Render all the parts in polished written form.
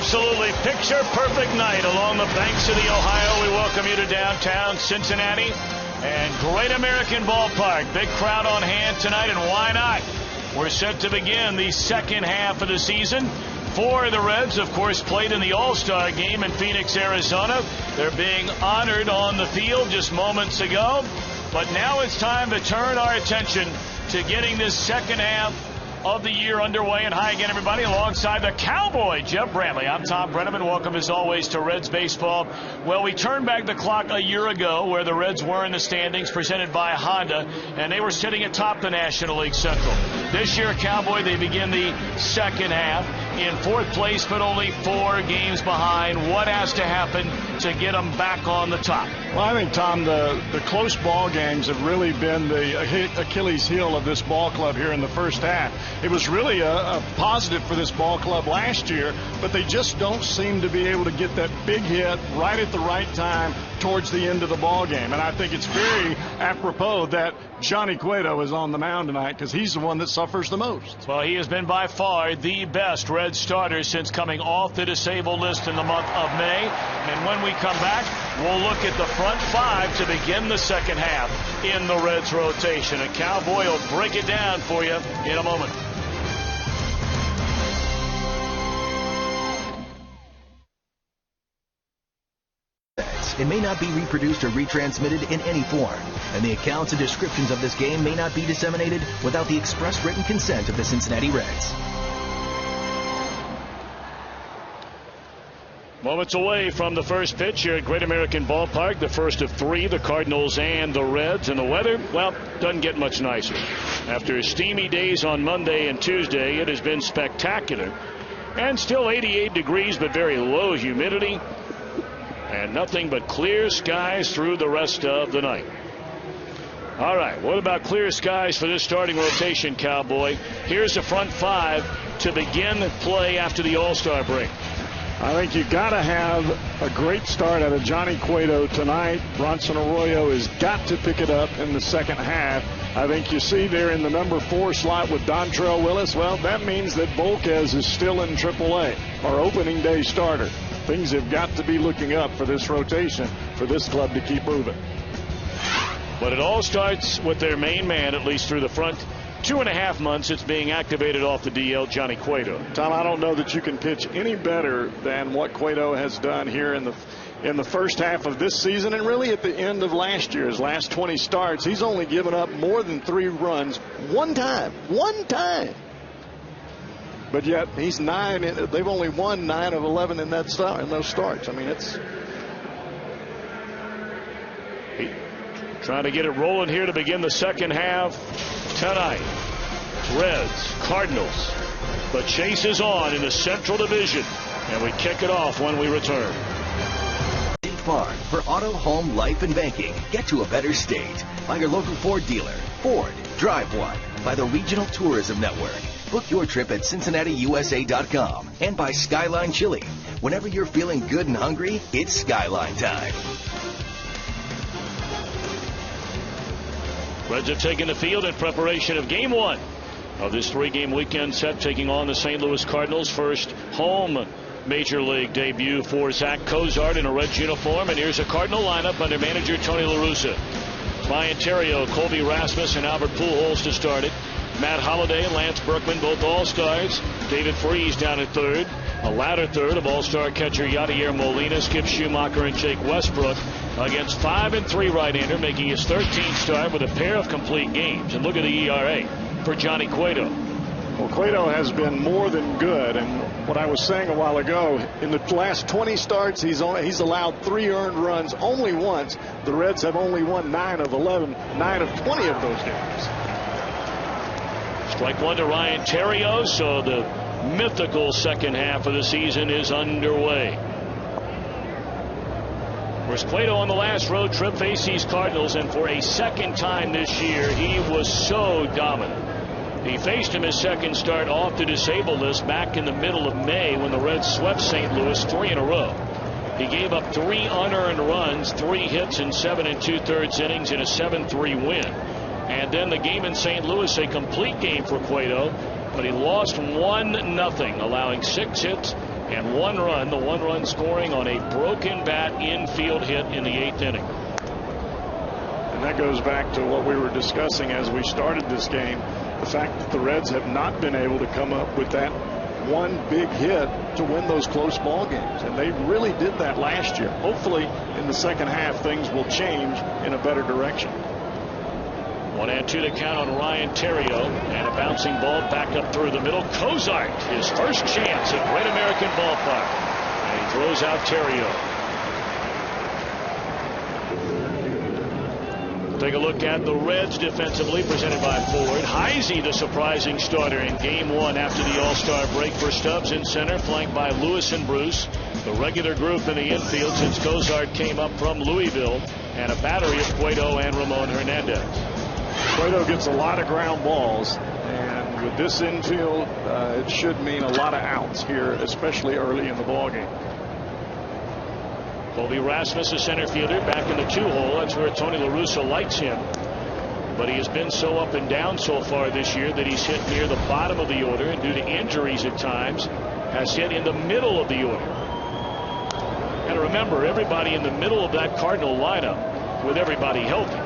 absolutely picture-perfect night along the banks of the Ohio. We welcome you to downtown Cincinnati and Great American Ballpark. Big crowd on hand tonight, and why not? We're set to begin the second half of the season. For the Reds, of course, played in the All-Star game in Phoenix, Arizona. They're being honored on the field just moments ago. But now it's time to turn our attention to getting this second half of the year underway. And hi again, everybody, alongside the Cowboy, Jeff Brantley. I'm Tom Brenneman. Welcome, as always, to Reds baseball. Well, we turned back the clock a year ago where the Reds were in the standings presented by Honda, and they were sitting atop the National League Central. This year, Cowboy, they begin the second half in fourth place, but only 4 games behind. What has to happen to get them back on the top? Well, I think, Tom, the close ball games have really been the Achilles heel of this ball club here in the first half. It was really a positive for this ball club last year, but they just don't seem to be able to get that big hit right at the right time towards the end of the ball game. And I think it's very apropos that Johnny Cueto is on the mound tonight, because he's the one that suffers the most. Well, he has been by far the best Red starter since coming off the disabled list in the month of May. And when we come back, we'll look at the front 5 to begin the second half in the Reds rotation. And Cowboy will break it down for you in a moment. It may not be reproduced or retransmitted in any form, and the accounts and descriptions of this game may not be disseminated without the express written consent of the Cincinnati Reds. Moments away from the first pitch here at Great American Ballpark, the first of 3, the Cardinals and the Reds. And the weather, well, doesn't get much nicer. After steamy days on Monday and Tuesday, it has been spectacular. And still 88 degrees, but very low humidity. And nothing but clear skies through the rest of the night. All right, what about clear skies for this starting rotation, Cowboy? Here's the front 5 to begin play after the All-Star break. I think you got to have a great start out of Johnny Cueto tonight. Bronson Arroyo has got to pick it up in the second half. I think you see there in the number 4 slot with Dontrell Willis. Well, that means that Volquez is still in AAA, our opening day starter. Things have got to be looking up for this rotation for this club to keep moving. But it all starts with their main man, at least through the front 2.5 months. It's being activated off the DL, Johnny Cueto. Tom, I don't know that you can pitch any better than what Cueto has done here in the first half of this season, and really at the end of last year's last 20 starts. He's only given up more than 3 runs one time. But yet he's 9. They've only won 9 of 11 in those starts. I mean, it's trying to get it rolling here to begin the second half tonight. Reds, Cardinals. The chase is on in the Central Division, and we kick it off when we return. State Farm for auto, home, life, and banking. Get to a better state. By your local Ford dealer. Ford, drive one. By the Regional Tourism Network. Book your trip at CincinnatiUSA.com. And by Skyline Chili. Whenever you're feeling good and hungry, it's Skyline time. Reds have taken the field in preparation of Game 1 of this 3-game weekend set, taking on the St. Louis Cardinals. First home Major League debut for Zach Cozart in a Reds uniform. And here's a Cardinal lineup under manager Tony La Russa. Ryan Theriot, Colby Rasmus, and Albert Pujols to start it. Matt Holliday and Lance Berkman, both All-Stars. David Freese down at third. A latter third of All-Star catcher Yadier Molina, Skip Schumacher, and Jake Westbrook against 5-3 right-hander, making his 13th start with a pair of complete games. And look at the ERA for Johnny Cueto. Well, Cueto has been more than good, and what I was saying a while ago, in the last 20 starts, he's allowed 3 earned runs only once. The Reds have only won 9 of 11, 9 of 20 of those games. Strike 1 to Ryan Theriot, so the mythical second half of the season is underway. Whereas Cueto on the last road trip faced these Cardinals, and for a second time this year, he was so dominant. He faced him his second start off the disabled list back in the middle of May when the Reds swept St. Louis 3 in a row. He gave up 3 unearned runs, 3 hits in 7 2/3 innings in a 7-3 win. And then the game in St. Louis, a complete game for Cueto, but he lost 1-0, allowing 6 hits and 1 run. The 1 run scoring on a broken bat infield hit in the 8th inning. And that goes back to what we were discussing as we started this game. The fact that the Reds have not been able to come up with that one big hit to win those close ball games. And they really did that last year. Hopefully in the second half things will change in a better direction. 1-2 to count on Ryan Theriot, and a bouncing ball back up through the middle. Cozart, his first chance at Great American Ballpark, and he throws out Theriot. Take a look at the Reds defensively, presented by Ford. Heisey, the surprising starter in Game 1 after the All-Star break for Stubbs in center, flanked by Lewis and Bruce. The regular group in the infield since Cozart came up from Louisville, and a battery of Cueto and Ramon Hernandez. Cueto gets a lot of ground balls, and with this infield, it should mean a lot of outs here, especially early in the ballgame. Colby Rasmus, a center fielder, back in the 2-hole. That's where Tony La Russa likes him. But he has been so up and down so far this year that he's hit near the bottom of the order, and due to injuries at times, has hit in the middle of the order. And remember, everybody in the middle of that Cardinal lineup, with everybody healthy.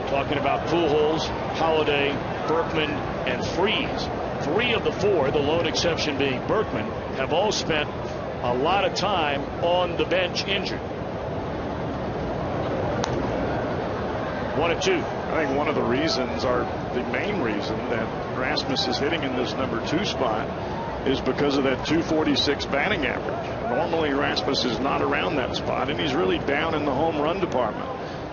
Talking about Pujols, Holiday, Berkman, and Freese. 3 of the 4, the lone exception being Berkman, have all spent a lot of time on the bench injured. 1-2. I think one of the reasons, or the main reason, that Rasmus is hitting in this number 2 spot is because of that 246 batting average. Normally Rasmus is not around that spot, and he's really down in the home run department.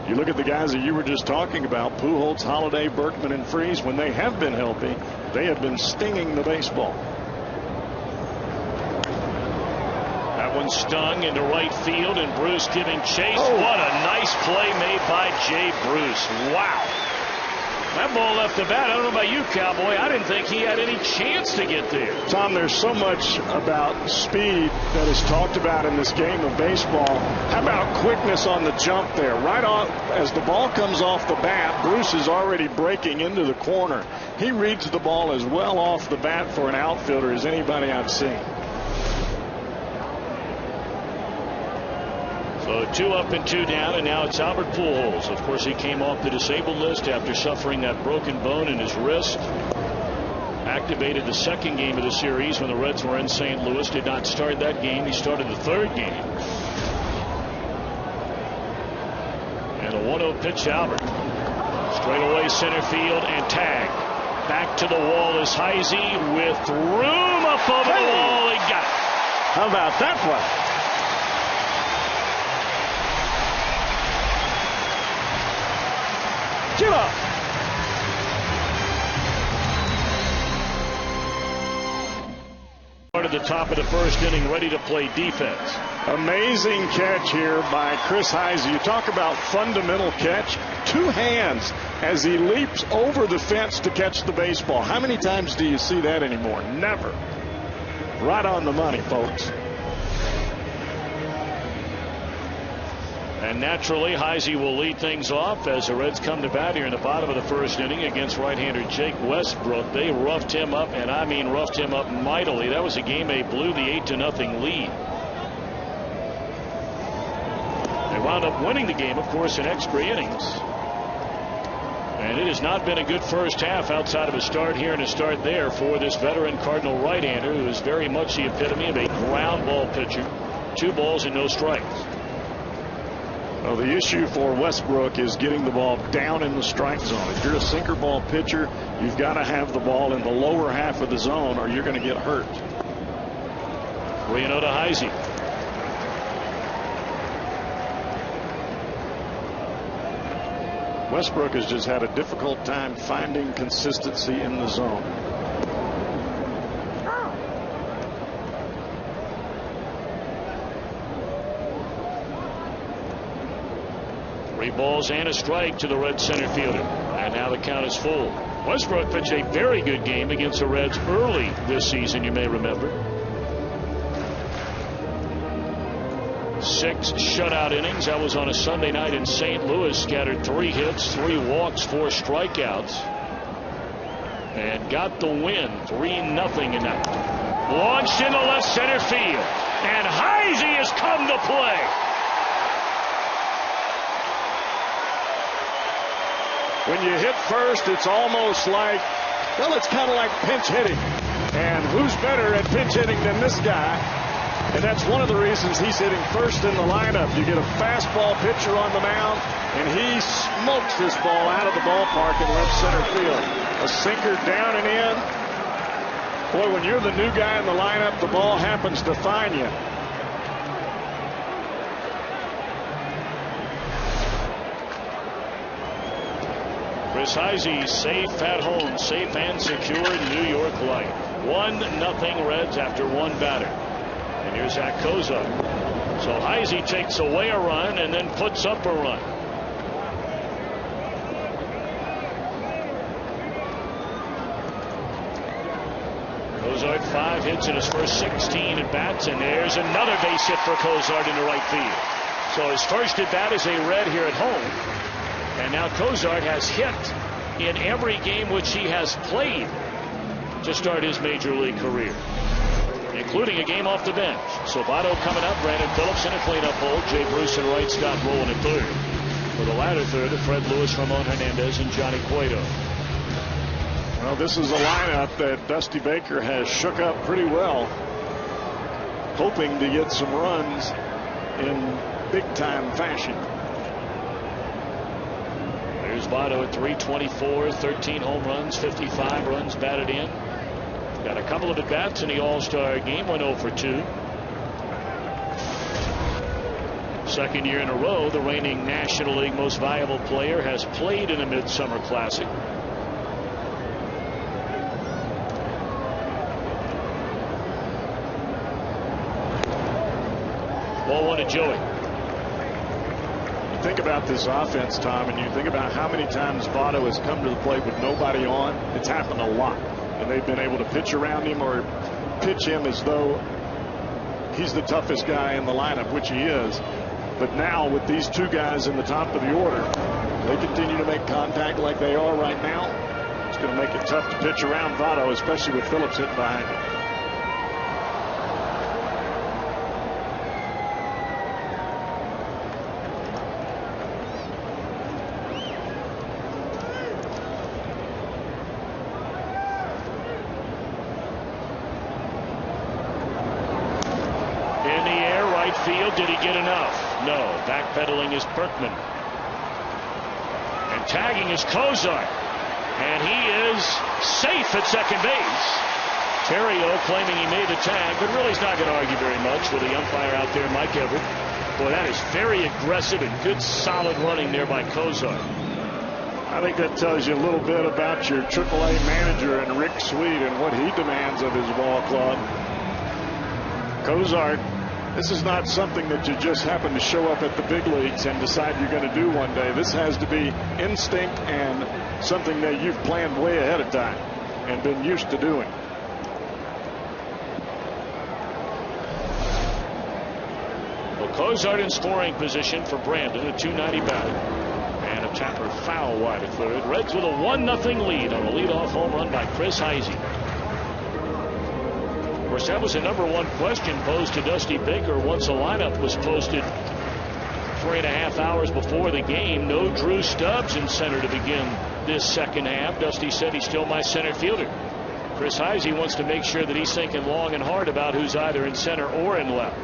You look at the guys that you were just talking about, Pujols, Holiday, Berkman, and Freese. When they have been healthy, they have been stinging the baseball. That one stung into right field, and Bruce giving chase. What a nice play made by Jay Bruce. Wow. That ball left the bat. I don't know about you, Cowboy. I didn't think he had any chance to get there. Tom, there's so much about speed that is talked about in this game of baseball. How about quickness on the jump there? Right on, as the ball comes off the bat, Bruce is already breaking into the corner. He reads the ball as well off the bat for an outfielder as anybody I've seen. So 2 up and 2 down, and now it's Albert Pujols. Of course, he came off the disabled list after suffering that broken bone in his wrist. Activated the 2nd game of the series when the Reds were in St. Louis. Did not start that game. He started the 3rd game. And a 1-0 pitch to Albert. Straight away center field and tag. Back to the wall is Heisey with room up over the wall. He got it. How about that play? Get up. At the top of the 1st inning, ready to play defense. Amazing catch here by Chris Heisey. You talk about fundamental catch. 2 hands as he leaps over the fence to catch the baseball. How many times do you see that anymore? Never. Right on the money, folks. And naturally, Heisey will lead things off as the Reds come to bat here in the bottom of the 1st inning against right-hander Jake Westbrook. They roughed him up, and I mean roughed him up mightily. That was a game they blew the 8-0 lead. They wound up winning the game, of course, in extra innings. And it has not been a good first half outside of a start here and a start there for this veteran Cardinal right-hander, who is very much the epitome of a ground ball pitcher. 2 balls and no strikes. Well, the issue for Westbrook is getting the ball down in the strike zone. If you're a sinker ball pitcher, you've got to have the ball in the lower half of the zone or you're going to get hurt. 3-0 to Heisey. Westbrook has just had a difficult time finding consistency in the zone. Three balls and a strike to the Red center fielder. And now the count is full. Westbrook pitched a very good game against the Reds early this season, you may remember. 6 shutout innings. That was on a Sunday night in St. Louis. Scattered 3 hits, 3 walks, 4 strikeouts. And got the win. 3-0 in that. Launched into left center field. And Heisey has come to play. When you hit first, it's almost like, well, it's kind of like pinch hitting. And who's better at pinch hitting than this guy? And that's one of the reasons he's hitting first in the lineup. You get a fastball pitcher on the mound, and he smokes this ball out of the ballpark in left center field. A sinker down and in. Boy, when you're the new guy in the lineup, the ball happens to find you. Chris Heisey safe at home, safe and secure in New York Light. 1-0 Reds after one batter. And here's Zach Kozar. So Heisey takes away a run and then puts up a run. Kozar 5 hits in his first 16 at bats, and there's another base hit for Kozar into right field. So his first at bat is a Red here at home. And now Kozar has hit in every game which he has played to start his major league career, including a game off the bench. So Votto coming up, Brandon Phillips in a cleanup hole, Jay Bruce in right, Scott Rowland in third. For the latter third, Fred Lewis, Ramon Hernandez, and Johnny Cueto. Well, this is a lineup that Dusty Baker has shook up pretty well, hoping to get some runs in big-time fashion. Here's Votto at 324, 13 home runs, 55 runs batted in. Got a couple of at-bats in the All-Star game, went 0 for 2. Second year in a row, the reigning National League Most Valuable Player has played in a Midsummer Classic. Ball 1 to Joey. Think about this offense, Tom, and you think about how many times Votto has come to the plate with nobody on. It's happened a lot, and they've been able to pitch around him or pitch him as though he's the toughest guy in the lineup, which he is. But now with these two guys in the top of the order, they continue to make contact like they are right now. It's going to make it tough to pitch around Votto, especially with Phillips hitting behind him. Did he get enough? No. Backpedaling is Berkman. And tagging is Kozar. And he is safe at second base. Terrio claiming he made the tag, but really he's not going to argue very much with the umpire out there, Mike Everett. Boy, that is very aggressive and good solid running there by Kozar. I think that tells you a little bit about your AAA manager and Rick Sweet and what he demands of his ball club. Kozar, this is not something that you just happen to show up at the big leagues and decide you're going to do one day. This has to be instinct and something that you've planned way ahead of time and been used to doing. Well, Kozar in scoring position for Brandon, a .290 batter. And a Tapper foul wide at third. Reds with a 1-0 lead on a leadoff home run by Chris Heisey. Of course, that was the #1 question posed to Dusty Baker once a lineup was posted 3.5 hours before the game. No Drew Stubbs in center to begin this second half. Dusty said he's still my center fielder. Chris Heisey wants to make sure that he's thinking long and hard about who's either in center or in left.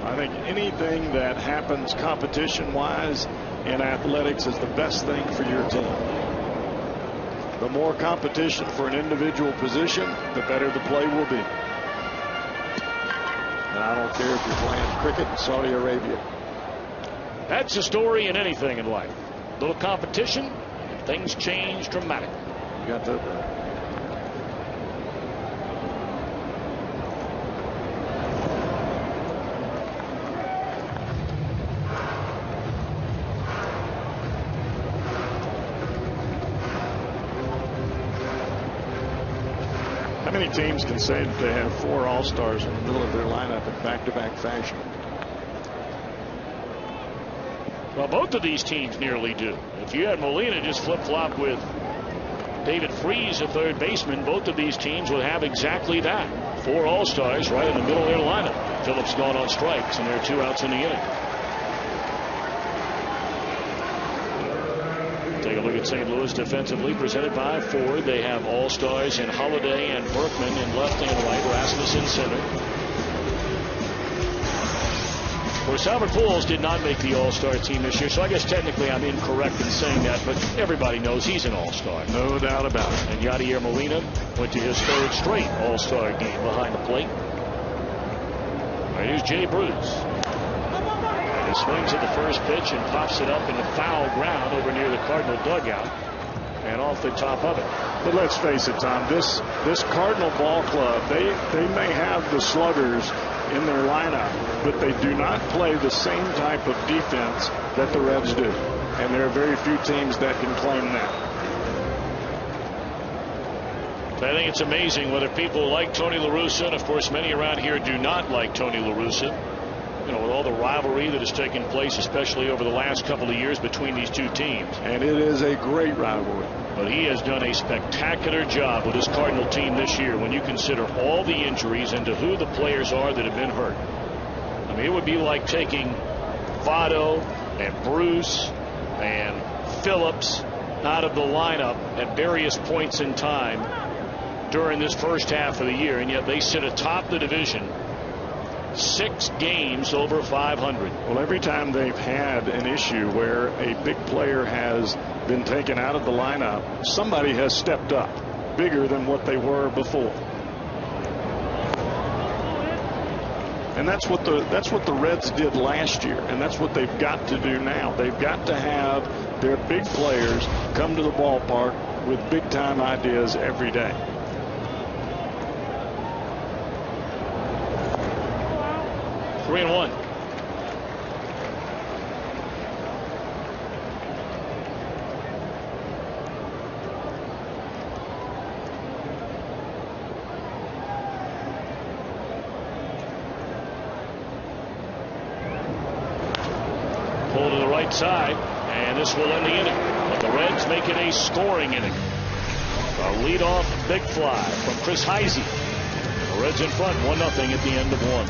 I think anything that happens competition-wise in athletics is the best thing for your team. The more competition for an individual position, the better the play will be. And I don't care if you're playing cricket in Saudi Arabia. That's the story in anything in life. Little competition, and things change dramatically. You got that right. How many teams can say that they have 4 All-Stars in the middle of their lineup in back-to-back fashion? Well, both of these teams nearly do. If you had Molina just flip-flop with David Freese, a third baseman, both of these teams would have exactly that. 4 All-Stars right in the middle of their lineup. Phillips gone on strikes, and there are 2 outs in the inning. Take a look at St. Louis defensively, presented by Ford. They have All-Stars in Holliday and Berkman in left and right, Rasmussen center. Of course, Albert Pujols did not make the All-Star team this year, so I guess technically I'm incorrect in saying that, but everybody knows he's an All-Star. No doubt about it. And Yadier Molina went to his 3rd straight All-Star game behind the plate. All right, here's Jay Bruce. And he swings at the first pitch and pops it up in the foul ground over near the Cardinal dugout and off the top of it. But let's face it, Tom, this Cardinal ball club, they may have the sluggers in their lineup, but they do not play the same type of defense that the Reds do. And there are very few teams that can claim that. I think it's amazing whether people like Tony La Russa, and of course many around here do not like Tony La Russa. You know, with all the rivalry that has taken place, especially over the last couple of years between these 2 teams. And it is a great rivalry. But he has done a spectacular job with his Cardinal team this year when you consider all the injuries and to who the players are that have been hurt. I mean, it would be like taking Votto and Bruce and Phillips out of the lineup at various points in time during this first half of the year, and yet they sit atop the division 6 games over 500. Well, every time they've had an issue where a big player has been taken out of the lineup, somebody has stepped up bigger than what they were before. And that's what the Reds did last year, and that's what they've got to do now. They've got to have their big players come to the ballpark with big time ideas every day. Three and one. Pull to the right side, and this will end the inning. But the Reds make it a scoring inning. A leadoff big fly from Chris Heisey. The Reds in front 1-0 at the end of 1.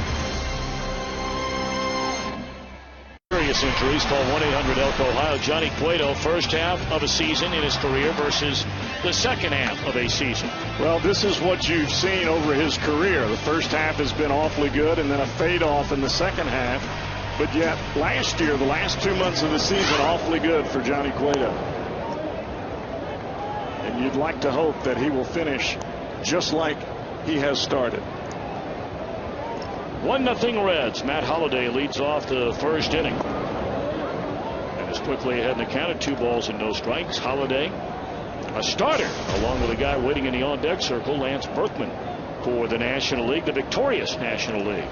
Serious injuries. Call 1-800-ELK-OHIO. Johnny Cueto, first half of a season in his career versus the second half of a season. Well, this is what you've seen over his career. The first half has been awfully good, and then a fade off in the second half. But yet last year, the last 2 months of the season, awfully good for Johnny Cueto. And you'd like to hope that he will finish just like he has started. 1-0 Reds. Matt Holliday leads off the first inning. And is quickly ahead in the count at 2 balls and no strikes. Holliday, a starter, along with a guy waiting in the on-deck circle, Lance Berkman, for the National League, the victorious National League.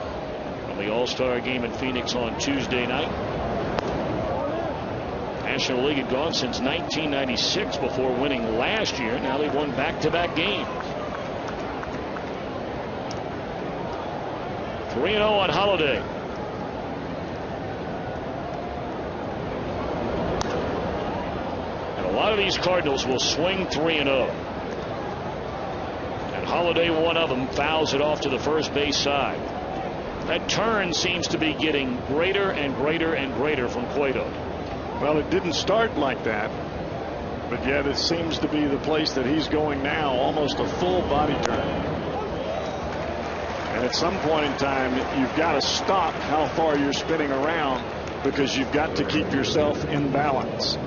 From the All-Star game in Phoenix on Tuesday night. National League had gone since 1996 before winning last year. Now they've won back-to-back games. 3-0 on Holliday. And a lot of these Cardinals will swing 3-0. And Holliday, one of them, fouls it off to the first base side. That turn seems to be getting greater and greater and greater from Cueto. Well, it didn't start like that, but yet it seems to be the place that he's going now, almost a full body turn. And at some point in time, you've got to stop how far you're spinning around because you've got to keep yourself in balance.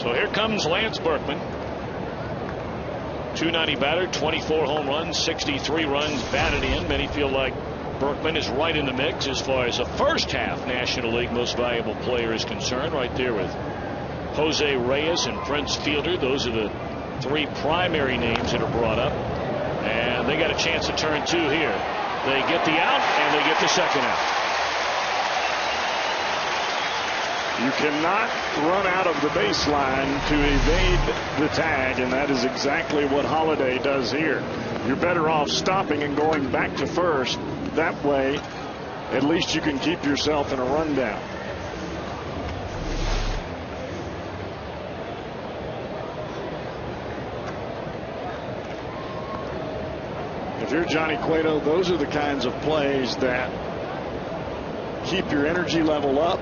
So here comes Lance Berkman. .290 batter, 24 home runs, 63 runs batted in. Many feel like Berkman is right in the mix as far as a first half National League most valuable player is concerned, right there with Jose Reyes and Prince Fielder. Those are the 3 primary names that are brought up. And they got a chance to turn 2 here. They get the out and they get the second out. You cannot run out of the baseline to evade the tag, and that is exactly what Holliday does here. You're better off stopping and going back to first. That way, at least you can keep yourself in a rundown. you're Johnny Cueto, those are the kinds of plays that keep your energy level up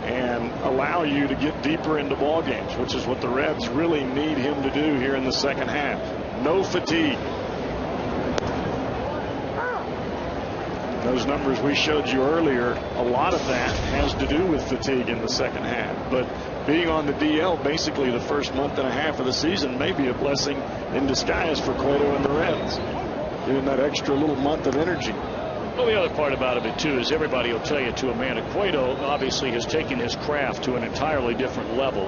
and allow you to get deeper into ball games, which is what the Reds really need him to do here in the second half. No fatigue. Those numbers we showed you earlier, a lot of that has to do with fatigue in the second half. But being on the DL basically the first month and a half of the season may be a blessing in disguise for Cueto and the Reds. Giving that extra little month of energy. Well, the other part about it, too, is everybody will tell you to a man. Cueto obviously has taken his craft to an entirely different level.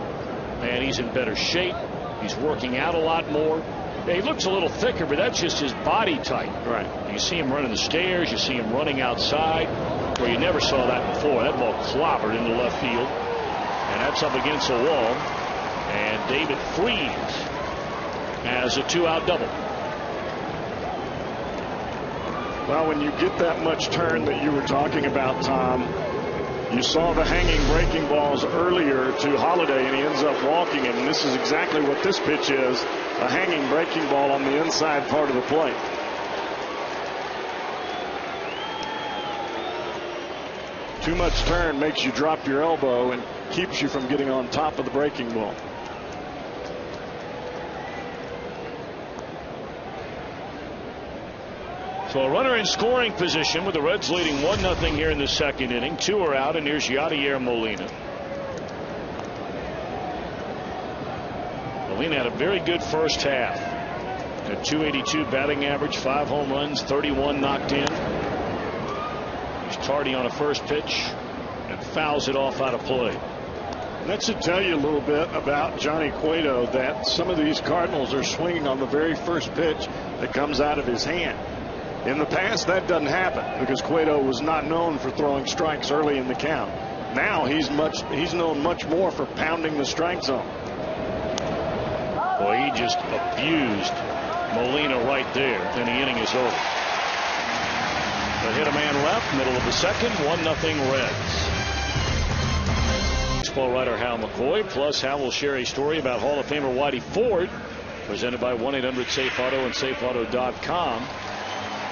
And he's in better shape. He's working out a lot more. He looks a little thicker, but that's just his body type. Right. You see him running the stairs. You see him running outside, where you never saw that before. That ball clobbered into left field. And that's up against the wall. And David Freese has a 2-out double. Well, when you get that much turn that you were talking about, Tom, you saw the hanging breaking balls earlier to Holiday, and he ends up walking, and this is exactly what this pitch is, a hanging breaking ball on the inside part of the plate. Too much turn makes you drop your elbow and keeps you from getting on top of the breaking ball. So a runner in scoring position with the Reds leading 1-0 here in the second inning. 2 are out, and here's Yadier Molina. Molina had a very good first half. A .282 batting average, 5 home runs, 31 knocked in. He's tardy on a first pitch and fouls it off out of play. And that should tell you a little bit about Johnny Cueto, that some of these Cardinals are swinging on the very first pitch that comes out of his hand. In the past, that doesn't happen because Cueto was not known for throwing strikes early in the count. Now he's known much more for pounding the strike zone. Boy, he just abused Molina right there, and the inning is over. But hit a man left, middle of the second, 1-0 Reds. Baseball writer Hal McCoy, plus Hal will share a story about Hall of Famer Whitey Ford, presented by 1-800-SAFE-AUTO and SafeAuto.com.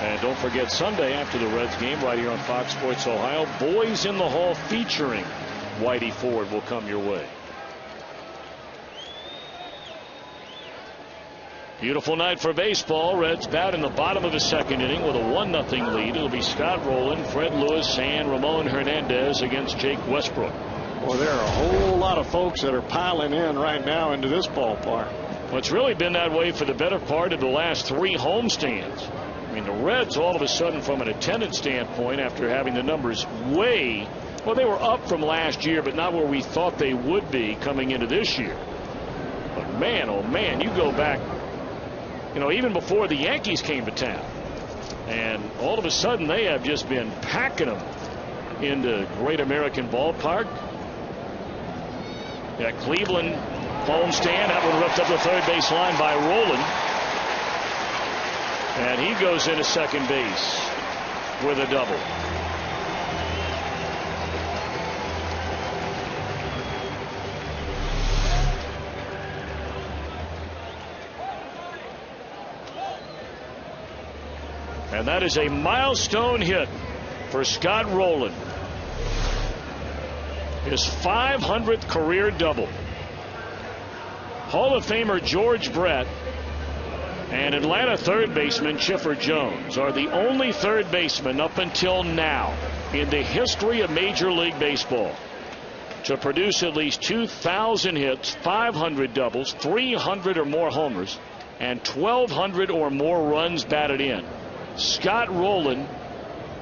And don't forget, Sunday after the Reds game, right here on Fox Sports Ohio, Boys in the Hall featuring Whitey Ford will come your way. Beautiful night for baseball. Reds bat in the bottom of the second inning with a 1-0 lead. It'll be Scott Rowland, Fred Lewis, and Ramon Hernandez against Jake Westbrook. Well, there are a whole lot of folks that are piling in right now into this ballpark. Well, it's really been that way for the better part of the last 3 homestands. I mean, the Reds all of a sudden, from an attendance standpoint, after having the numbers way, well, they were up from last year, but not where we thought they would be coming into this year. But man, oh man, you go back, you know, even before the Yankees came to town, and all of a sudden they have just been packing them into Great American Ballpark. That Cleveland homestand, that one ripped up the third base line by Rowland. And he goes into second base with a double. And that is a milestone hit for Scott Rowland. His 500th career double. Hall of Famer George Brett and Atlanta third baseman Chipper Jones are the only third baseman up until now in the history of Major League Baseball to produce at least 2,000 hits, 500 doubles, 300 or more homers, and 1,200 or more runs batted in. Scott Rowland,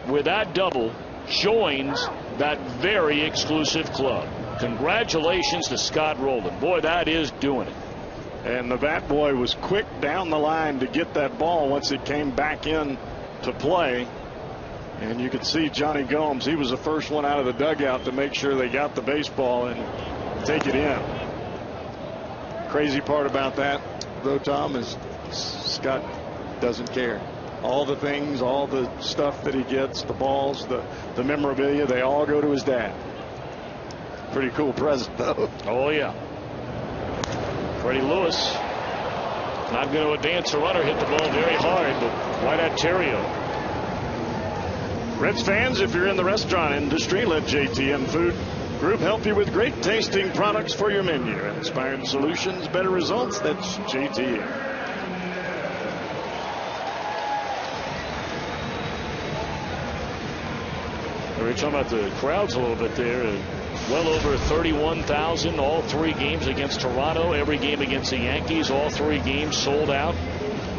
with that double, joins that very exclusive club. Congratulations to Scott Rowland. Boy, that is doing it. And the bat boy was quick down the line to get that ball once it came back in to play. And you could see Johnny Gomes, he was the first one out of the dugout to make sure they got the baseball and take it in. Crazy part about that, though, Tom, is Scott doesn't care. All the things, all the stuff that he gets, the balls, the memorabilia, they all go to his dad. Pretty cool present, though. Oh, yeah. Freddie Lewis Not going to advance a runner. Hit the ball very hard, but right at Terrio. Reds fans, if you're in the restaurant industry, let JTM Food Group help you with great tasting products for your menu. Inspired solutions, better results. That's JTM. We were talking about the crowds a little bit there. Well over 31,000 all 3 games against Toronto. Every game against the Yankees, all 3 games sold out.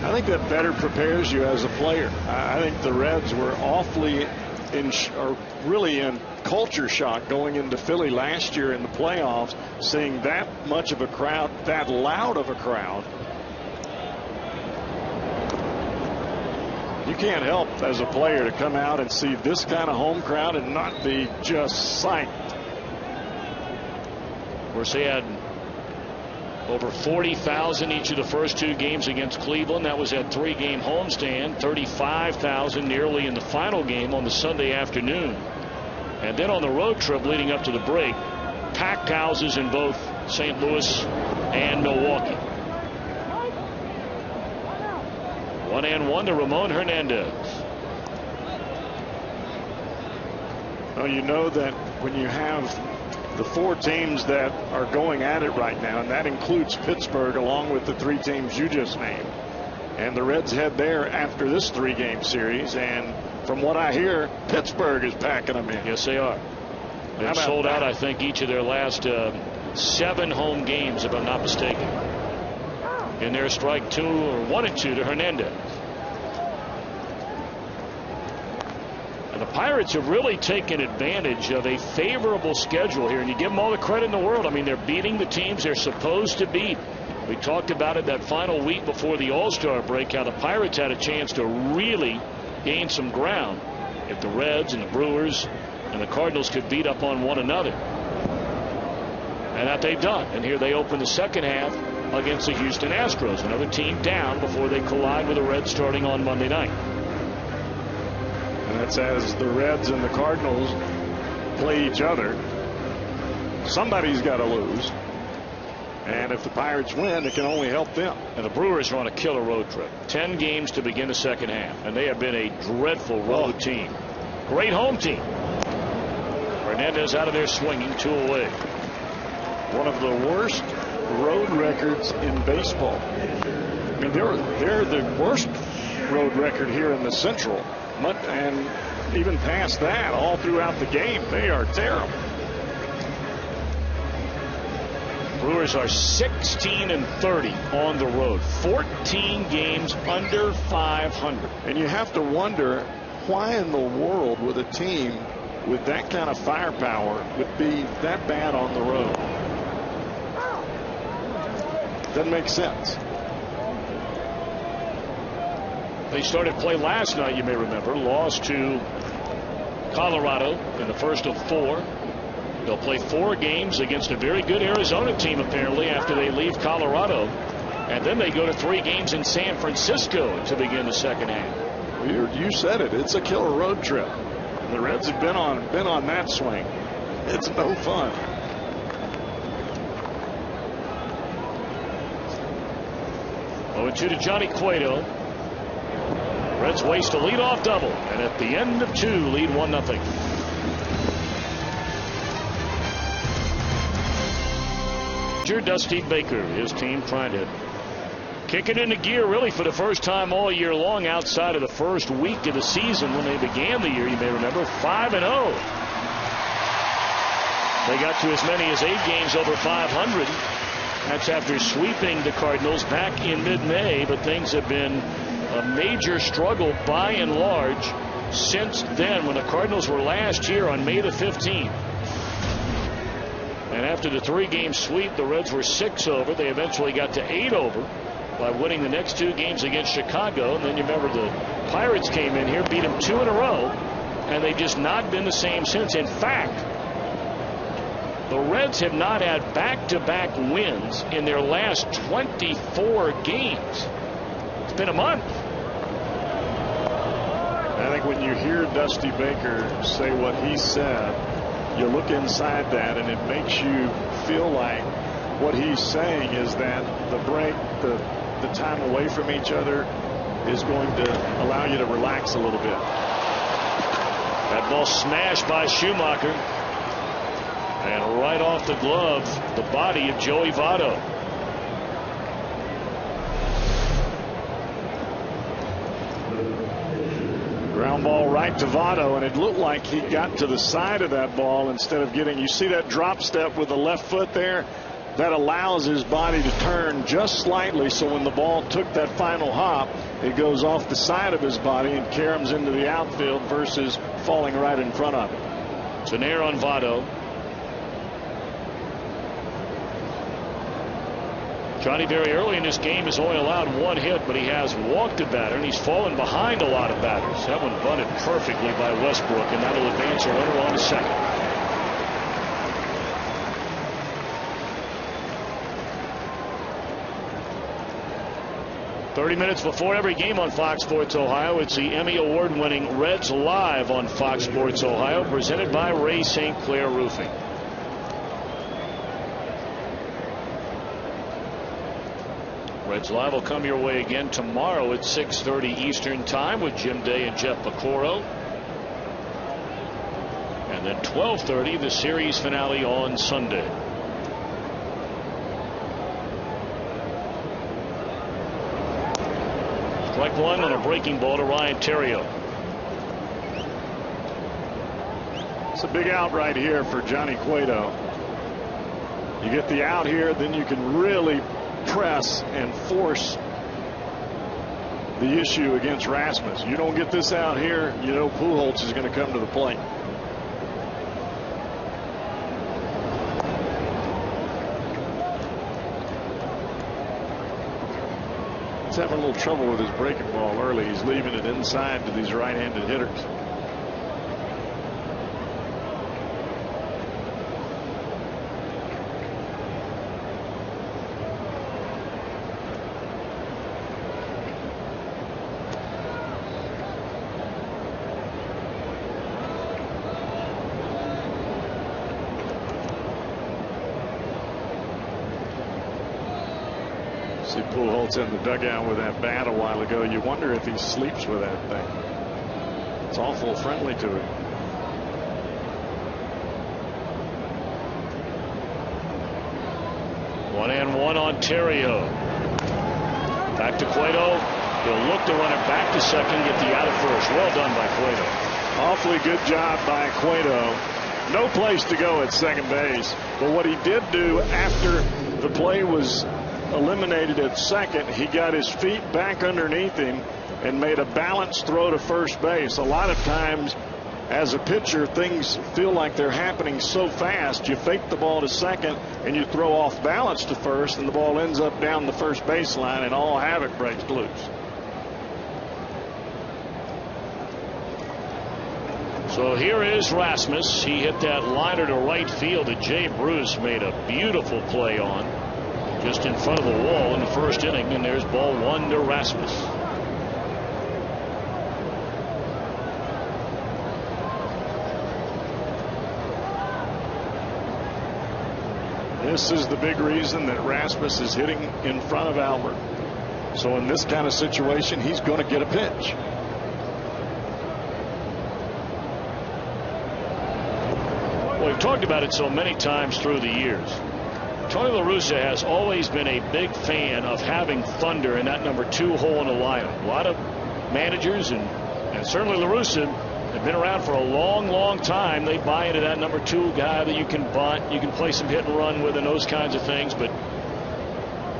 I think that better prepares you as a player. I think the Reds were awfully really in culture shock going into Philly last year in the playoffs, seeing that much of a crowd, that loud of a crowd. You can't help as a player to come out and see this kind of home crowd and not be just psyched. Of course, they had over 40,000 each of the first 2 games against Cleveland. That was that 3-game homestand. 35,000 nearly in the final game on the Sunday afternoon. And then on the road trip leading up to the break, packed houses in both St. Louis and Milwaukee. 1-1 to Ramon Hernandez. Well, you know that when you have the 4 teams that are going at it right now, and that includes Pittsburgh along with the 3 teams you just named, and the Reds head there after this 3-game series, and from what I hear, Pittsburgh is packing them in. Yes, they are. They've sold out, I think, each of their last 7 home games, if I'm not mistaken. In their strike 2 or 1-2 to Hernandez. And the Pirates have really taken advantage of a favorable schedule here, and you give them all the credit in the world. I mean, they're beating the teams they're supposed to beat. We talked about it that final week before the All-Star break, how the Pirates had a chance to really gain some ground if the Reds and the Brewers and the Cardinals could beat up on one another. And that they've done. And here they open the second half against the Houston Astros, another team down before they collide with the Reds starting on Monday night. And that's as the Reds and the Cardinals play each other. Somebody's got to lose. And if the Pirates win, it can only help them. And the Brewers are on a killer road trip. 10 games to begin the second half. And they have been a dreadful road team. Great home team. Hernandez out of there swinging, 2 away. One of the worst road records in baseball. I mean, they're the worst road record here in the Central. And even past that, all throughout the game, they are terrible. Brewers are 16-30 on the road. 14 games under 500. And you have to wonder why in the world would a team with that kind of firepower would be that bad on the road. Doesn't make sense. They started play last night, you may remember. Lost to Colorado in the first of 4. They'll play 4 games against a very good Arizona team, apparently, after they leave Colorado. And then they go to 3 games in San Francisco to begin the second half. You said it. It's a killer road trip. The Reds have been on that swing. It's no fun. Oh, 2 to Johnny Cueto. Reds waste a leadoff double, and at the end of 2, lead 1-0. Dusty Baker, his team trying to kick it into gear really for the first time all year long outside of the first week of the season when they began the year, you may remember, 5-0. They got to as many as 8 games over 500. That's after sweeping the Cardinals back in mid-May, but things have been a major struggle by and large since then, when the Cardinals were last year on May the 15th. And after the 3-game sweep, the Reds were 6 over. They eventually got to 8 over by winning the next 2 games against Chicago. And then you remember the Pirates came in here, beat them 2 in a row, and they've just not been the same since. In fact, the Reds have not had back-to-back wins in their last 24 games. It's been a month. I think when you hear Dusty Baker say what he said, you look inside that and it makes you feel like what he's saying is that the the time away from each other is going to allow you to relax a little bit. That ball smashed by Schumacher. And right off the glove, the body of Joey Votto. Ground ball right to Votto, and it looked like he got to the side of that ball instead of getting. You see that drop step with the left foot there? That allows his body to turn just slightly, so when the ball took that final hop, it goes off the side of his body and caroms into the outfield versus falling right in front of it. It's an error on Votto. Johnny very early in this game has only allowed 1 hit, but he has walked a batter, and he's fallen behind a lot of batters. That one bunted perfectly by Westbrook, and that'll advance a runner on to second. "30 minutes before every game on Fox Sports Ohio. It's the Emmy Award-winning Reds Live on Fox Sports Ohio, presented by Ray St. Clair Roofing. Reds Live will come your way again tomorrow at 6:30 Eastern Time with Jim Day and Jeff Pecoro. And then 12:30 the series finale on Sunday. Strike one on a breaking ball to Ryan Theriot. It's a big out right here for Johnny Cueto. You get the out here, then you can really press and force the issue against Rasmus. You don't get this out here, you know Pujols is going to come to the plate. He's having a little trouble with his breaking ball early. He's leaving it inside to these right-handed hitters. See Pujols in the dugout with that bat a while ago. You wonder if he sleeps with that thing. It's awful friendly to him. One and one on Theriot. Back to Cueto. He'll look to run it back to second, get the out at first. Well done by Cueto. Awfully good job by Cueto. No place to go at second base. But what he did do after the play was eliminated at second, he got his feet back underneath him and made a balanced throw to first base. A lot of times as a pitcher, things feel like they're happening so fast, you fake the ball to second and you throw off balance to first, and the ball ends up down the first baseline and all havoc breaks loose. So here is Rasmus. He hit that liner to right field that Jay Bruce made a beautiful play on, just in front of the wall in the first inning, and there's ball one to Rasmus. This is the big reason that Rasmus is hitting in front of Albert. So in this kind of situation, he's going to get a pitch. Well, we've talked about it so many times through the years. Tony La Russa has always been a big fan of having Thunder in that number 2 hole in the lineup. A lot of managers and certainly La Russa have been around for a long time. They buy into that number 2 guy that you can bunt, you can play some hit and run with, and those kinds of things. But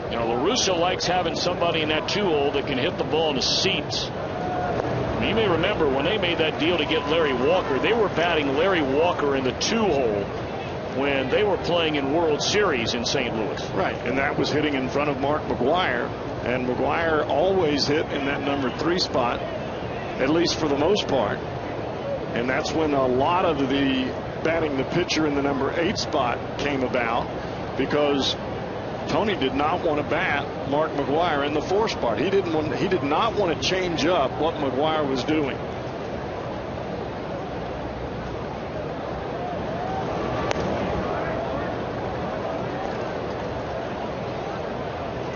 you know, La Russa likes having somebody in that 2 hole that can hit the ball in the seats. I mean, you may remember when they made that deal to get Larry Walker, they were batting Larry Walker in the 2 hole when they were playing in World Series in St. Louis. Right, and that was hitting in front of Mark McGwire, and McGwire always hit in that number 3 spot, at least for the most part. And that's when a lot of the batting the pitcher in the number 8 spot came about, because Tony did not want to bat Mark McGwire in the 4 spot. He did not want to change up what McGwire was doing.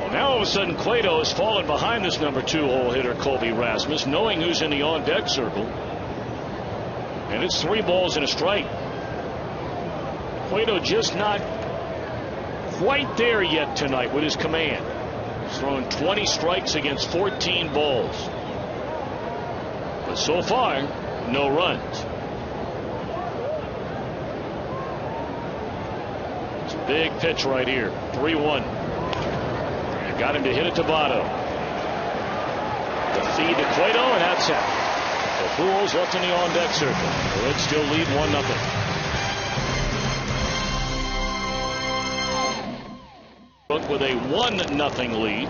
Now all of a of a sudden Cueto has fallen behind this number 2 hole hitter Colby Rasmus, knowing who's in the on deck circle. And it's 3 balls and a strike. Cueto just not quite there yet tonight with his command. He's thrown 20 strikes against 14 balls. But so far, no runs. It's a big pitch right here. 3-1. Got him to hit it to Votto. The feed to Cueto, and that's it. The Pujols left in the on-deck circle. The Reds still lead 1-0. With a 1-0 lead.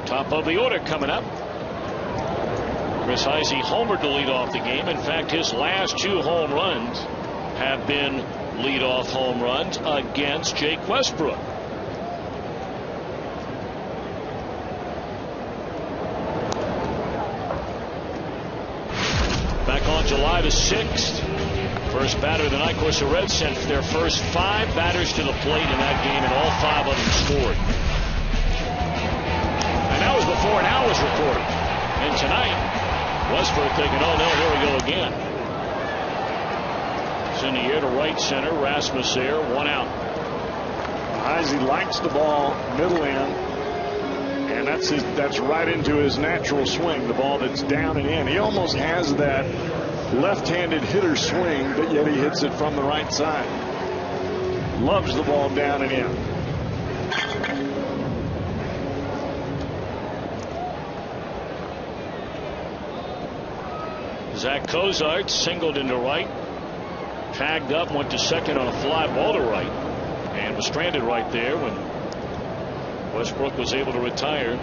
Top of the order coming up. Chris Heisey homered to lead off the game. In fact, his last 2 home runs have been leadoff home runs against Jake Westbrook. Back on July the 6th. First batter of the night. Of course, the Reds sent their first 5 batters to the plate in that game, and all 5 of them scored. And that was before an hour was recorded. And tonight, Westbrook thinking, oh no, here we go again. It's in the air to right center. Rasmus there, 1 out. Heisey likes the ball middle in, and that's right into his natural swing, the ball that's down and in. He almost has that left-handed hitter swing, but yet he hits it from the right side. Loves the ball down and in. Zach Cozart singled into right, tagged up, went to second on a fly ball to right, and was stranded right there when Westbrook was able to retire.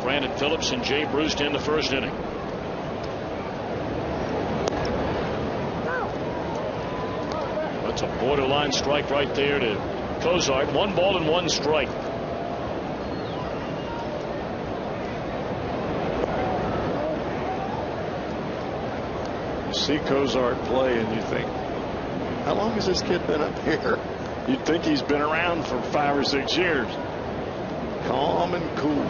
Brandon Phillips and Jay Bruce in the first inning. That's a borderline strike right there to Cozart. 1 ball and 1 strike. You see Cozart play and you think, how long has this kid been up here? You'd think he's been around for 5 or 6 years. Calm and cool.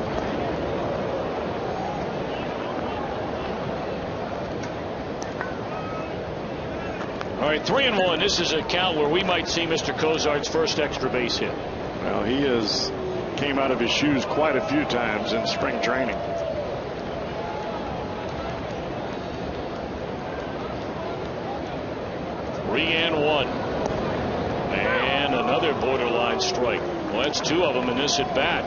All right, 3-1. This is a count where we might see Mr. Cozart's first extra base hit. Well, he came out of his shoes quite a few times in spring training. And 1. And another borderline strike. Well, that's 2 of them in this at bat.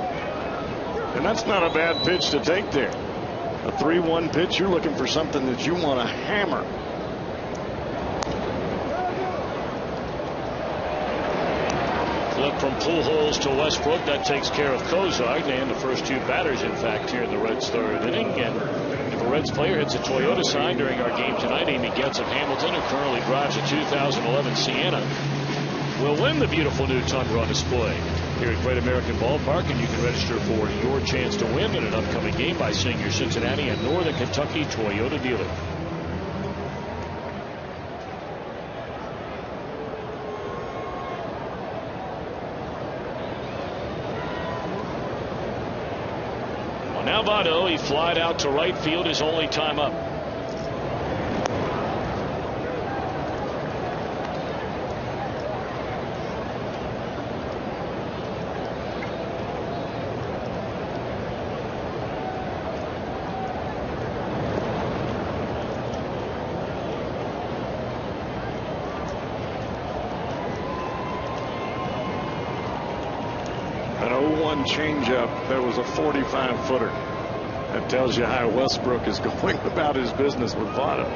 And that's not a bad pitch to take there. A 3-1 pitch, you're looking for something that you want to hammer. Flip from Pujols to Westbrook. That takes care of Cozart and the first 2 batters, in fact, here in the Reds' 3rd inning. And if a Reds player hits a Toyota sign during our game tonight, Amy Getz of Hamilton, who currently drives a 2011 Sienna, will win the beautiful new Tundra on display here at Great American Ballpark. And you can register for your chance to win in an upcoming game by seeing your Cincinnati and Northern Kentucky Toyota dealer. Now Votto, he flied out to right field, his only time up. An 0-1 changeup that was a 45-footer. That tells you how Westbrook is going about his business with Votto.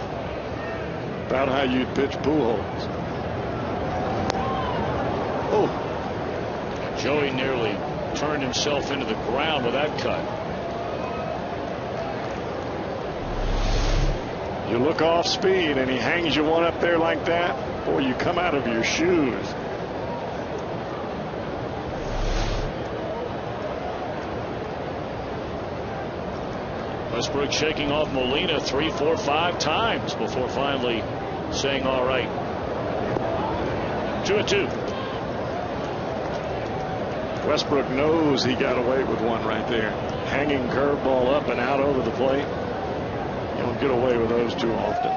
About how you'd pitch Pujols. Oh. Joey nearly turned himself into the ground with that cut. You look off speed and he hangs you one up there like that. Boy, you come out of your shoes. Westbrook shaking off Molina 3, 4, 5 times before finally saying all right. 2-2. Westbrook knows he got away with one right there. Hanging curveball up and out over the plate. You don't get away with those too often.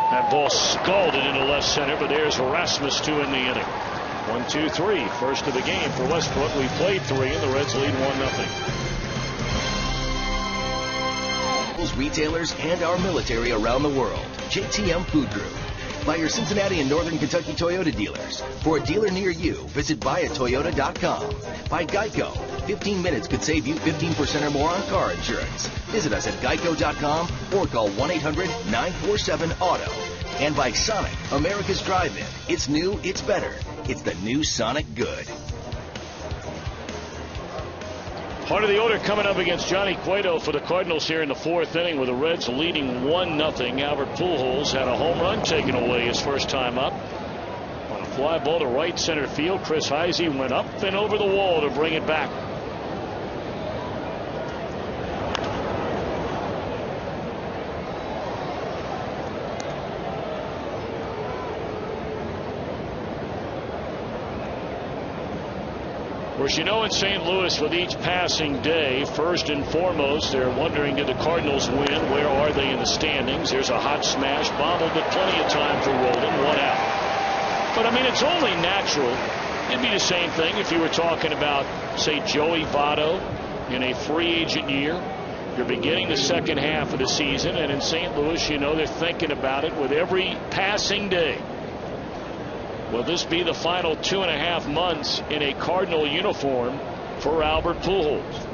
That ball scalded into left center, but there's Erasmus to end the inning. 1-2-3, first of the game for Westbrook. We played 3 and the Reds lead 1-0. Retailers and our military around the world. JTM Food Group. By your Cincinnati and Northern Kentucky Toyota dealers. For a dealer near you, visit buyatoyota.com. By Geico. 15 minutes could save you 15% or more on car insurance. Visit us at geico.com or call 1-800-947-AUTO. And by Sonic, America's drive-in. It's new, it's better. It's the new Sonic Good. Part of the order coming up against Johnny Cueto for the Cardinals here in the 4th inning, with the Reds leading 1-0. Albert Pujols had a home run taken away his first time up on a fly ball to right center field. Chris Heisey went up and over the wall to bring it back. Of course, you know, in St. Louis, with each passing day, first and foremost, they're wondering, did the Cardinals win? Where are they in the standings? There's a hot smash, bobbled, but plenty of time for Roldan, 1 out. But, I mean, it's only natural. It'd be the same thing if you were talking about, say, Joey Votto in a free agent year. You're beginning the second half of the season, and in St. Louis, you know, they're thinking about it with every passing day. Will this be the final 2.5 months in a Cardinal uniform for Albert Pujols?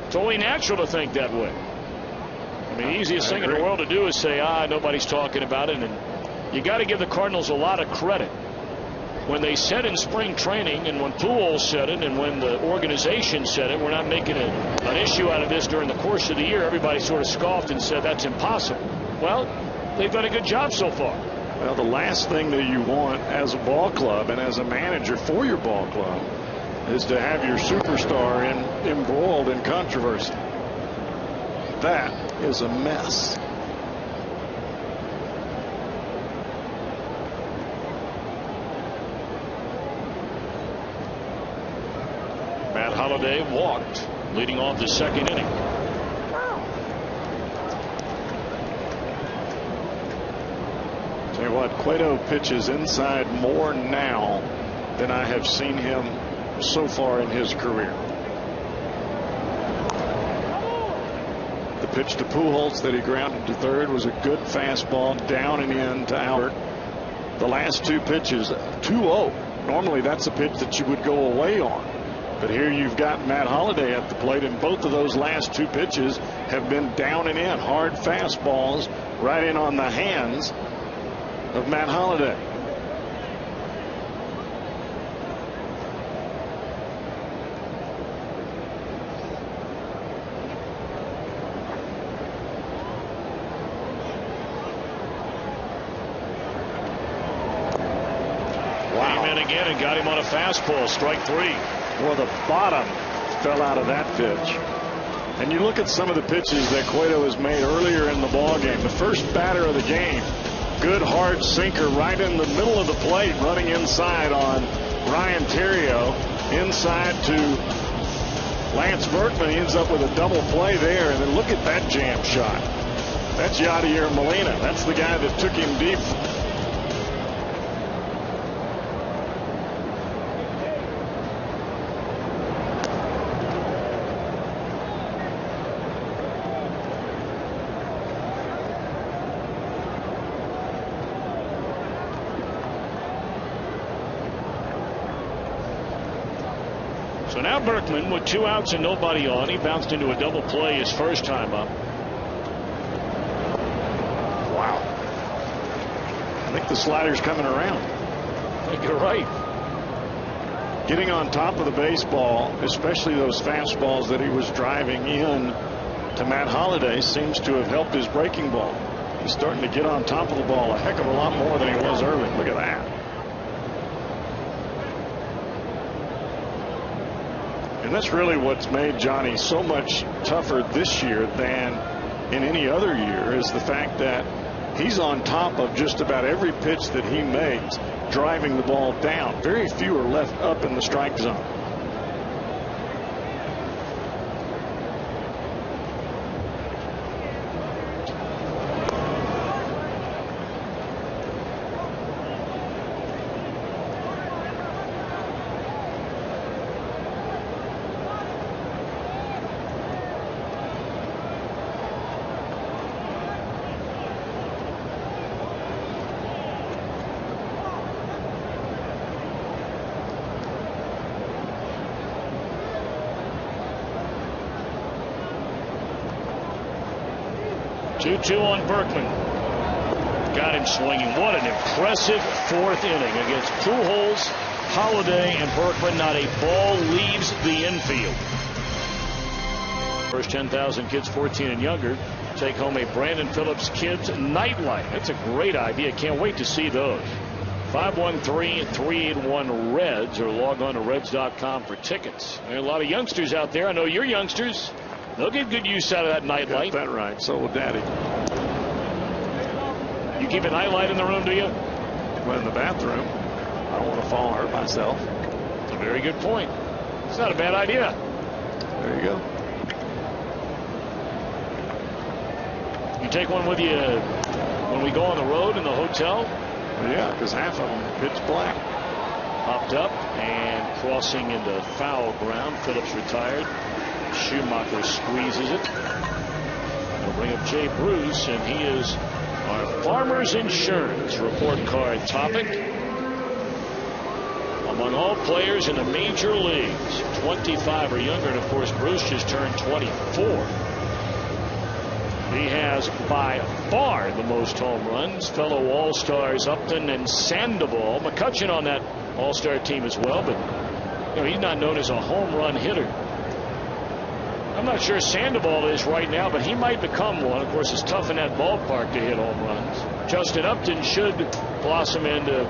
It's only natural to think that way. I mean, the easiest thing in the world to do is say, nobody's talking about it. And you got to give the Cardinals a lot of credit. When they said in spring training, and when Pujols said it, and when the organization said it, we're not making an issue out of this during the course of the year, everybody sort of scoffed and said that's impossible. Well, they've done a good job so far. Well, the last thing that you want as a ball club and as a manager for your ball club is to have your superstar embroiled in controversy. That is a mess. Matt Holliday walked, leading off the second inning. Tell you what, Cueto pitches inside more now than I have seen him so far in his career. The pitch to Pujols that he grounded to third was a good fastball down and in to Albert. The last 2 pitches, 2-0. Normally that's a pitch that you would go away on. But here you've got Matt Holliday at the plate, and both of those last 2 pitches have been down and in. Hard fastballs right in on the hands of Matt Holliday. Wow. Came in again and got him on a fastball, strike 3. Well, the bottom fell out of that pitch. And you look at some of the pitches that Cueto has made earlier in the ball game. The first batter of the game, good hard sinker right in the middle of the plate, running inside on Ryan Theriot. Inside to Lance Berkman. He ends up with a double play there. And then look at that jam shot. That's Yadier Molina. That's the guy that took him deep. So now Berkman with 2 outs and nobody on. He bounced into a double play his first time up. Wow. I think the slider's coming around. I think you're right. Getting on top of the baseball, especially those fastballs that he was driving in to Matt Holliday, seems to have helped his breaking ball. He's starting to get on top of the ball a heck of a lot more than he was early. Look at that. And that's really what's made Johnny so much tougher this year than in any other year, is the fact that he's on top of just about every pitch that he makes, driving the ball down. Very few are left up in the strike zone. Two on Berkman. Got him swinging. What an impressive fourth inning against Pujols, Holiday, and Berkman. Not a ball leaves the infield. First 10,000 kids 14 and younger take home a Brandon Phillips Kids Nightlight. That's a great idea. Can't wait to see those. 513-381-REDS or log on to Reds.com for tickets. There are a lot of youngsters out there. I know you're youngsters. They'll get good use out of that nightlight. Got that right. So will Daddy. You keep a nightlight in the room, do you? Well, in the bathroom. I don't want to fall and hurt myself. That's a very good point. It's not a bad idea. There you go. You take one with you when we go on the road in the hotel? Yeah, because half of them are pitch black. Popped up and crossing into foul ground. Phillips retired. Schumacher squeezes it. They'll bring up Jay Bruce, and he is our Farmers Insurance report card topic. Among all players in the major leagues, 25 or younger, and of course Bruce just turned 24. He has by far the most home runs. Fellow All-Stars Upton and Sandoval. McCutcheon on that All-Star team as well, but he's not known as a home run hitter. I'm not sure Sandoval is right now, but he might become one. Of course, it's tough in that ballpark to hit home runs. Justin Upton should blossom into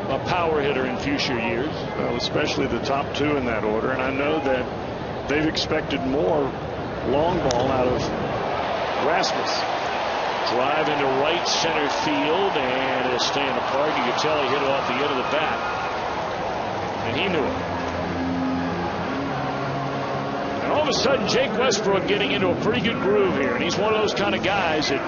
a power hitter in future years. Well, especially the top two in that order. And I know that they've expected more long ball out of Rasmus. Drive into right center field, and it'll stay in the park. You can tell he hit it off the end of the bat. And he knew it. All of a sudden, Jake Westbrook getting into a pretty good groove here, and he's one of those kind of guys that,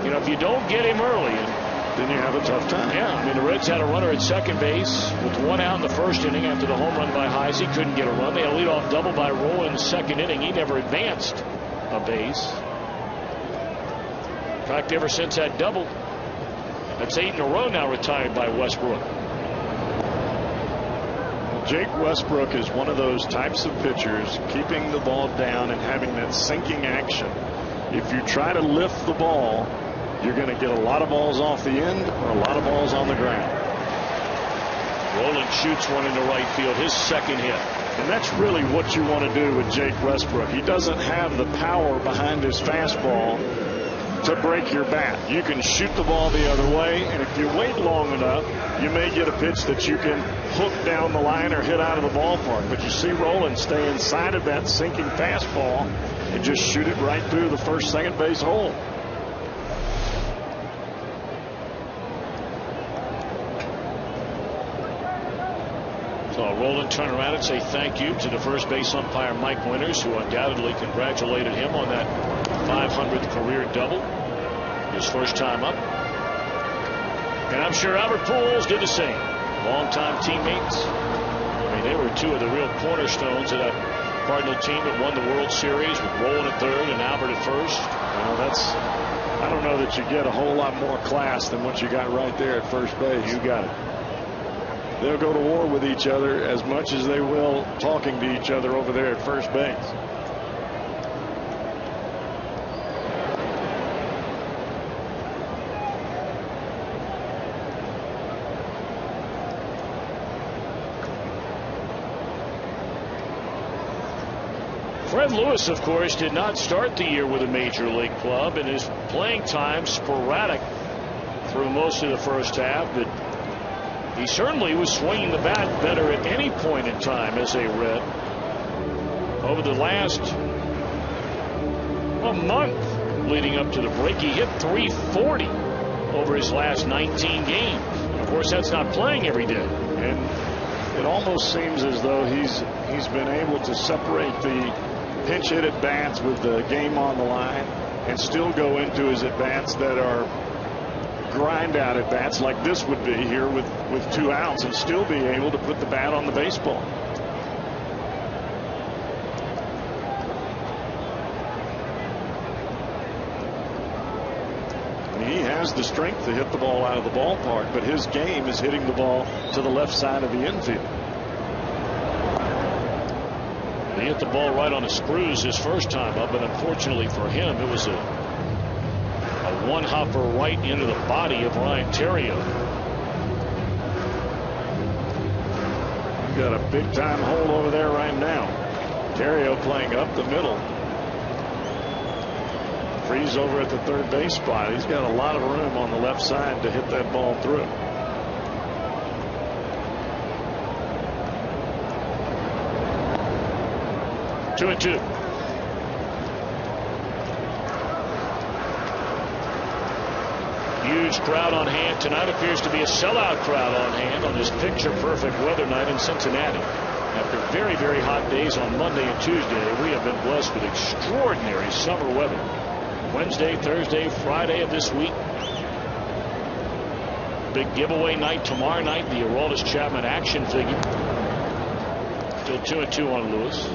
if you don't get him early, then you have a tough time. Yeah, I mean, the Reds had a runner at second base with one out in the first inning after the home run by Heisey. Couldn't get a run. They had a leadoff double by Roll in the second inning. He never advanced a base. In fact, ever since that double, that's 8 in a row now retired by Westbrook. Jake Westbrook is one of those types of pitchers, keeping the ball down and having that sinking action. If you try to lift the ball, you're going to get a lot of balls off the end or a lot of balls on the ground. Rowland shoots one into right field, his second hit. And that's really what you want to do with Jake Westbrook. He doesn't have the power behind his fastball to break your bat. You can shoot the ball the other way, and if you wait long enough, you may get a pitch that you can hook down the line or hit out of the ballpark. But you see Rowland stay inside of that sinking fastball and just shoot it right through the first, second base hole. So Rowland turn around and say thank you to the first base umpire Mike Winters, who undoubtedly congratulated him on that 500th career double, his first time up. And I'm sure Albert Pujols did the same. Longtime teammates. I mean, they were two of the real cornerstones of that Cardinal team that won the World Series, with Rowland at third and Albert at first. Well, I don't know that you get a whole lot more class than what you got right there at first base. You got it. They'll go to war with each other as much as they will talking to each other over there at first base. Fred Lewis, of course, did not start the year with a major league club, and his playing time sporadic through most of the first half, but he certainly was swinging the bat better at any point in time as a Red. Over the last month, leading up to the break. He hit .340 over his last 19 games. Of course, that's not playing every day. And it almost seems as though he's been able to separate the pinch hit at bats with the game on the line and still go into his at bats that are grind out at bats like this would be here with 2 outs, and still be able to put the bat on the baseball. He has the strength to hit the ball out of the ballpark, but his game is hitting the ball to the left side of the infield. He hit the ball right on the screws his first time up, but unfortunately for him, it was a one-hopper right into the body of Ryan Theriot. Got a big-time hole over there right now. Theriot playing up the middle. Freeze over at the third base spot. He's got a lot of room on the left side to hit that ball through. Two and two. Huge crowd on hand tonight. Appears to be a sellout crowd on hand on this picture-perfect weather night in Cincinnati. After very, very hot days on Monday and Tuesday, we have been blessed with extraordinary summer weather. Wednesday, Thursday, Friday of this week. Big giveaway night tomorrow night. The Aroldis Chapman action figure. Still 2 and 2 on Lewis.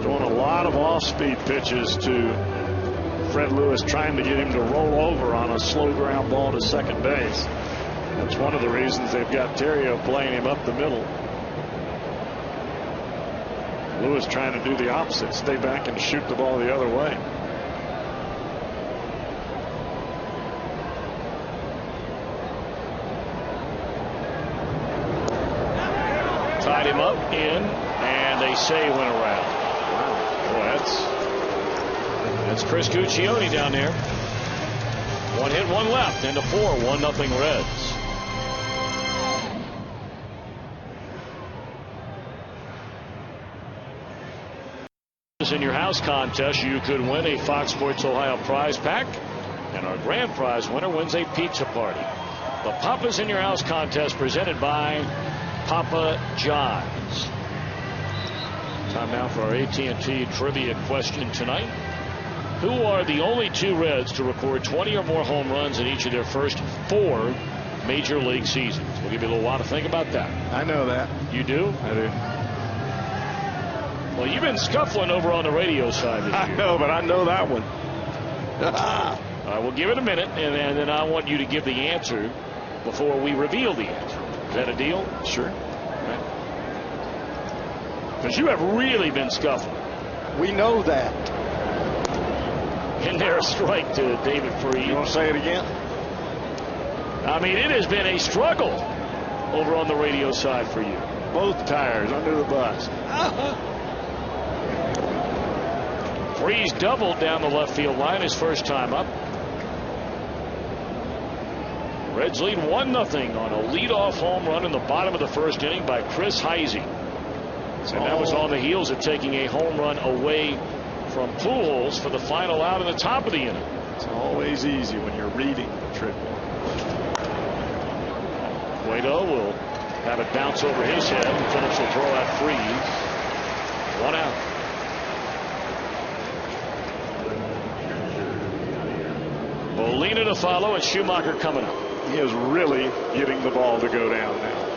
Throwing a lot of off-speed pitches to Fred Lewis, trying to get him to roll over on a slow ground ball to second base. That's one of the reasons they've got Theriot playing him up the middle. Lewis trying to do the opposite, stay back and shoot the ball the other way. Tied him up in, and they say went around. Wow, boy, that's Chris Guccione down there. 1 hit, 1 left, into 4, 1-0 Reds. In your house contest, you could win a Fox Sports Ohio prize pack, and our grand prize winner wins a pizza party. The Papa's in Your House contest, presented by Papa John's. Time now for our AT&T trivia question tonight. Who are the only 2 Reds to record 20 or more home runs in each of their first 4 major league seasons? We'll give you a little while to think about that. I know that. You do? I do. Well, you've been scuffling over on the radio side this year. I know, but I know that one. All right, we'll give it a minute, and then I want you to give the answer before we reveal the answer. Is that a deal? Sure. Because you have really been scuffling. We know that. And there's a strike to David Freed. You want to say it again? I mean, it has been a struggle over on the radio side for you. Both tires under the bus. Freeze doubled down the left field line his first time up. Reds lead 1-0 on a leadoff home run in the bottom of the first inning by Chris Heisey. And that was on the heels of taking a home run away from Pujols for the final out in the top of the inning. It's always easy when you're reading the tribune. Cueto will have it bounce over his head, and Phillips will throw out Freeze. 1 out. Molina to follow, and Schumacher coming up. He is really getting the ball to go down now.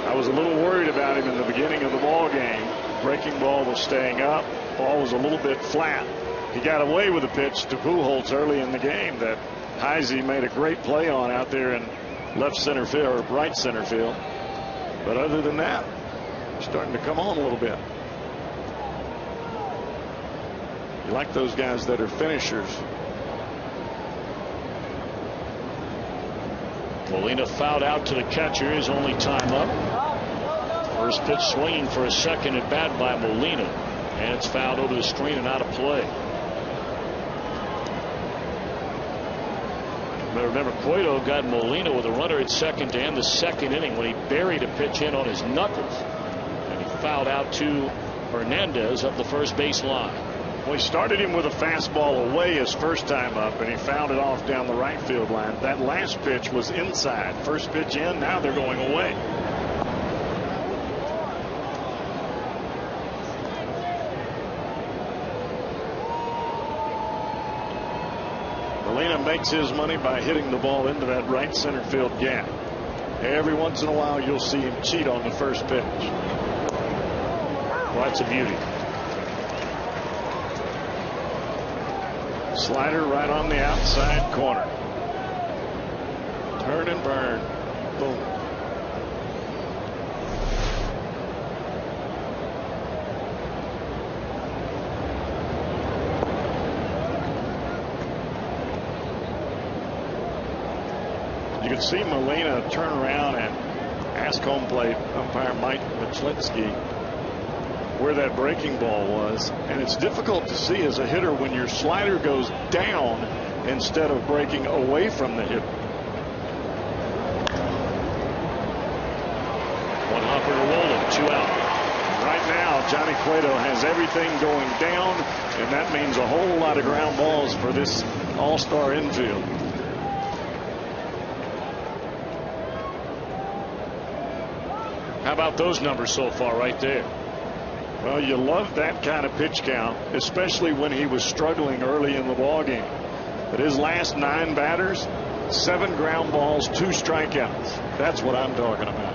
I was a little worried about him in the beginning of the ball game. Breaking ball was staying up. Ball was a little bit flat. He got away with a pitch to Pujols early in the game that Heisey made a great play on out there in left center field or right center field. But other than that, he's starting to come on a little bit. You like those guys that are finishers. Molina fouled out to the catcher. His only time up. First pitch swinging for a second at bat by Molina, and it's fouled over the screen and out of play. But remember, Cueto got Molina with a runner at second to end the second inning when he buried a pitch in on his knuckles, and he fouled out to Hernandez up the first base line. Well, he started him with a fastball away his first time up, and he fouled it off down the right field line. That last pitch was inside. First pitch in, now they're going away. Molina makes his money by hitting the ball into that right center field gap. Every once in a while you'll see him cheat on the first pitch. Well, that's a beauty. Slider right on the outside corner. Turn and burn. Boom. You can see Molina turn around and ask home plate umpire Mike Michlitsky where that breaking ball was, and it's difficult to see as a hitter when your slider goes down instead of breaking away from the hitter. One hopper to roll him, 2 out. Right now Johnny Cueto has everything going down, and that means a whole lot of ground balls for this all-star infield. How about those numbers so far right there? Well, you love that kind of pitch count, especially when he was struggling early in the ballgame. But his last 9 batters, 7 ground balls, 2 strikeouts. That's what I'm talking about.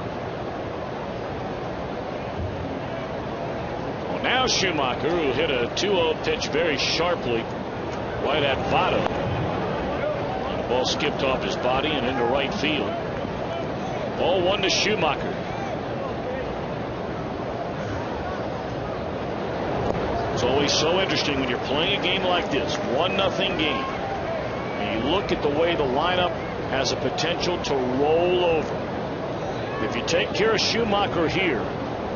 Well, now Schumacher, who hit a 2-0 pitch very sharply right at Votto. And the ball skipped off his body and into right field. Ball 1 to Schumacher. It's always so interesting when you're playing a game like this, 1-0 game, and you look at the way the lineup has a potential to roll over. If you take care of Schumacher here,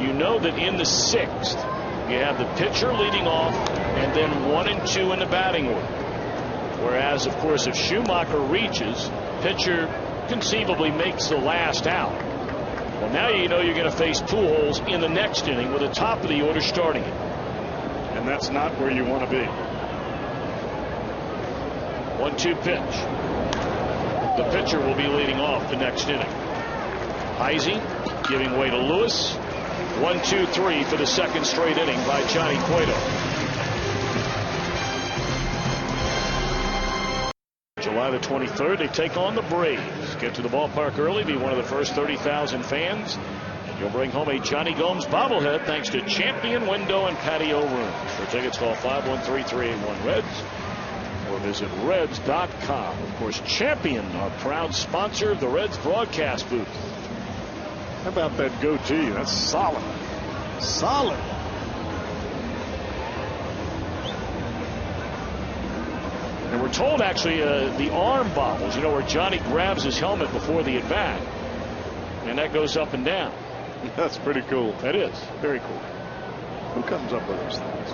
you know that in the 6th you have the pitcher leading off and then 1 and 2 in the batting order. Whereas, of course, if Schumacher reaches, pitcher conceivably makes the last out. Well, now you know you're going to face Pujols in the next inning with the top of the order starting it. And that's not where you want to be. 1-2 pitch. The pitcher will be leading off the next inning. Heisey giving way to Lewis. 1-2-3 for the second straight inning by Johnny Cueto. July the 23rd, they take on the Braves. Get to the ballpark early, be one of the first 30,000 fans. You'll bring home a Johnny Gomes bobblehead thanks to Champion Window and Patio Rooms. For tickets, call 513-381-REDS or visit Reds.com. Of course, Champion, our proud sponsor of the Reds broadcast booth. How about that goatee? That's solid. Solid. And we're told, actually, the arm bobbles, you know, where Johnny grabs his helmet before the at-bat, and that goes up and down. That's pretty cool. That is very cool. Who comes up with those things?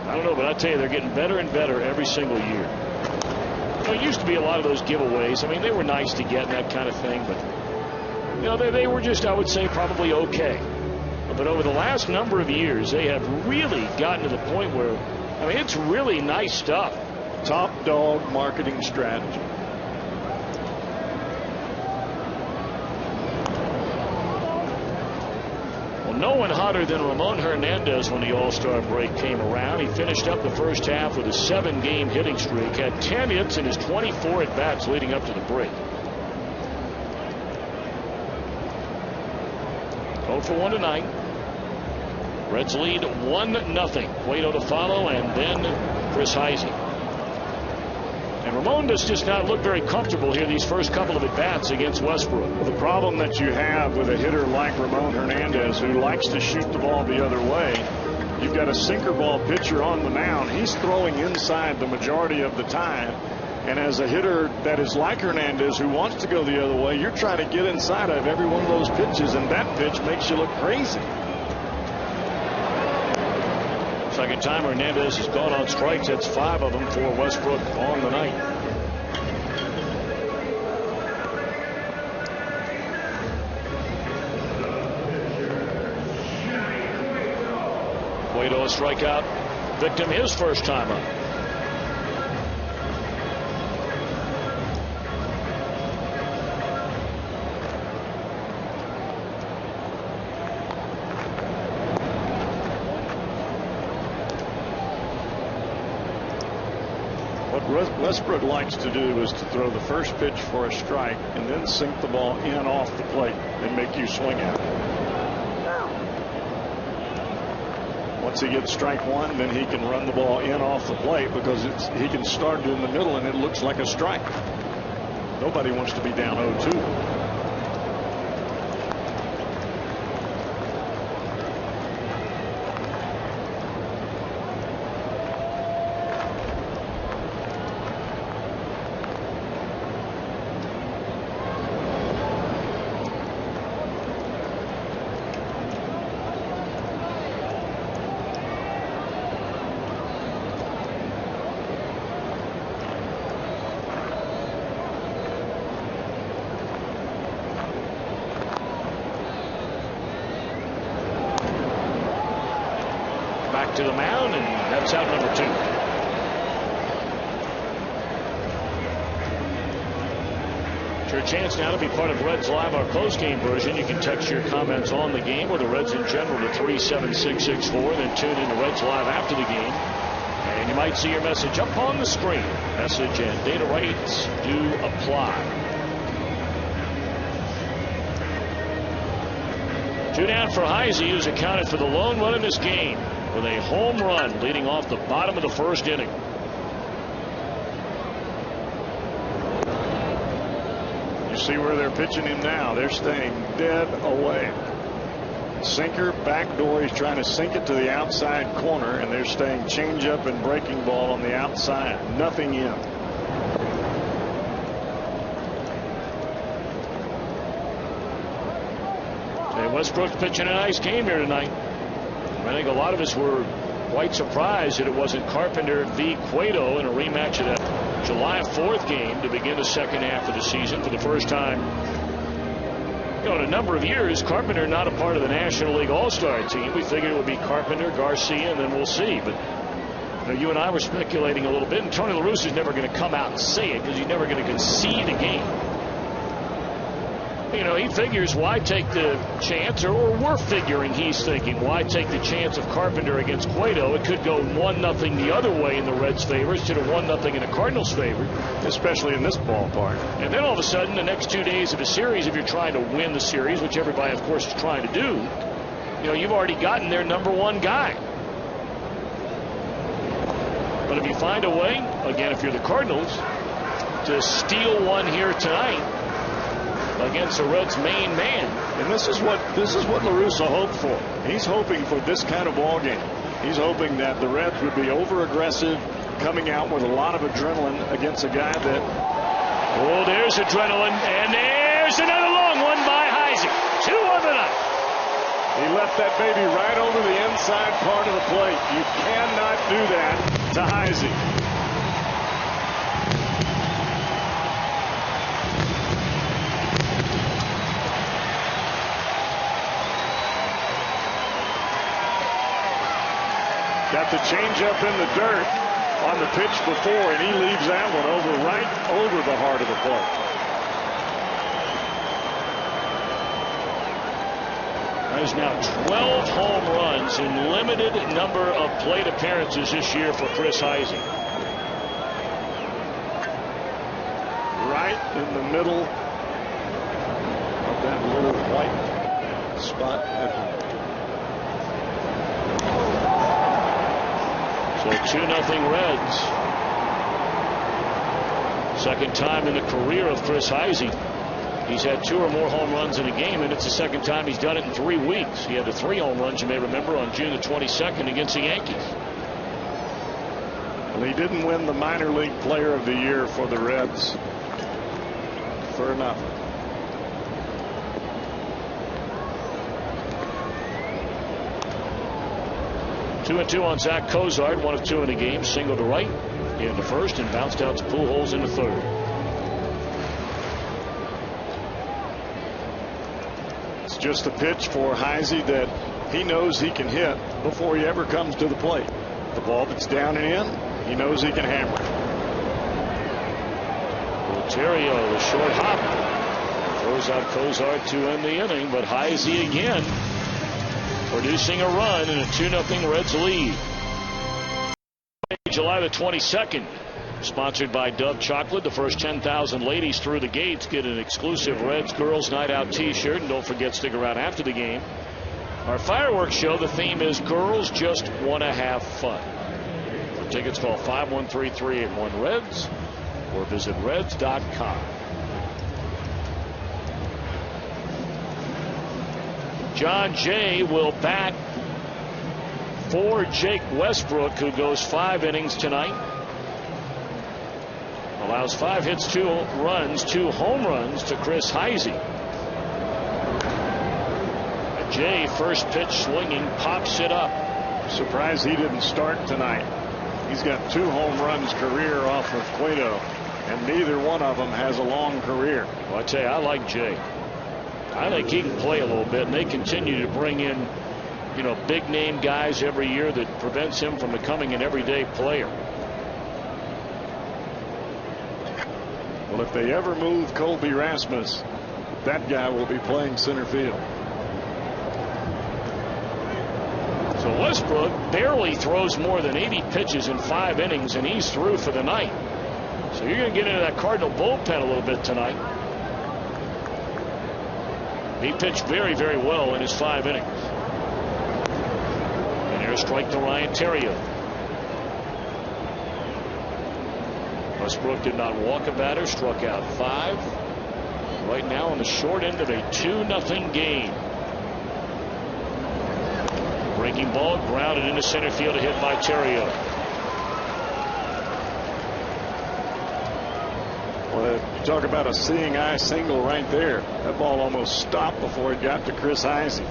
I don't know, but I tell you, they're getting better and better every single year. You know, it used to be a lot of those giveaways. I mean, they were nice to get and that kind of thing, but you know, they were just, I would say, probably okay. But over the last number of years, they have really gotten to the point where, I mean, it's really nice stuff. Top dog marketing strategy. No one hotter than Ramon Hernandez when the All-Star break came around. He finished up the first half with a 7-game hitting streak, had 10 hits in his 24 at-bats leading up to the break. 0 for 1 tonight. Reds lead 1-0. Cueto to follow, and then Chris Heisey. And Ramon does just not look very comfortable here these first couple of at-bats against Westbrook. Well, the problem that you have with a hitter like Ramon Hernandez, who likes to shoot the ball the other way, you've got a sinker ball pitcher on the mound. He's throwing inside the majority of the time. And as a hitter that is like Hernandez, who wants to go the other way, you're trying to get inside of every one of those pitches, and that pitch makes you look crazy. Second time Hernandez has gone on strikes. That's 5 of them for Westbrook on the night. Cueto a strikeout. victim his first time up. What Westbrook likes to do is to throw the first pitch for a strike and then sink the ball in off the plate and make you swing at it. Once he gets strike one, then he can run the ball in off the plate because he can start it in the middle and it looks like a strike. Nobody wants to be down 0-2. To the mound, and that's out number 2. It's your chance now to be part of Reds Live, our post-game version. You can text your comments on the game or the Reds in general to 37664. Then tune in to Reds Live after the game, and you might see your message up on the screen. Message and data rates do apply. 2 down for Heisey, who's accounted for the lone run in this game, with a home run leading off the bottom of the first inning. You see where they're pitching him now. They're staying dead away. Sinker, back door. He's trying to sink it to the outside corner, and they're staying changeup and breaking ball on the outside. Nothing in. Hey, Westbrook's pitching a nice game here tonight. I think a lot of us were quite surprised that it wasn't Carpenter v. Cueto in a rematch of that July 4th game to begin the second half of the season. For the first time, in a number of years, Carpenter not a part of the National League All-Star team. We figured it would be Carpenter, Garcia, and then we'll see. But you and I were speculating a little bit, and Tony La Russa is never going to come out and say it because he's never going to concede a game. He figures why take the chance, or we're figuring he's thinking why take the chance of Carpenter against Cueto. It could go 1-0 the other way in the Reds' favor instead of 1-0 in the Cardinals' favor. Especially in this ballpark. And then all of a sudden, the next 2 days of the series, if you're trying to win the series, which everybody, of course, is trying to do, you've already gotten their number 1 guy. But if you find a way, again, if you're the Cardinals, to steal one here tonight against the Reds' main man. And this is what La Russa hoped for. He's hoping for this kind of ball game. He's hoping that the Reds would be over aggressive, coming out with a lot of adrenaline against a guy that. Oh, there's adrenaline, and there's another long one by Heisey. 2-0. He left that baby right over the inside part of the plate. You cannot do that to Heisey. Got the changeup in the dirt on the pitch before, and he leaves that one right over the heart of the plate. There's now 12 home runs in limited number of plate appearances this year for Chris Heisey. Right in the middle of that little white spot at home. So 2-0 Reds. Second time in the career of Chris Heisey. He's had 2 or more home runs in a game, and it's the second time he's done it in 3 weeks. He had the 3 home runs, you may remember, on June the 22nd against the Yankees. Well, he didn't win the minor league player of the year for the Reds for nothing. Two and 2 on Zach Cozart, 1 of 2 in the game, single to right in the first, and bounced out to Pujols in the third. It's just a pitch for Heisey that he knows he can hit before he ever comes to the plate. The ball that's down and in, he knows he can hammer it. Ontario, the short hop. Throws out Cozart to end the inning, but Heisey again producing a run in a 2-0 Reds lead. July the 22nd. Sponsored by Dove Chocolate. The first 10,000 ladies through the gates get an exclusive Reds Girls Night Out t-shirt. And don't forget, stick around after the game. Our fireworks show, the theme is Girls Just Want to Have Fun. For tickets, call 513-381-REDS or visit Reds.com. John Jay will bat for Jake Westbrook, who goes 5 innings tonight. Allows 5 hits, 2 runs, 2 home runs to Chris Heisey. Jay, first pitch swinging, pops it up. Surprised he didn't start tonight. He's got 2 home runs career off of Cueto, and neither one of them has a long career. Well, I tell you, I like Jay. I think he can play a little bit, and they continue to bring in, big name guys every year that prevents him from becoming an everyday player. Well, if they ever move Colby Rasmus, that guy will be playing center field. So Westbrook barely throws more than 80 pitches in 5 innings, and he's through for the night. So you're going to get into that Cardinal bullpen a little bit tonight. He pitched very, very well in his 5 innings. And here's a strike to Ryan Theriot. Westbrook did not walk a batter, struck out 5. Right now on the short end of a 2-0 game. Breaking ball, grounded into center field, a hit by Theriot. Well, you talk about a seeing eye single right there. That ball almost stopped before it got to Chris Heisey.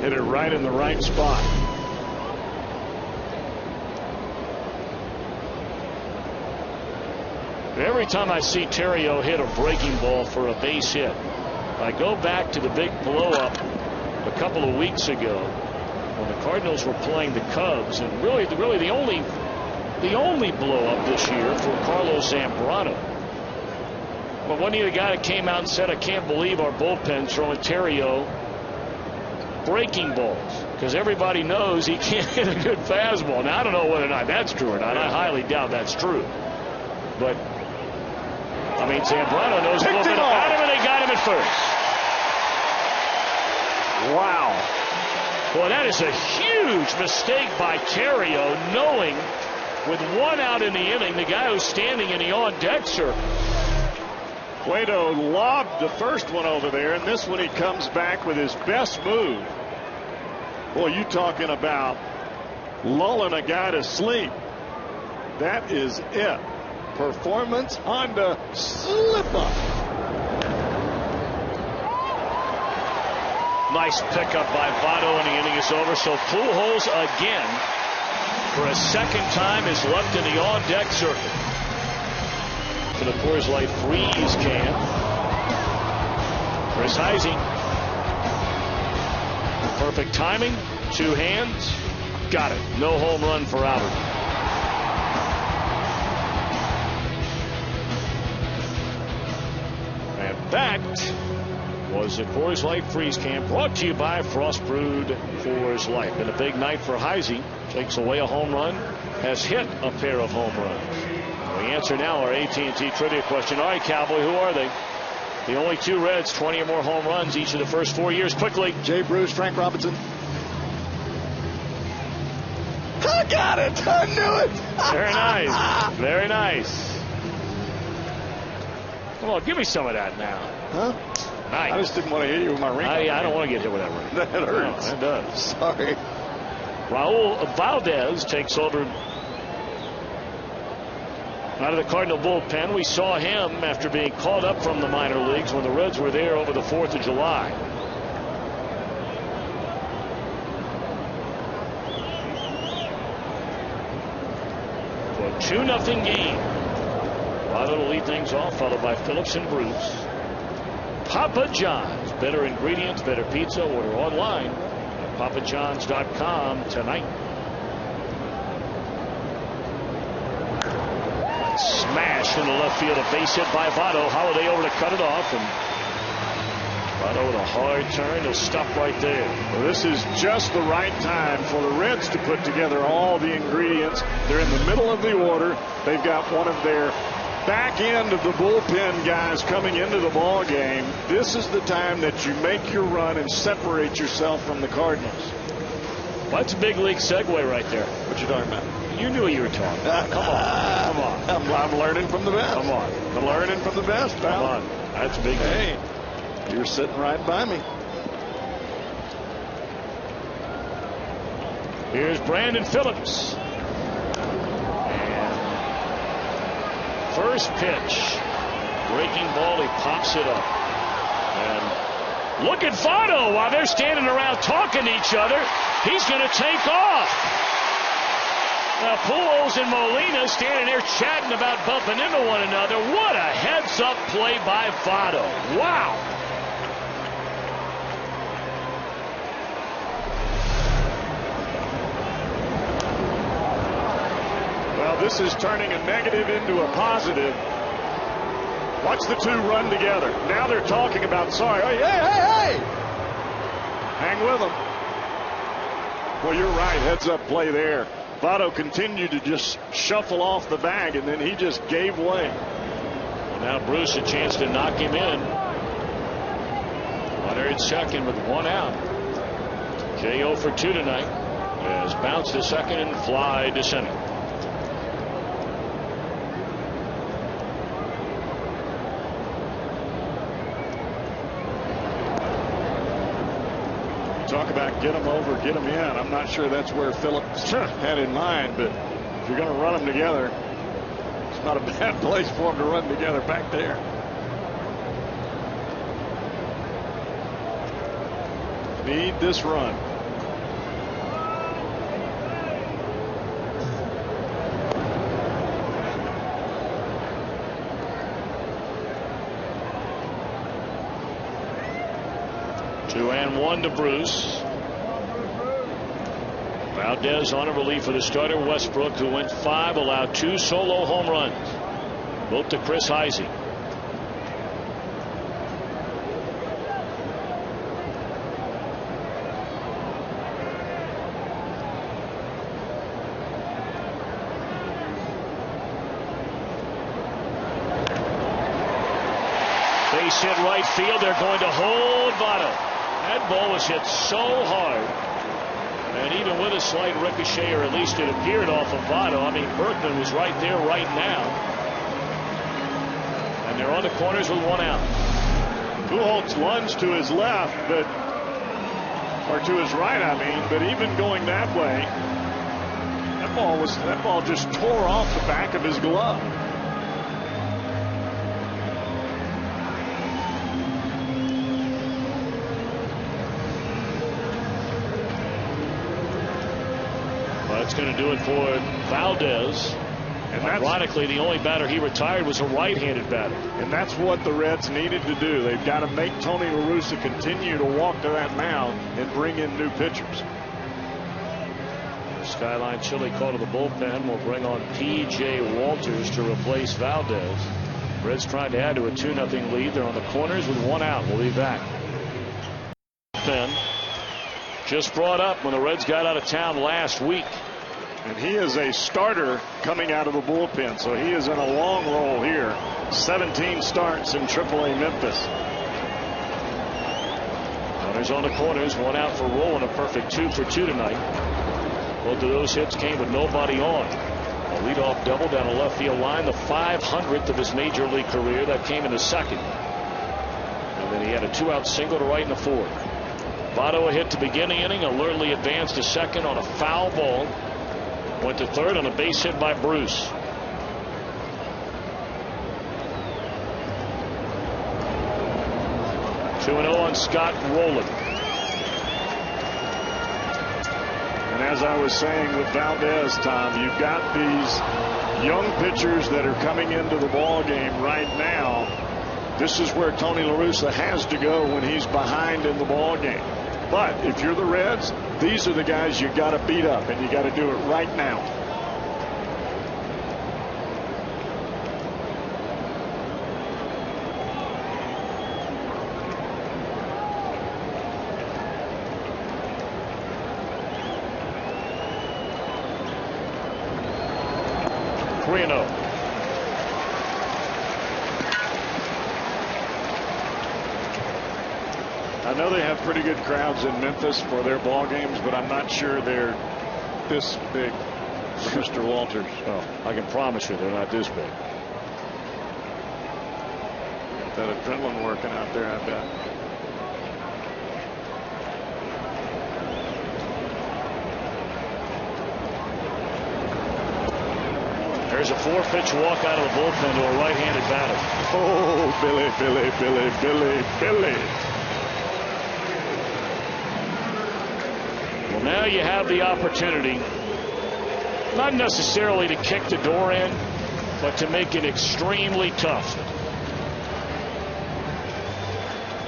Hit it right in the right spot. Every time I see Theriot hit a breaking ball for a base hit, I go back to the big blow-up a couple of weeks ago when the Cardinals were playing the Cubs, and really the only blow-up this year for Carlos Zambrano. But wasn't he the guy that came out and said, I can't believe our bullpen's throwing Theriot breaking balls, because everybody knows he can't hit a good fastball. Now, I don't know whether or not that's true or not. I highly doubt that's true. But I mean, Zambrano knows a little bit about him, and they got him at first. Wow. Boy, that is a huge mistake by Theriot, knowing with 1 out in the inning, the guy who's standing in the on-deck circle. Cueto lobbed the first one over there, and this one he comes back with his best move. Boy, you talking about lulling a guy to sleep. That is it. Performance Honda slip-up. Nice pickup by Votto, and the inning is over. So Pujols again, for a second time, is left in the on-deck circle. For the Coors Light Freeze can. Chris Heisey. Perfect timing. 2 hands. Got it. No home run for Albert. And that was the Coors Light Freeze Can, brought to you by Frost Brewed Coors Light. Been a big night for Heisey. Takes away a home run. Has hit a pair of home runs. We answer now our AT&T trivia question. All right, Cowboy, who are they? The only 2 Reds, 20 or more home runs each of the first 4 years. Quickly. Jay Bruce, Frank Robinson. I got it. I knew it. Very nice. Very nice. Come on, give me some of that now. Huh? Nice. I just didn't want to hit you with my ring. I don't want to get hit with that ring. That hurts. No, it does. Sorry. Raul Valdez takes over out of the Cardinal bullpen. We saw him after being called up from the minor leagues when the Reds were there over the 4th of July. For a 2-0 game. Votto to lead things off, followed by Phillips and Bruce. Papa John's. Better ingredients, better pizza. Order online at papajohns.com tonight. smashed into left field. A base hit by Votto. Holiday over to cut it off, and Votto with a hard turn to stop right there. Well, this is just the right time for the Reds to put together all the ingredients. They're in the middle of the order. They've got one of their back end of the bullpen guys coming into the ball game. This is the time that you make your run and separate yourself from the Cardinals. Well, that's a big league segue right there. What you talking about? You knew what you were talking about. Come on. I'm learning from the best. Come on. I'm learning from the best, pal. Come on. That's a big Hey, you're sitting right by me. Here's Brandon Phillips. First pitch, breaking ball, he pops it up. And look at Votto while they're standing around talking to each other. He's going to take off. Now Pujols and Molina standing there chatting about bumping into one another. What a heads-up play by Votto. Wow. Well, this is turning a negative into a positive. Watch the two run together. Now they're talking about, sorry, hey. Hang with them. Well, you're right. Heads up play there. Votto continued to just shuffle off the bag, and then he just gave way. Well, now Bruce a chance to knock him in. Runner at second with one out. J.O. for 2 tonight. Has bounced to second and fly to center. Talk about get them over, get them in. I'm not sure that's where Phillips had in mind, but if you're going to run them together, it's not a bad place for them to run together back there. Need this run. Two and one to Bruce. Valdez on a relief for the starter Westbrook, who went 5, allowed 2 solo home runs, both to Chris Heisey. Base hit right field. They're going to hold Votto. That ball was hit so hard, and even with a slight ricochet, or at least it appeared off of Votto. I mean, Berkman was right there right now, and they're on the corners with 1 out. Pujols lunged to his left, or to his right, I mean, but even going that way, that ball just tore off the back of his glove. That's going to do it for Valdez. And ironically, the only batter he retired was a right-handed batter. And that's what the Reds needed to do. They've got to make Tony La Russa continue to walk to that mound and bring in new pitchers. Skyline Chili call to the bullpen will bring on P.J. Walters to replace Valdez. Reds trying to add to a 2-0 lead. They're on the corners with 1 out. We'll be back. Bullpen just brought up when the Reds got out of town last week. And he is a starter coming out of the bullpen, so he is in a long roll here. 17 starts in AAA Memphis. Runners on the corners, 1 out for Rowan, a perfect 2 for 2 tonight. Both of those hits came with nobody on. A leadoff double down the left field line, the 500th of his major league career. That came in the second. And then he had a 2-out single to right in the fourth. Votto a hit to begin the inning, alertly advanced to second on a foul ball. Went to third on a base hit by Bruce. Two and 0 on Scott Rowland. And as I was saying with Valdez, Tom, you've got these young pitchers that are coming into the ball game right now. This is where Tony La Russa has to go when he's behind in the ball game. But if you're the Reds, these are the guys you got to beat up, and you got to do it right now. 3-0. I know they have pretty good crowds in Memphis for their ball games, but I'm not sure they're this big for Mr. Walters. Oh, I can promise you they're not this big. Got that adrenaline working out there, I bet. There's a 4-pitch walk out of the bullpen to a right-handed batter. Oh, Billy. Well, now you have the opportunity, not necessarily to kick the door in, but to make it extremely tough.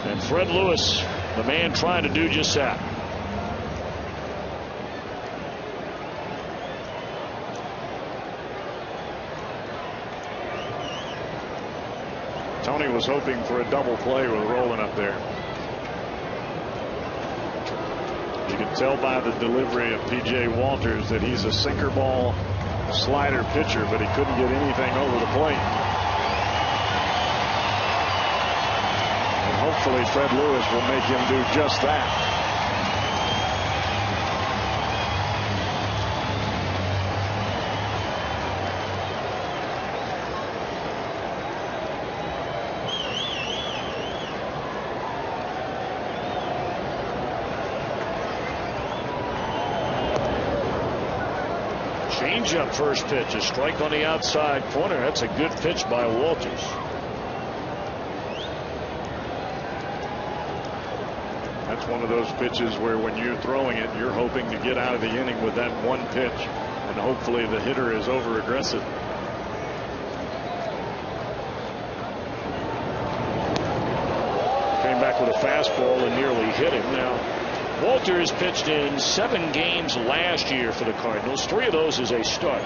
And Fred Lewis, the man trying to do just that. Tony was hoping for a double play with Roland up there. You can tell by the delivery of P.J. Walters that he's a sinker ball slider pitcher, but he couldn't get anything over the plate. And hopefully Fred Lewis will make him do just that. Changeup first pitch, a strike on the outside corner. That's a good pitch by Walters. That's one of those pitches where when you're throwing it, you're hoping to get out of the inning with that one pitch, and hopefully the hitter is over aggressive. Came back with a fastball and nearly hit him. Now, Walters pitched in 7 games last year for the Cardinals. 3 of those as a start.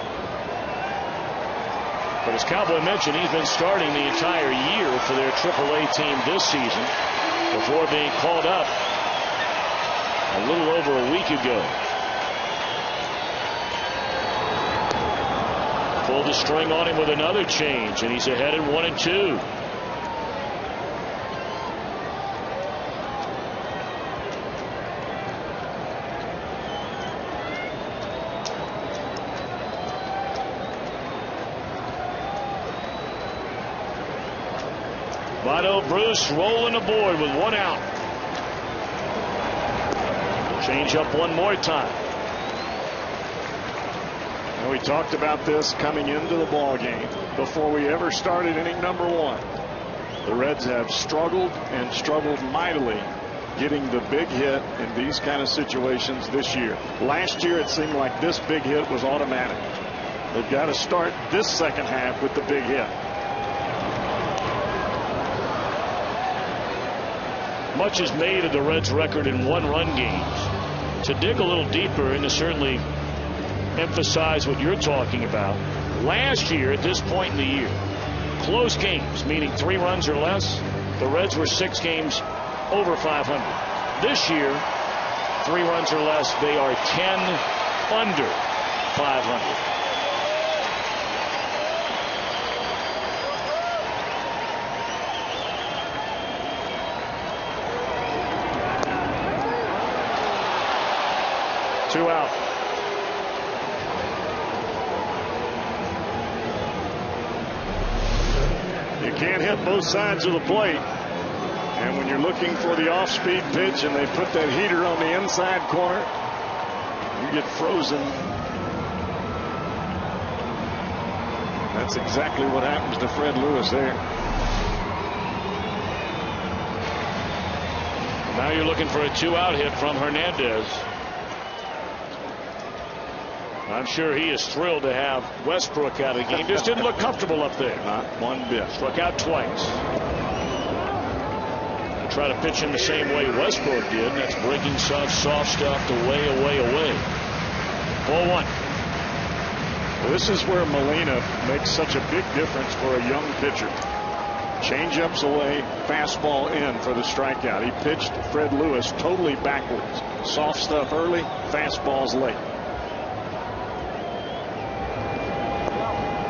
But as Cowboy mentioned, he's been starting the entire year for their AAA team this season before being called up a little over a week ago. Pulled the string on him with another change, and he's ahead at 1-2. Votto Bruce rolling aboard with 1 out. Change up one more time. And we talked about this coming into the ball game before we ever started inning number 1. The Reds have struggled and struggled mightily getting the big hit in these kind of situations this year. Last year it seemed like this big hit was automatic. They've got to start this second half with the big hit. Much is made of the Reds' record in 1-run games. To dig a little deeper and to certainly emphasize what you're talking about, last year at this point in the year, close games, meaning 3 runs or less, the Reds were 6 games over 500. This year, 3 runs or less, they are 10 under 500. Two out. You can't hit both sides of the plate. And when you're looking for the off-speed pitch and they put that heater on the inside corner, you get frozen. That's exactly what happens to Fred Lewis there. Now you're looking for a 2-out hit from Hernandez. I'm sure he is thrilled to have Westbrook out of the game. Just didn't look comfortable up there. Not one bit. Struck out twice. I try to pitch him the same way Westbrook did. And that's breaking soft stuff away. 0-1. This is where Molina makes such a big difference for a young pitcher. Change-ups away, fastball in for the strikeout. He pitched Fred Lewis totally backwards. Soft stuff early, fastballs late.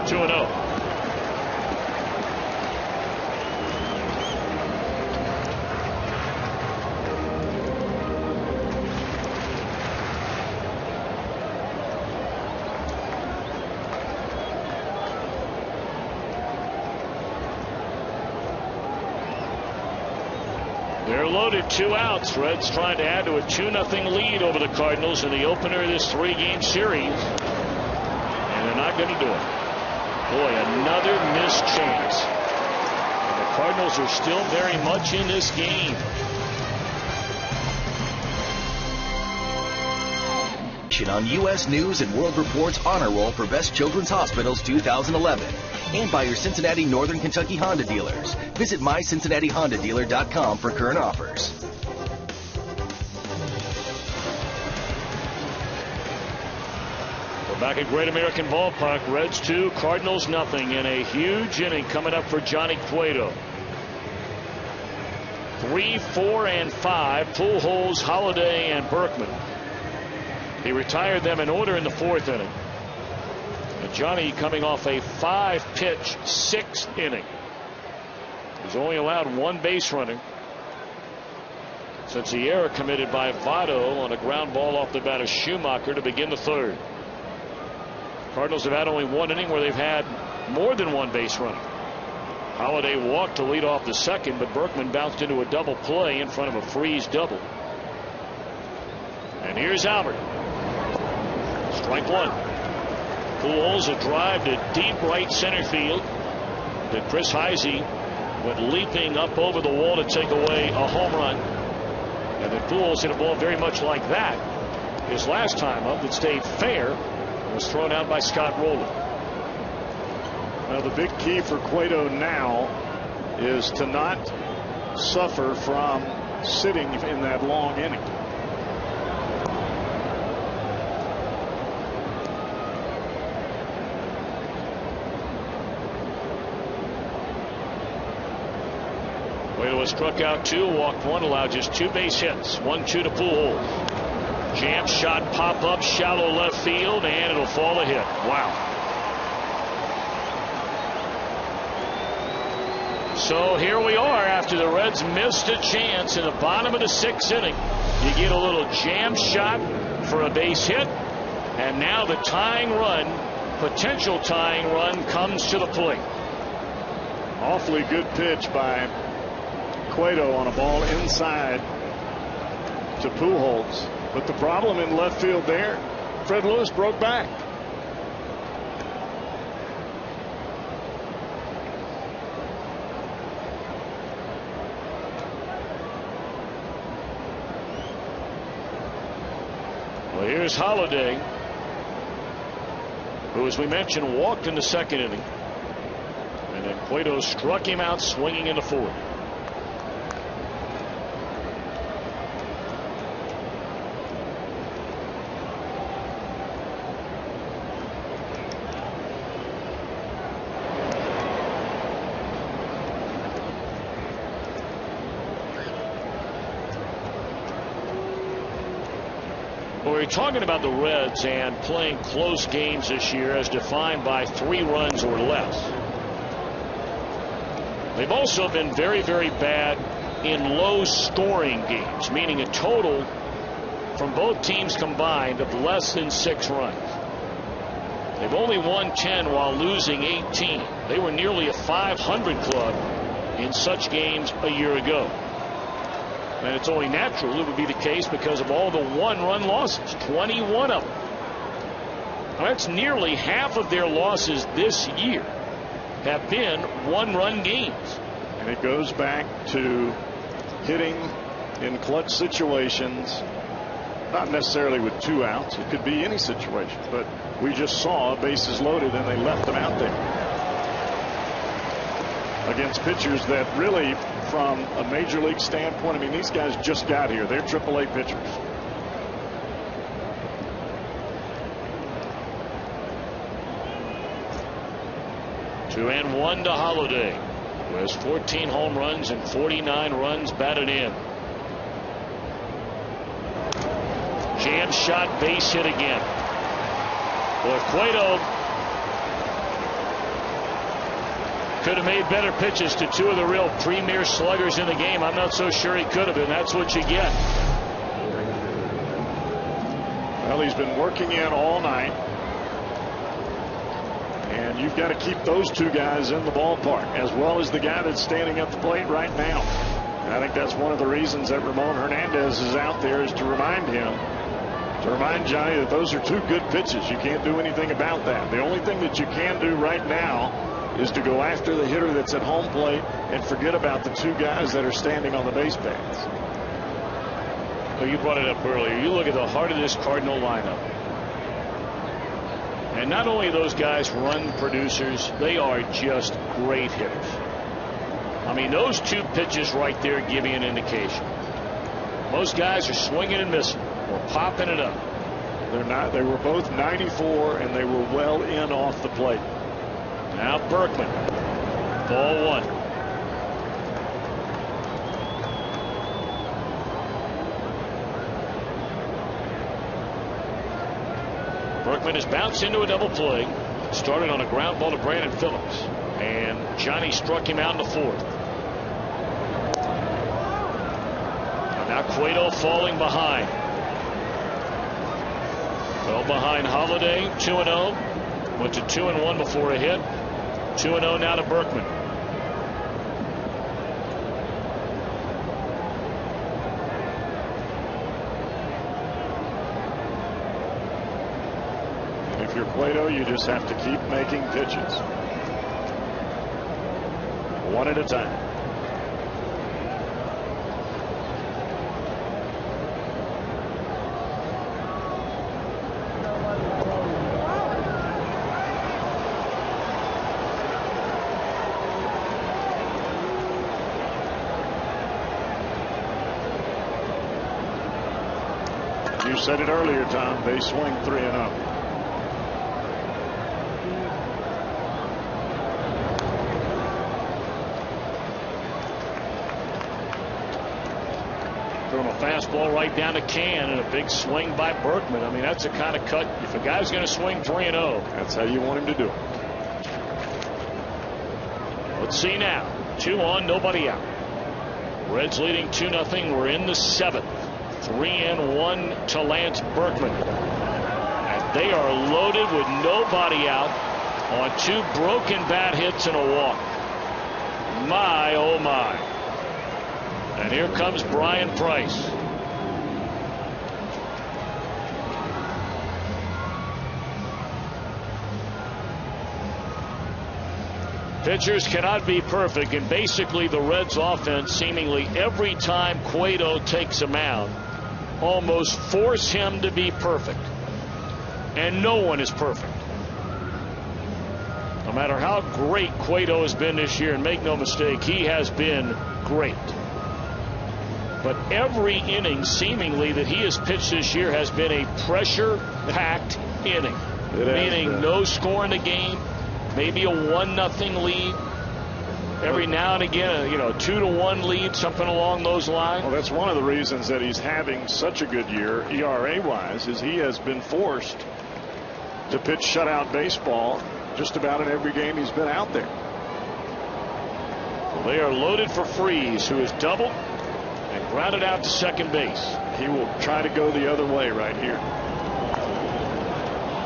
2-0. They're loaded, 2 outs. Reds trying to add to a 2-0 lead over the Cardinals in the opener of this 3-game series. And they're not going to do it. Boy, another missed chance. And the Cardinals are still very much in this game. On U.S. News and World Report's Honor Roll for Best Children's Hospitals 2011. And by your Cincinnati Northern Kentucky Honda dealers. Visit mycincinnatihondadealer.com for current offers. We're back at Great American Ballpark. Reds 2, Cardinals 0 in a huge inning coming up for Johnny Cueto. 3, 4, and 5. Pujols, Holiday, and Berkman. He retired them in order in the 4th inning. And Johnny coming off a 5-pitch 6th inning. He's only allowed 1 base runner since the error committed by Votto on a ground ball off the bat of Schumacher to begin the 3rd. Cardinals have had only 1 inning where they've had more than 1 base runner. Holiday walked to lead off the 2nd, but Berkman bounced into a double play in front of a Freeze double. And here's Albert. Strike 1. Pujols a drive to deep right center field. That Chris Heisey went leaping up over the wall to take away a home run. And then Pujols hit a ball very much like that his last time up that stayed fair and was thrown out by Scott Rowland. Now the big key for Cueto now is to not suffer from sitting in that long inning. Cueto was struck out 2, walked 1, allowed just 2 base hits. 1-2 to Pujols. Jam shot, pop up, shallow left field, and it'll fall a hit. Wow. So here we are after the Reds missed a chance in the bottom of the 6th inning. You get a little jam shot for a base hit, and now the tying run, potential tying run, comes to the plate. Awfully good pitch by Cueto on a ball inside to Pujols. But the problem in left field there, Fred Lewis broke back. Well, here's Holiday, who, as we mentioned, walked in the 2nd inning. And then Cueto struck him out swinging in the 4th. We're talking about the Reds and playing close games this year as defined by 3 runs or less. They've also been very, very bad in low scoring games, meaning a total from both teams combined of less than 6 runs. They've only won 10 while losing 18. They were nearly a 500 club in such games a year ago. And it's only natural it would be the case because of all the 1-run losses, 21 of them. Now, that's nearly half of their losses this year have been 1-run games. And it goes back to hitting in clutch situations, not necessarily with 2 outs. It could be any situation, but we just saw bases loaded and they left them out there against pitchers that really, from a major league standpoint, I mean, these guys just got here. They're AAA pitchers. Two and one to Holiday, who has 14 home runs and 49 runs batted in. Jam shot, base hit again. Boy, Cueto could have made better pitches to two of the real premier sluggers in the game. I'm not so sure he could have, and that's what you get. Well, he's been working in all night. And you've got to keep those two guys in the ballpark, as well as the guy that's standing at the plate right now. And I think that's one of the reasons that Ramon Hernandez is out there, is to remind Johnny that those are two good pitches. You can't do anything about that. The only thing that you can do right now is to go after the hitter that's at home plate and forget about the two guys that are standing on the base paths. Well, you brought it up earlier. You look at the heart of this Cardinal lineup. And not only those guys run producers, they are just great hitters. I mean, those two pitches right there give you an indication. Most guys are swinging and missing or popping it up. They're not. They were both 94, and they were well in off the plate. Now Berkman. Ball one. Berkman has bounced into a double play. Started on a ground ball to Brandon Phillips. And Johnny struck him out in the fourth. And now Cueto falling behind. Fell behind Holiday, 2-0. Went to 2-1 before a hit. 2-0 now to Berkman. If you're Cueto, you just have to keep making pitches. One at a time. You said it earlier, Tom. They swing 3-0. Throwing a fastball right down the can and a big swing by Berkman. I mean, that's the kind of cut. If a guy's going to swing 3-0, that's how you want him to do it. Let's see now. 2 on, nobody out. Reds leading 2-0. We're in the seventh. 3-1 to Lance Berkman. And they are loaded with nobody out on two broken bat hits and a walk. My, oh my. And here comes Brian Price. Pitchers cannot be perfect, and basically the Reds offense, seemingly every time Cueto takes a mound, almost force him to be perfect. And no one is perfect. No matter how great Cueto has been this year, and make no mistake, he has been great. But every inning seemingly that he has pitched this year has been a pressure-packed inning. Meaning no score in the game, maybe a 1-0 lead. Every now and again, a 2-1 lead, something along those lines. Well, that's one of the reasons that he's having such a good year, ERA-wise, is he has been forced to pitch shutout baseball just about in every game he's been out there. Well, they are loaded for Freese, who has doubled and grounded out to second base. He will try to go the other way right here.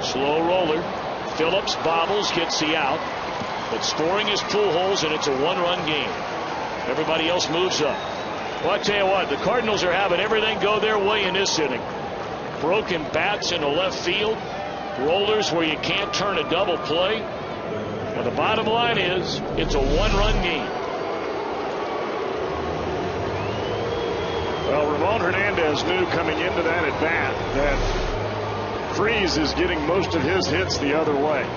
Slow roller. Phillips bobbles, gets the out. But scoring is Pujols, and it's a 1-run game. Everybody else moves up. Well, I tell you what, the Cardinals are having everything go their way in this inning. Broken bats in the left field. Rollers where you can't turn a double play. But the bottom line is, it's a 1-run game. Well, Ramon Hernandez knew coming into that at bat that Freese is getting most of his hits the other way.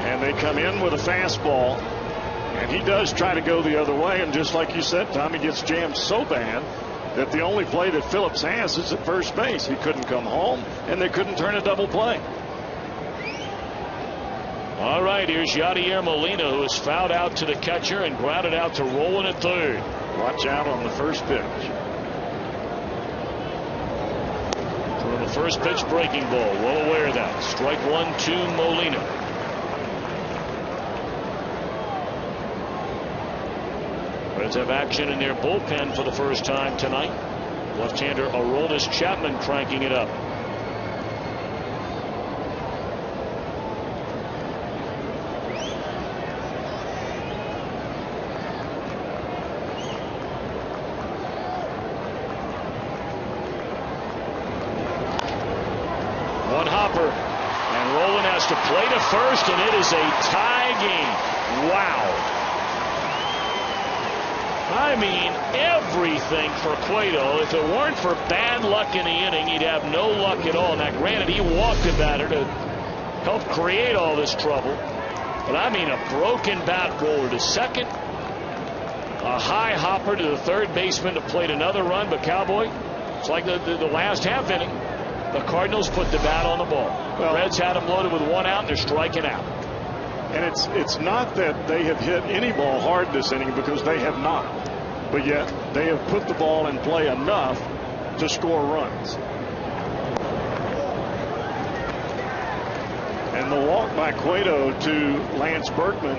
And they come in with a fastball, and he does try to go the other way. And just like you said, Tom, he gets jammed so bad that the only play that Phillips has is at first base. He couldn't come home, and they couldn't turn a double play. All right, here's Yadier Molina, who is fouled out to the catcher and grounded out to Rolen at third. Watch out on the first pitch. From the first pitch breaking ball, well aware of that. Strike one to Molina. Reds have action in their bullpen for the first time tonight. Left-hander Aroldis Chapman cranking it up. One hopper, and Rolen has to play to first, and it is a tie game. Wow. I mean, everything for Cueto. If it weren't for bad luck in the inning, he'd have no luck at all. Now, granted, he walked a batter to help create all this trouble. But I mean, a broken bat roller to second, a high hopper to the third baseman to plate another run. But Cowboy, it's like the last half inning. The Cardinals put the bat on the ball. Well, Reds had them loaded with one out, and they're striking out. And it's not that they have hit any ball hard this inning, because they have not. But yet they have put the ball in play enough to score runs. And the walk by Cueto to Lance Berkman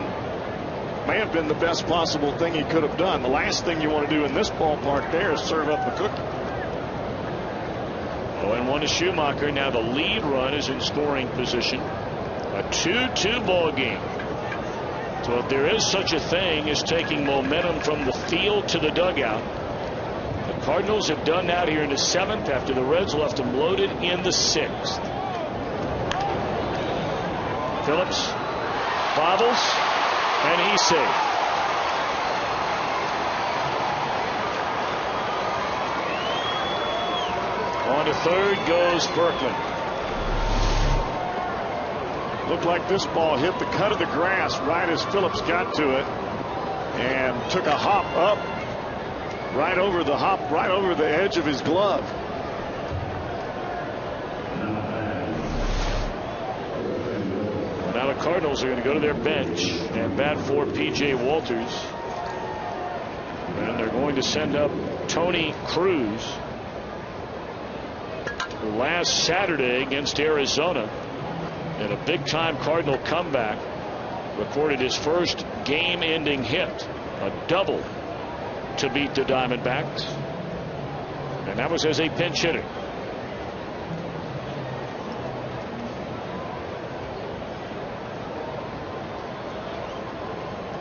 may have been the best possible thing he could have done. The last thing you want to do in this ballpark there is serve up the cookie. 0-1 to Schumacher. Now the lead run is in scoring position. A 2-2 ball game. So if there is such a thing as taking momentum from the field to the dugout, the Cardinals have done that here in the 7th after the Reds left them loaded in the 6th. Phillips bobbles, and he's safe. On to third goes Berkman. Looked like this ball hit the cut of the grass right as Phillips got to it, and took a hop up right over the edge of his glove. Now the Cardinals are going to go to their bench and bat for P.J. Walters, and they're going to send up Tony Cruz, who last Saturday against Arizona in a big-time Cardinal comeback recorded his first game-ending hit, a double to beat the Diamondbacks, and that was as a pinch hitter.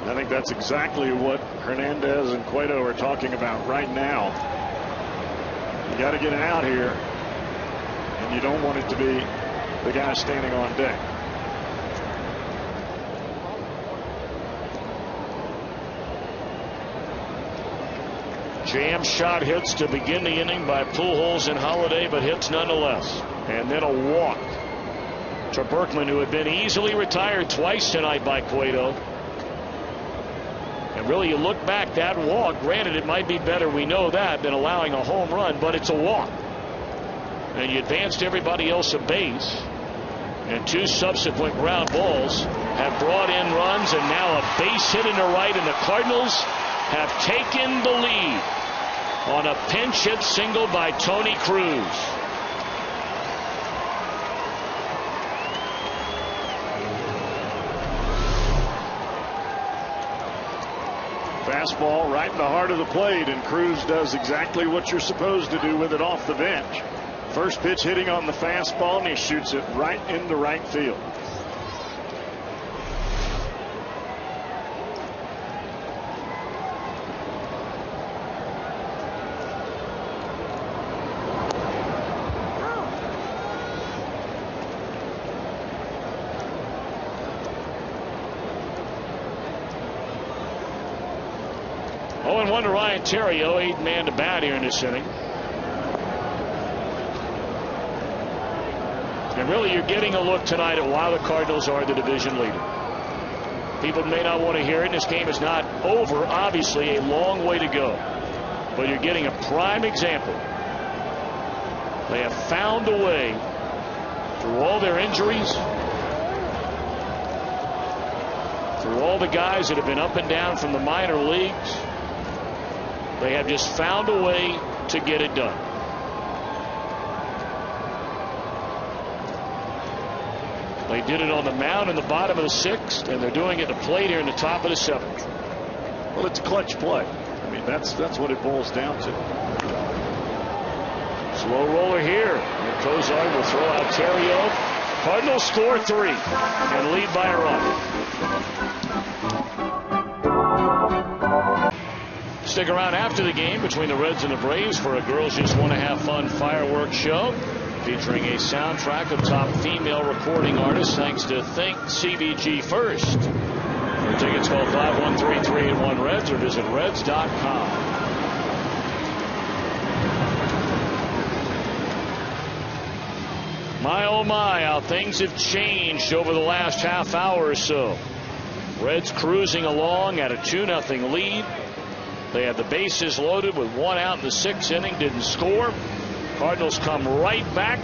I think that's exactly what Hernandez and Cueto are talking about right now. You got to get it out here, and you don't want it to be the guy standing on deck. Jam shot hits to begin the inning by Pujols and Holiday, but hits nonetheless. And then a walk to Berkman, who had been easily retired twice tonight by Cueto. And really, you look back, that walk, granted it might be better, we know that, than allowing a home run, but it's a walk. And you advanced everybody else a base. And two subsequent ground balls have brought in runs, and now a base hit into right, and the Cardinals have taken the lead on a pinch hit single by Tony Cruz. Fastball right in the heart of the plate, and Cruz does exactly what you're supposed to do with it off the bench. First pitch hitting on the fastball, and he shoots it right into right field. Oh, 0-1 to Ryan Theriot, 8-man to bat here in this inning. And really, you're getting a look tonight at why the Cardinals are the division leader. People may not want to hear it. This game is not over. Obviously, a long way to go. But you're getting a prime example. They have found a way, through all their injuries, through all the guys that have been up and down from the minor leagues, they have just found a way to get it done. They did it on the mound in the bottom of the 6th, and they're doing it at the plate here in the top of the 7th. Well, it's a clutch play. That's what it boils down to. Slow roller here. And Kozar will throw out Terrio. Cardinals score 3 and lead by a run. Stick around after the game between the Reds and the Braves for a Girls Just Want to Have Fun fireworks show featuring a soundtrack of top female recording artists thanks to Think CBG First. For tickets, call 513-381-REDS or visit reds.com. My oh my, how things have changed over the last half hour or so. Reds cruising along at a 2-0 lead. They had the bases loaded with 1 out in the 6th inning, didn't score. Cardinals come right back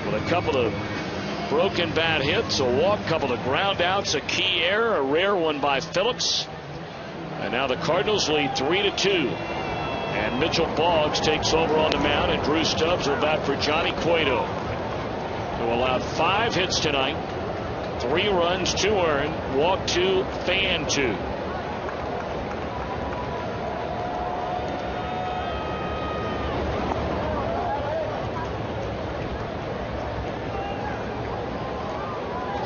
with a couple of broken bat hits, a walk, couple of ground outs, a key error, a rare one by Phillips. And now the Cardinals lead 3-2. And Mitchell Boggs takes over on the mound, and Drew Stubbs will bat for Johnny Cueto, who allowed 5 hits tonight, 3 runs, 2 earned, walk 2, fan 2.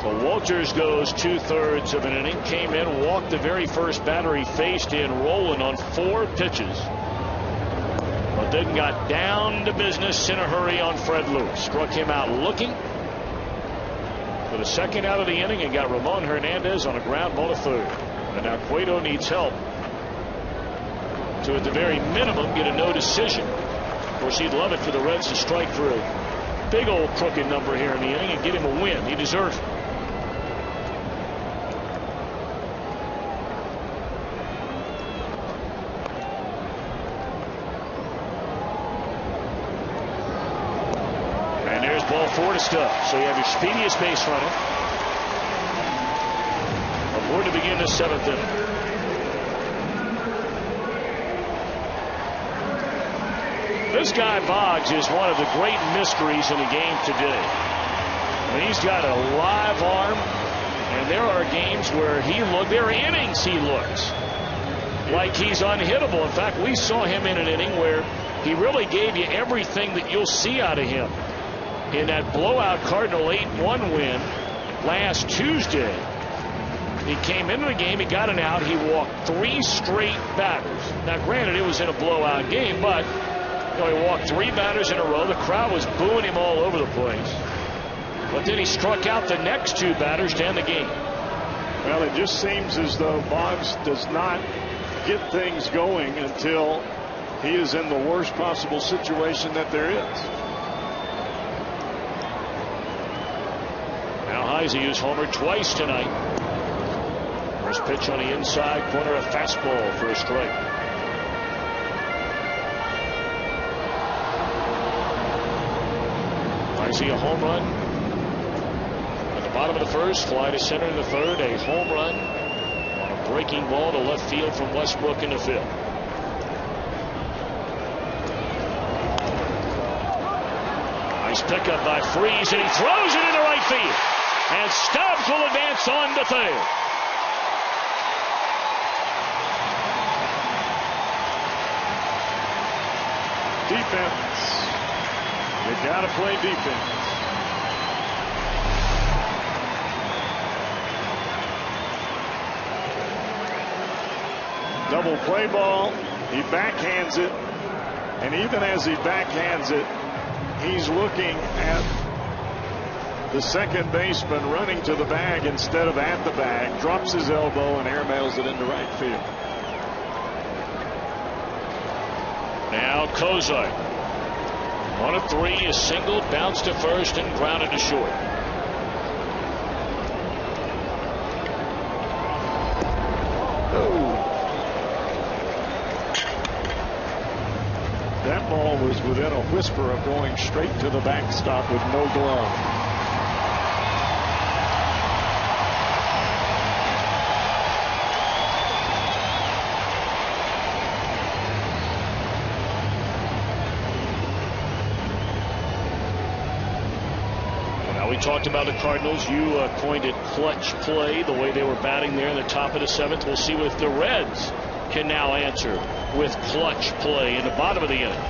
So Walters goes 2/3 of an inning, came in, walked the very first batter he faced in, rolling on 4 pitches. But then got down to business in a hurry on Fred Lewis. Struck him out looking for the 2nd out of the inning and got Ramon Hernandez on a ground ball to 3rd. And now Cueto needs help to, at the very minimum, get a no decision. Of course, he'd love it for the Reds to strike for a big old crooked number here in the inning and get him a win. He deserves it. Ball 4 to Stubbs. So you have your speediest base runner aboard to begin the 7th inning. This guy Boggs is one of the great mysteries in the game today. I mean, he's got a live arm, and there are games where there are innings he looks like he's unhittable. In fact, we saw him in an inning where he really gave you everything that you'll see out of him. In that blowout Cardinal 8-1 win last Tuesday, he came into the game, he got an out, he walked 3 straight batters. Now granted, it was in a blowout game, but he walked 3 batters in a row. The crowd was booing him all over the place. But then he struck out the next 2 batters to end the game. Well, it just seems as though Boggs does not get things going until he is in the worst possible situation that there is. Heisey, who's homered twice tonight. First pitch on the inside corner, a fastball for a strike. Heisey, a home run at the bottom of the 1st, fly to center in the 3rd, a home run on a breaking ball to left field from Westbrook in the 5th. Nice pickup by Freese, and he throws it into right field. And Stubbs will advance on to 3rd. Defense. You got to play defense. Double play ball. He backhands it. And even as he backhands it, he's looking at the second baseman running to the bag instead of at the bag, drops his elbow and airmails it into right field. Now Kozar, 1 of 3, is singled, bounced to first, and grounded to short. Oh. That ball was within a whisper of going straight to the backstop with no glove. We talked about the Cardinals. You coined it clutch play, the way they were batting there in the top of the 7th. We'll see if the Reds can now answer with clutch play in the bottom of the inning.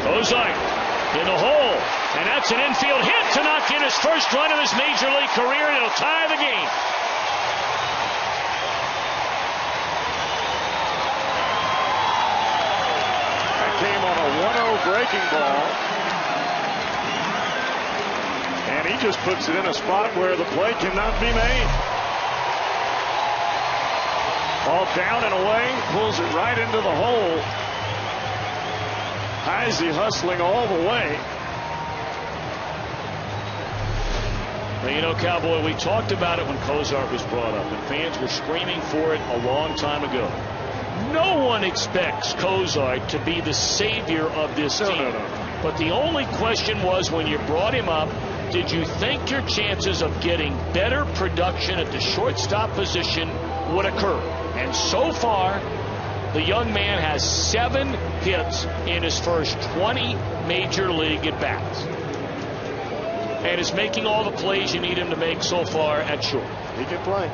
Cozart in the hole, and that's an infield hit to knock in his first run of his major league career, and it'll tie the game. That came on a 1-0 breaking ball, and he just puts it in a spot where the play cannot be made. Ball down and away, pulls it right into the hole. Heisey hustling all the way. Well, you know, Cowboy, we talked about it when Cozart was brought up, and fans were screaming for it a long time ago. No one expects Cozart to be the savior of this team. No. But the only question was, when you brought him up, did you think your chances of getting better production at the shortstop position would occur? And so far, the young man has 7 hits in his first 20 major league at-bats. And is making all the plays you need him to make so far at short. He can play.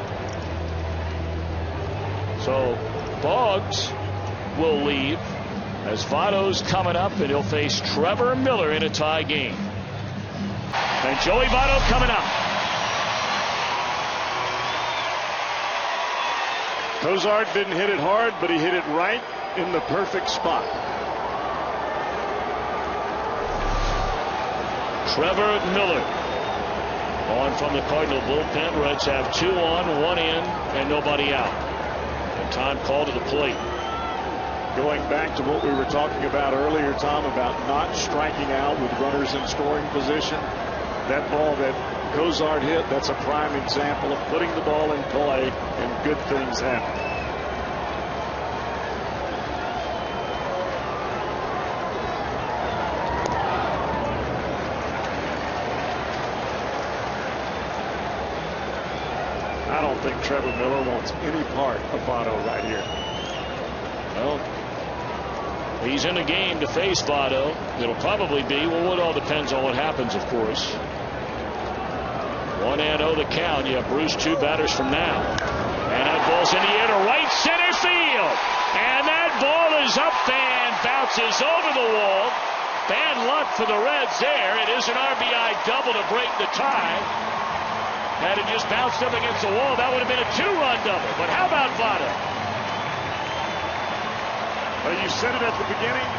So Boggs will leave as Votto's coming up, and he'll face Trevor Miller in a tie game. And Joey Votto coming up. Cozart didn't hit it hard, but he hit it right in the perfect spot. Trevor Miller on from the Cardinal bullpen. Reds have 2 on, 1 in, and nobody out. And time called to the plate. Going back to what we were talking about earlier, Tom, about not striking out with runners in scoring position. That ball that Cozart hit, that's a prime example of putting the ball in play and good things happen. I don't think Trevor Miller wants any part of Votto right here. Well, he's in a game to face Votto. It'll probably be, well, it all depends on what happens, of course. 1-0 the count. You have Bruce 2 batters from now. And that ball's in the air to right center field. And that ball is up and bounces over the wall. Bad luck for the Reds there. It is an RBI double to break the tie. Had it just bounced up against the wall, that would have been a 2-run double. But how about Votto? Well, you said it at the beginning,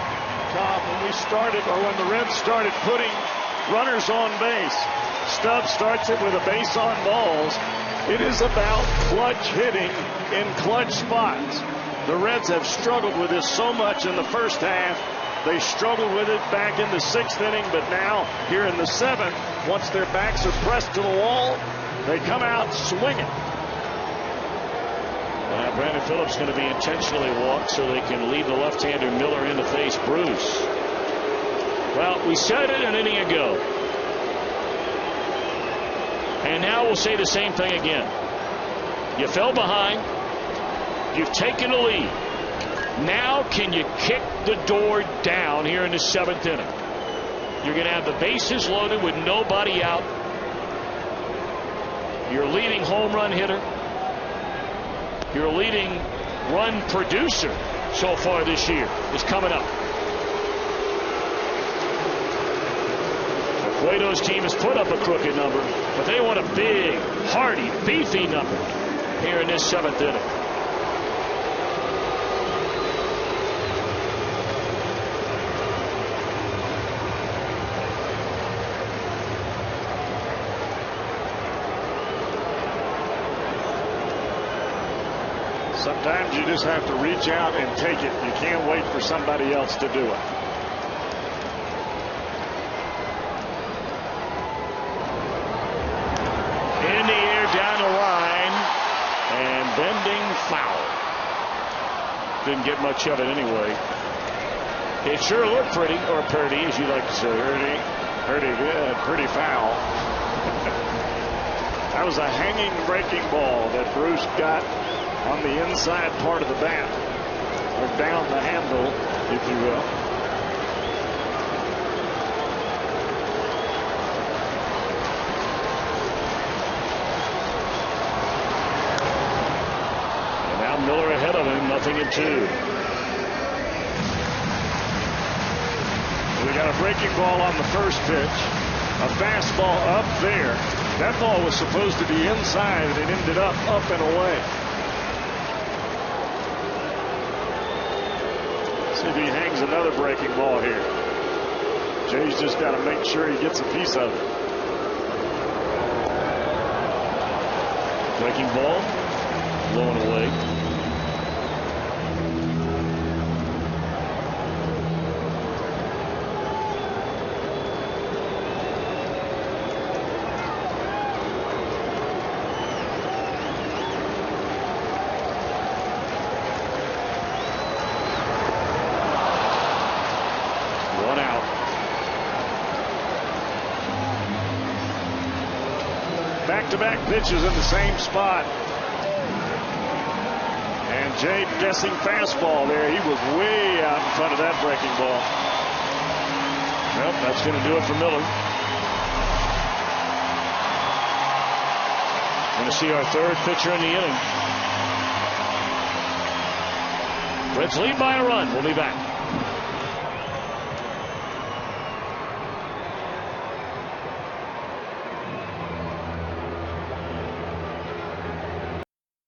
Tom, when we started, or when the Reds started putting runners on base. Stubbs starts it with a base on balls. It is about clutch hitting in clutch spots. The Reds have struggled with this so much in the first half. They struggled with it back in the 6th inning, but now here in the 7th, once their backs are pressed to the wall, they come out swinging. Brandon Phillips going to be intentionally walked so they can leave the left-hander Miller in to face Bruce. Well, we said it an inning ago. And now we'll say the same thing again. You fell behind. You've taken the lead. Now can you kick the door down here in the 7th inning? You're going to have the bases loaded with nobody out. Your leading home run hitter. Your leading run producer so far this year is coming up. Cueto's team has put up a crooked number, but they want a big, hearty, beefy number here in this 7th inning. Sometimes you just have to reach out and take it. You can't wait for somebody else to do it. In the air, down the line, and bending foul. Didn't get much of it anyway. It sure looked pretty, or purty, as you like to say. Pretty good, pretty foul. That was a hanging breaking ball that Bruce got on the inside part of the bat, or down the handle, if you will. 0-2. We got a breaking ball on the first pitch. A fastball up there. That ball was supposed to be inside, and it ended up and away. See if he hangs another breaking ball here. Jay's just got to make sure he gets a piece of it. Breaking ball, blowing away. One out. Back-to-back pitches in the same spot. And Jay guessing fastball there. He was way out in front of that breaking ball. Well, that's going to do it for Miller. Going to see our third pitcher in the inning. Reds lead by a run. We'll be back.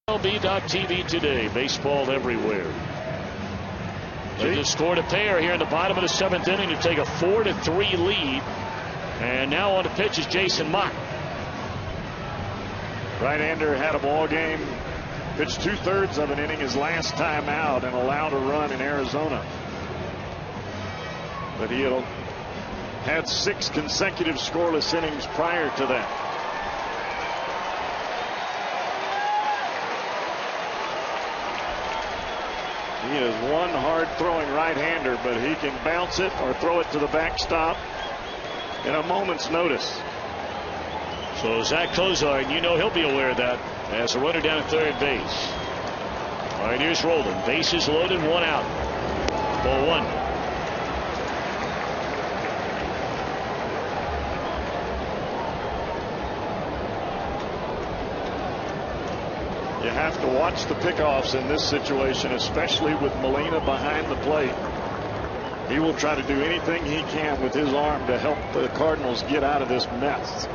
MLB.TV today. Baseball everywhere. They just scored a pair here in the bottom of the 7th inning to take a 4-3 lead. And now on the pitch is Jason Mott. Right-hander had a ball game. Pitched 2/3 of an inning his last time out and allowed a run in Arizona. But he had 6 consecutive scoreless innings prior to that. He is one hard throwing right-hander, but he can bounce it or throw it to the backstop in a moment's notice. So Zach Cozart, you know he'll be aware of that as a runner down at third base. All right, here's Roldan. Bases loaded, 1 out. Ball 1. You have to watch the pickoffs in this situation, especially with Molina behind the plate. He will try to do anything he can with his arm to help the Cardinals get out of this mess.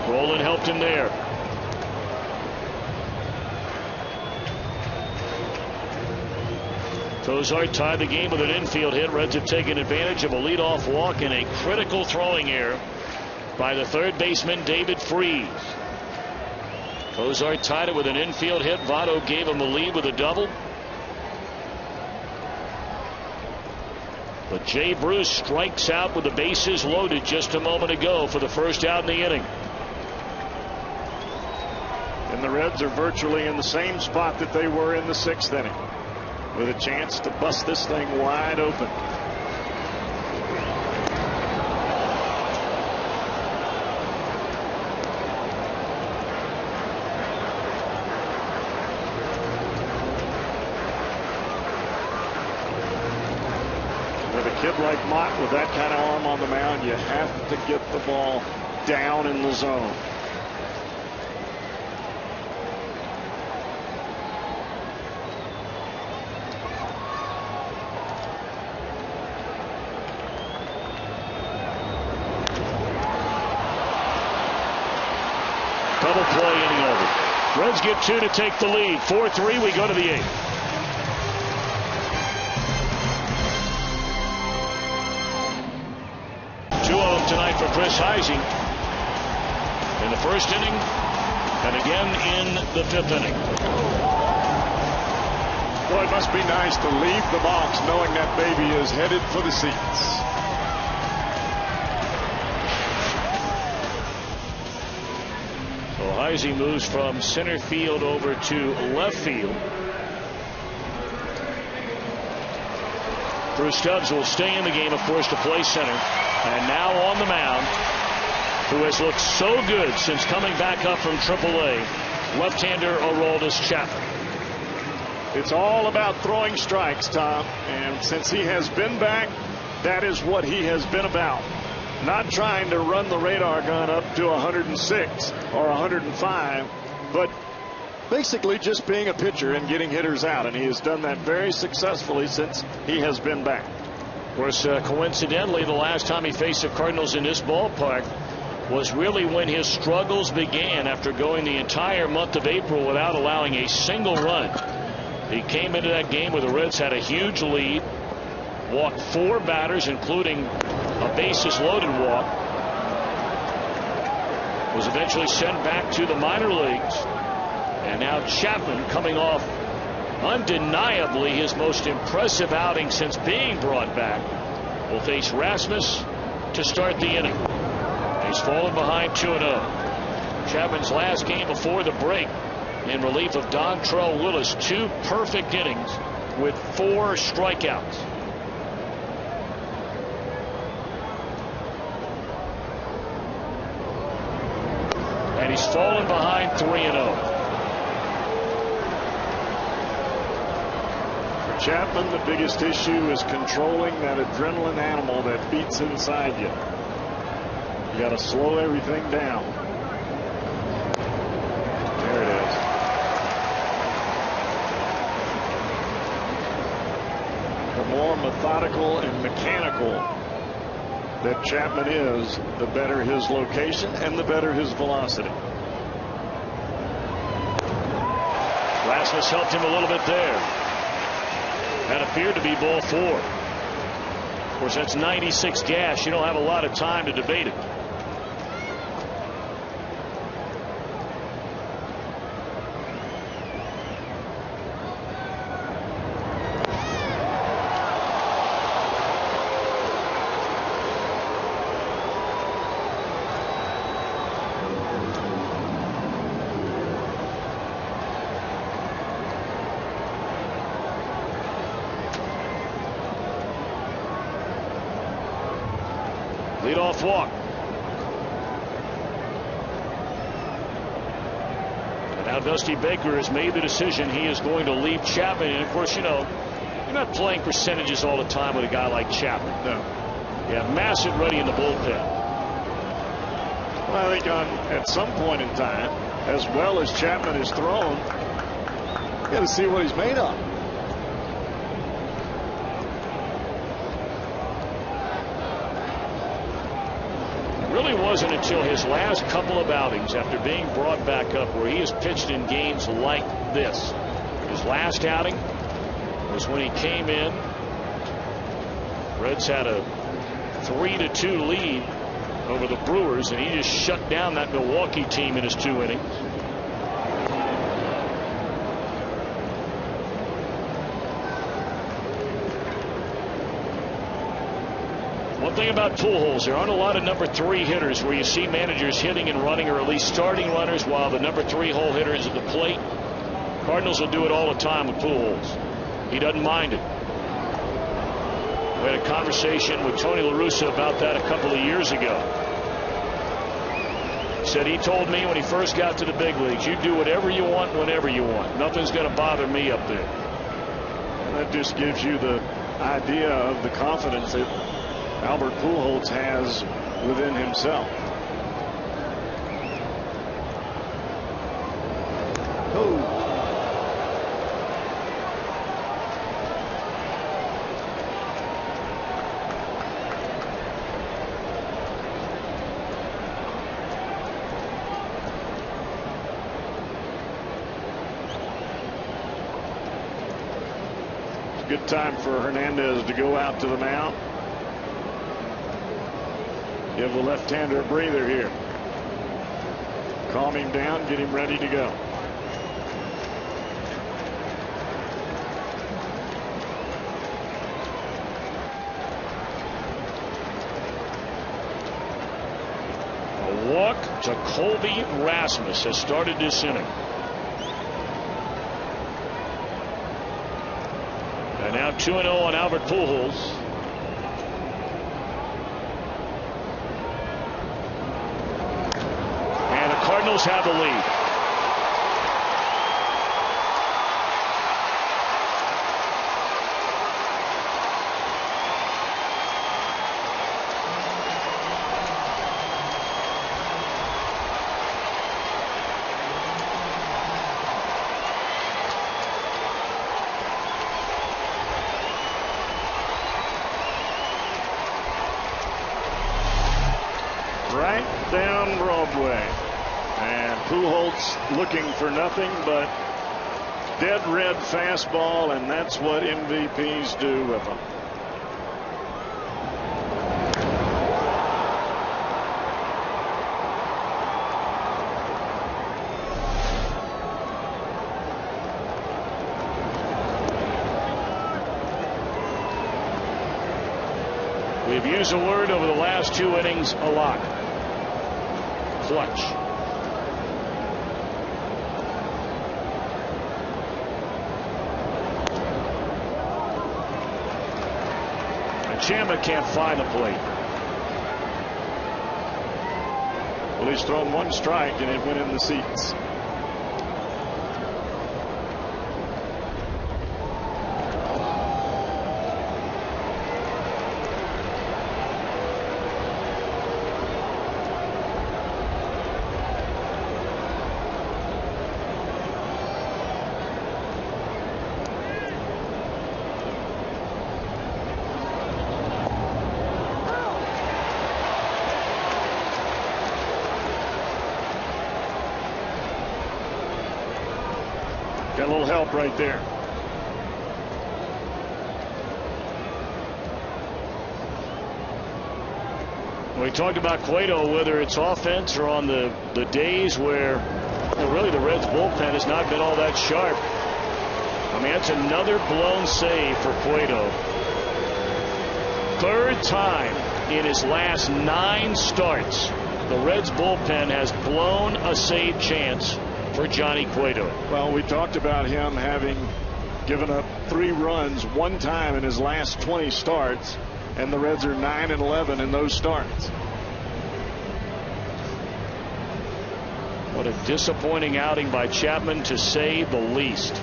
Roldan helped him there. Cozart tied the game with an infield hit. Reds have taken advantage of a leadoff walk and a critical throwing error by the third baseman David Freese. Cozart tied it with an infield hit. Votto gave him the lead with a double. But Jay Bruce strikes out with the bases loaded just a moment ago for the first out in the inning. And the Reds are virtually in the same spot that they were in the 6th inning, with a chance to bust this thing wide open. With a kid like Mott with that kind of arm on the mound, you have to get the ball down in the zone. Double play inning over. Reds get 2 to take the lead. 4-3. We go to the 8th. Two of them tonight for Chris Heisey in the first inning and again in the 5th inning. Boy, it must be nice to leave the box knowing that baby is headed for the seats. Heisey moves from center field over to left field. Bruce Stubbs will stay in the game, of course, to play center. And now on the mound, who has looked so good since coming back up from AAA, left-hander Aroldis Chapman. It's all about throwing strikes, Tom. And since he has been back, that is what he has been about. not trying to run the radar gun up to 106 or 105, but basically just being a pitcher and getting hitters out, and he has done that very successfully since he has been back. Of course, coincidentally, the last time he faced the Cardinals in this ballpark was really when his struggles began after going the entire month of April without allowing a single run. He came into that game where the Reds had a huge lead, walked 4 batters, including a bases loaded walk, was eventually sent back to the minor leagues. And now Chapman, coming off undeniably his most impressive outing since being brought back, will face Rasmus to start the inning. He's fallen behind 2-0. Chapman's last game before the break in relief of Dontrell Willis, 2 perfect innings with 4 strikeouts. And he's fallen behind 3-0. Chapman, the biggest issue is controlling that adrenaline animal that beats inside you. You got to slow everything down. There it is. The more methodical and mechanical that Chapman is, the better his location and the better his velocity. Rasmus helped him a little bit there. That appeared to be ball 4. Of course, that's 96 gas. You don't have a lot of time to debate it. Leadoff walk. And now Dusty Baker has made the decision he is going to leave Chapman. And of course, you know, you're not playing percentages all the time with a guy like Chapman. No. You have Massett ready in the bullpen. Well, I think at some point in time, as well as Chapman is thrown, you got to see what he's made of. Really wasn't until his last couple of outings after being brought back up where he has pitched in games like this. His last outing was when he came in. Reds had a 3-2 lead over the Brewers, and he just shut down that Milwaukee team in his 2 innings. One thing about Pujols, there aren't a lot of number 3 hitters where you see managers hitting and running, or at least starting runners while the number 3 hole hitter is at the plate. Cardinals will do it all the time with Pujols. He doesn't mind it. We had a conversation with Tony La Russa about that a couple of years ago. He said he told me when he first got to the big leagues, you do whatever you want whenever you want. Nothing's going to bother me up there. And that just gives you the idea of the confidence that Albert Pujols has within himself. Oh. It's a good time for Hernandez to go out to the mound. Give the left-hander a breather here. Calm him down, get him ready to go. A walk to Colby Rasmus has started this inning. And now 2-0 on Albert Pujols. Cardinals have the lead. right down Broadway. And Pujols looking for nothing but dead red fastball, and that's what MVPs do with them. We've used the word over the last 2 innings a lot. Clutch. Chamba can't find the plate. Well, he's thrown 1 strike and it went in the seats. Got a little help right there. We talked about Cueto, whether it's offense or on the days where really the Reds bullpen has not been all that sharp. I mean, that's another blown save for Cueto. 3rd time in his last 9 starts the Reds bullpen has blown a save chance for Johnny Cueto. Well, we talked about him having given up 3 runs 1 time in his last 20 starts, and the Reds are 9-11 in those starts. What a disappointing outing by Chapman, to say the least.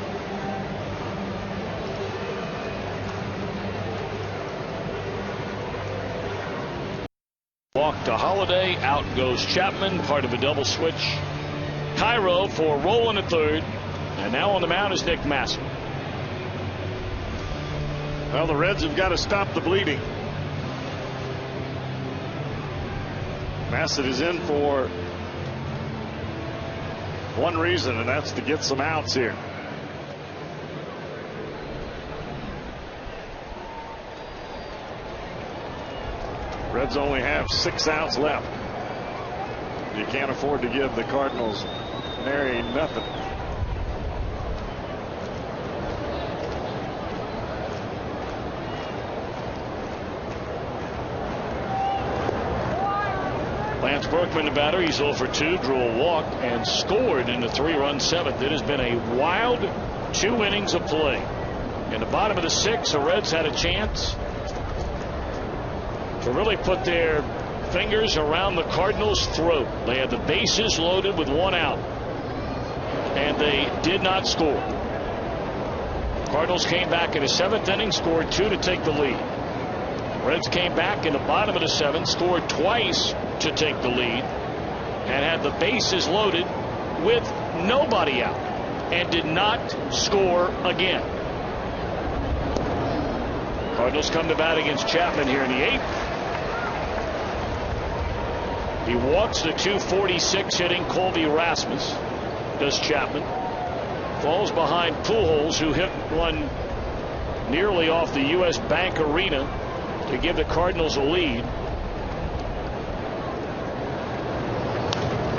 Walk to Holiday, out goes Chapman, part of a double switch. Cairo for Rolen at 3rd, and now on the mound is Nick Massett. Well, the Reds have got to stop the bleeding. Massett is in for one reason, and that's to get some outs here. Reds only have 6 outs left. You can't afford to give the Cardinals nary nothing. Lance Berkman, the batter. He's 0 for 2, drew a walk and scored in the 3-run 7th. It has been a wild 2 innings of play. In the bottom of the 6th, the Reds had a chance to really put their fingers around the Cardinals' throat. They had the bases loaded with 1 out, and they did not score. Cardinals came back in the 7th inning, scored 2 to take the lead. Reds came back in the bottom of the 7th, scored twice to take the lead, and had the bases loaded with nobody out, and did not score again. Cardinals come to bat against Chapman here in the 8th. He walks the 246 hitting Colby Rasmus, does Chapman. Falls behind Pujols, who hit one nearly off the U.S. Bank Arena to give the Cardinals a lead.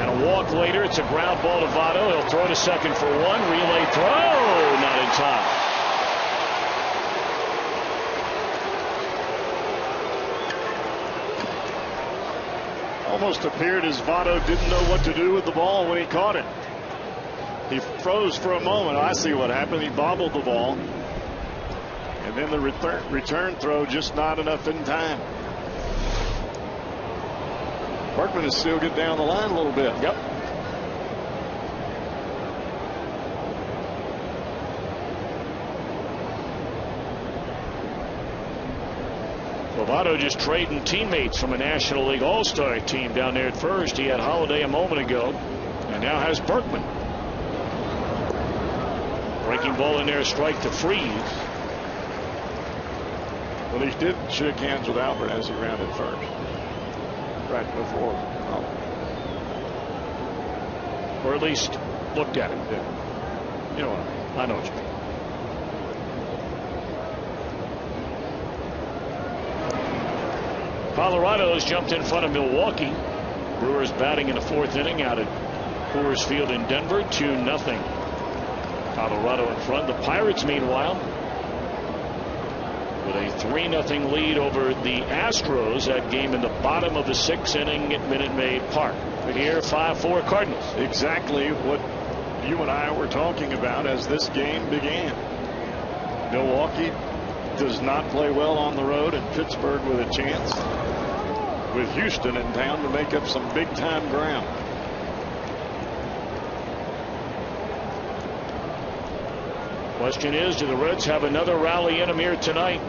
And a walk later. It's a ground ball to Votto. He'll throw to second for 1. Relay throw, not in time. Almost appeared as Votto didn't know what to do with the ball when he caught it. He froze for a moment. I see what happened. He bobbled the ball, and then the return throw just not enough in time. Berkman is still getting down the line a little bit. Yep. Votto just trading teammates from a National League All-Star team down there at first. He had Holiday a moment ago, and now has Berkman. Breaking ball in there, a strike to Freeze. Well, he did shake hands with Albert as he rounded first. right before. Or at least looked at it. Yeah. You know what I mean. I know what you mean. Colorado's jumped in front of Milwaukee. Brewers batting in the fourth inning out at Coors Field in Denver, 2-0. Colorado in front. The Pirates, meanwhile, with a 3-0 lead over the Astros. That game in the bottom of the sixth inning at Minute Maid Park. But here, 5-4 Cardinals. Exactly what you and I were talking about as this game began. Milwaukee does not play well on the road, and Pittsburgh with a chance with Houston in town to make up some big time ground. Question is, do the Reds have another rally in them here tonight?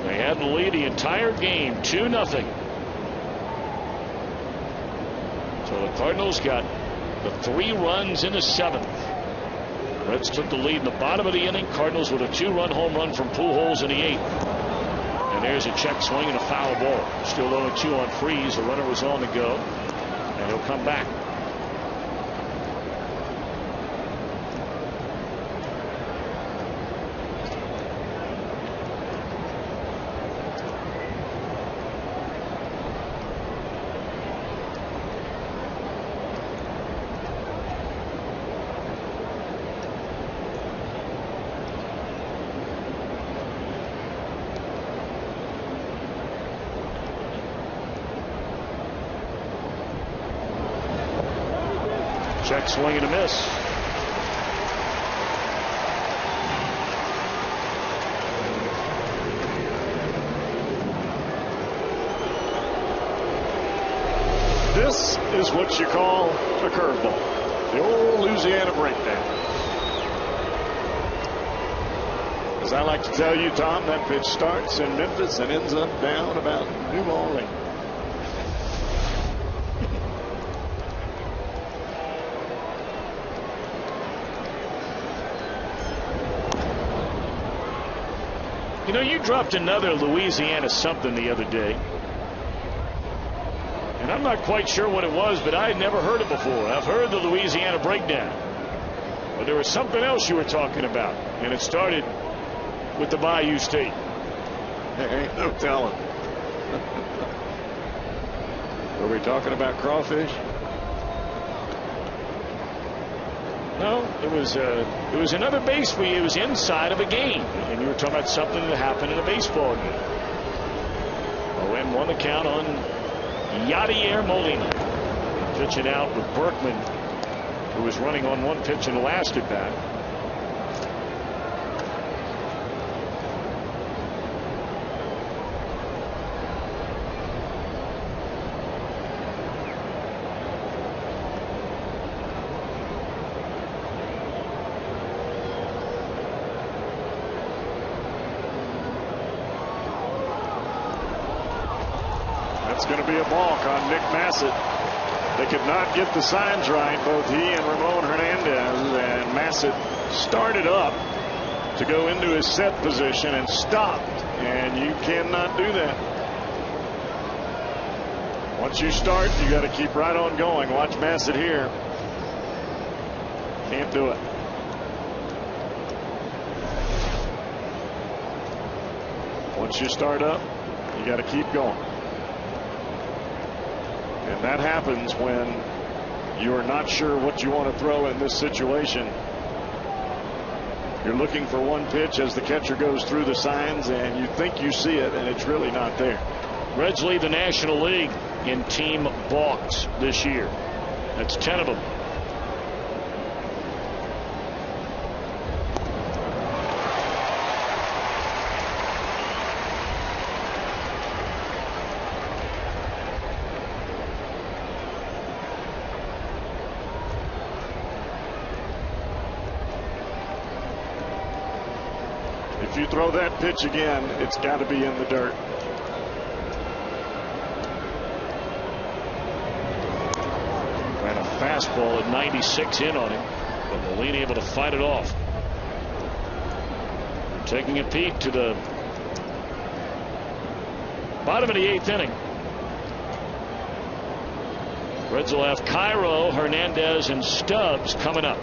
They had the lead the entire game, 2-0. So the Cardinals got the 3 runs in the 7th. Reds took the lead in the bottom of the inning. Cardinals with a 2-run home run from Pujols in the 8th. And there's a check swing and a foul ball. Still 0-2 on Freeze. The runner was on the go, and he'll come back. Check swing and a miss. This is what you call a curveball. The old Louisiana breakdown. As I like to tell you, Tom, that pitch starts in Memphis and ends up down about New Orleans. You know, you dropped another Louisiana something the other day. And I'm not quite sure what it was, but I had never heard it before. I've heard the Louisiana breakdown. But there was something else you were talking about. And it started with the Bayou State. There ain't no telling. Were we talking about crawfish? No, it was another base for you. It was inside of a game, and you were talking about something that happened in a baseball game. OM won the count on Yadier Molina, pitching out with Berkman, who was running on one pitch in the last at bat. It's going to be a balk on Nick Massett. They could not get the signs right, both he and Ramon Hernandez, and Massett started up to go into his set position and stopped, and you cannot do that. Once you start, you got to keep right on going. Watch Massett here. Can't do it. Once you start up, you got to keep going. And that happens when you are not sure what you want to throw in this situation. You're looking for one pitch as the catcher goes through the signs, and you think you see it, and it's really not there. Reds lead the National League in team balks this year. That's 10 of them. If you throw that pitch again, it's got to be in the dirt. Ran a fastball at 96 in on him, but Molina able to fight it off. taking a peek to the bottom of the 8th inning. Reds will have Cairo, Hernandez, and Stubbs coming up.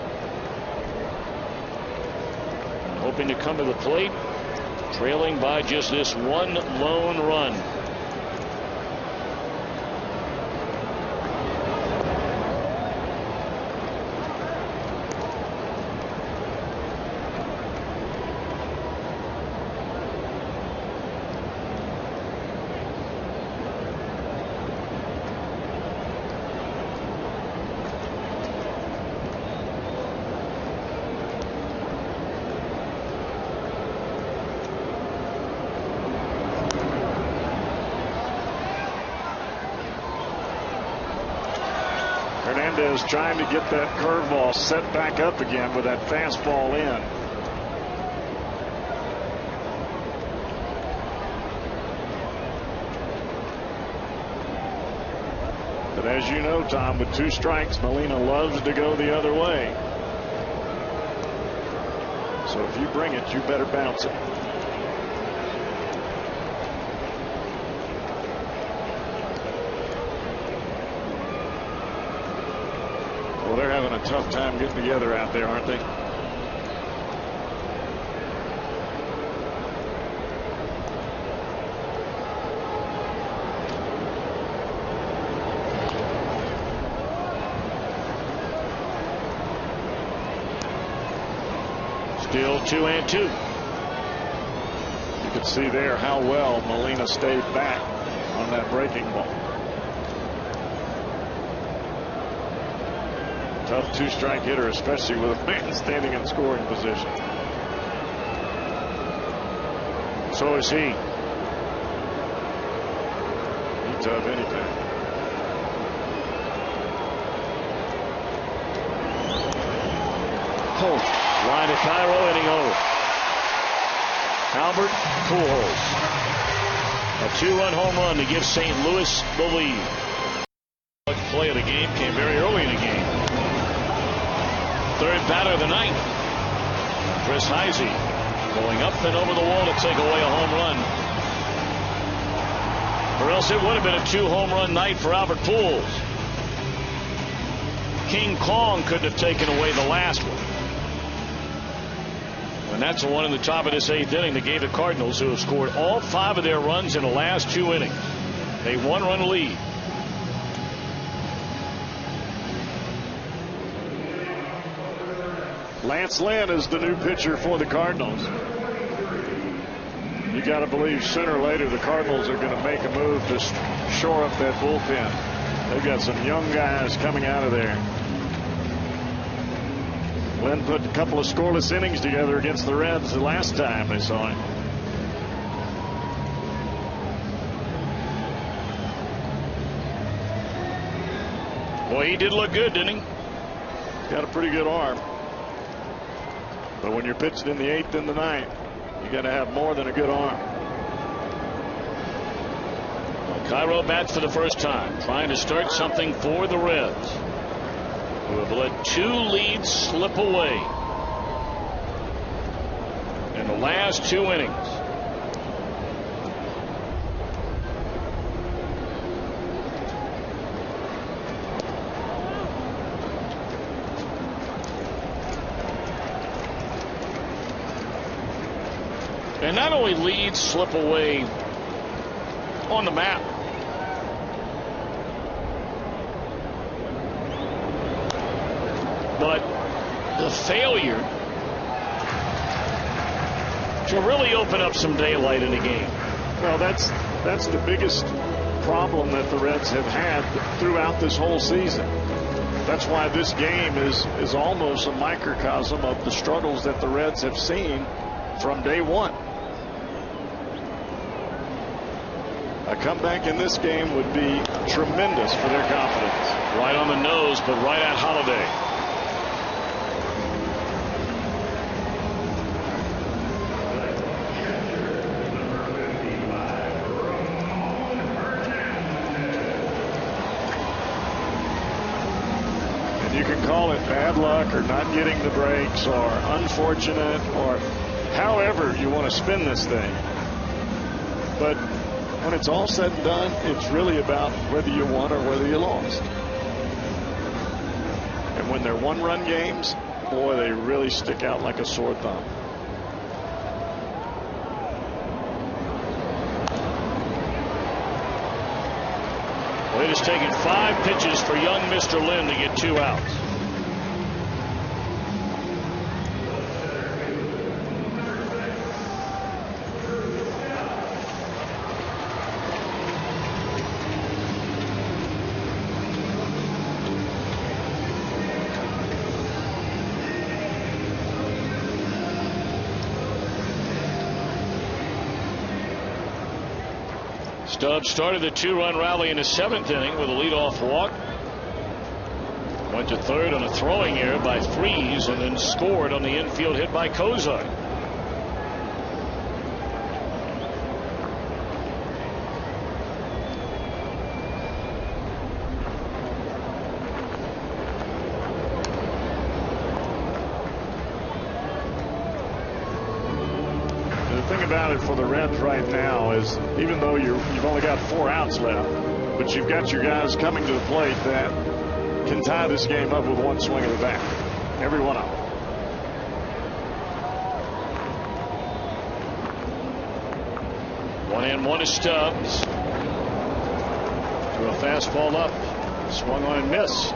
Hoping to come to the plate, trailing by just this one lone run. Hernandez trying to get that curveball set back up again with that fastball in. But as you know, Tom, with 2 strikes, Molina loves to go the other way. So if you bring it, you better bounce it. Well, they're having a tough time getting together out there, aren't they? Still 2-2. You can see there how well Molina stayed back on that breaking ball. Tough 2-strike hitter, especially with a man standing in scoring position. So is he. He's tough anything. Holt, line to Cairo, inning over. Albert Pujols, a 2-run home run to give St. Louis the lead. Play of the game came very early in the game. Third batter of the ninth, Chris Heisey, going up and over the wall to take away a home run. Or else it would have been a 2-home run night for Albert Pujols. King Kong couldn't have taken away the last one. And that's the one in the top of this 8th inning that gave the Cardinals, who have scored all 5 of their runs in the last 2 innings, a 1-run lead. Lance Lynn is the new pitcher for the Cardinals. You got to believe sooner or later the Cardinals are going to make a move to shore up that bullpen. They've got some young guys coming out of there. Lynn put a couple of scoreless innings together against the Reds the last time they saw him. Boy, he did look good, didn't he? He's got a pretty good arm. But when you're pitched in the 8th and the 9th, you got to have more than a good arm. Cairo bats for the first time, trying to start something for the Reds, who have let 2 leads slip away in the last 2 innings. And not only leads slip away on the map, but the failure to really open up some daylight in the game. Well, that's the biggest problem that the Reds have had throughout this whole season. That's why this game is almost a microcosm of the struggles that the Reds have seen from day one. A comeback in this game would be tremendous for their confidence. Right on the nose, but right at Holiday. And you can call it bad luck or not getting the breaks or unfortunate, or however you want to spin this thing. But when it's all said and done, it's really about whether you won or whether you lost. And when they're one-run games, boy, they really stick out like a sore thumb. Well, it has taken 5 pitches for young Mr. Lynn to get 2 outs. Stubbs started the 2-run rally in the 7th inning with a leadoff walk. Went to third on a throwing error by Freese and then scored on the infield hit by Kozar. About it for the Reds right now is, even though you've only got 4 outs left, but you've got your guys coming to the plate that can tie this game up with one swing of the bat. Every one of them. One and one is Stubbs. Threw a fastball up, swung on and missed.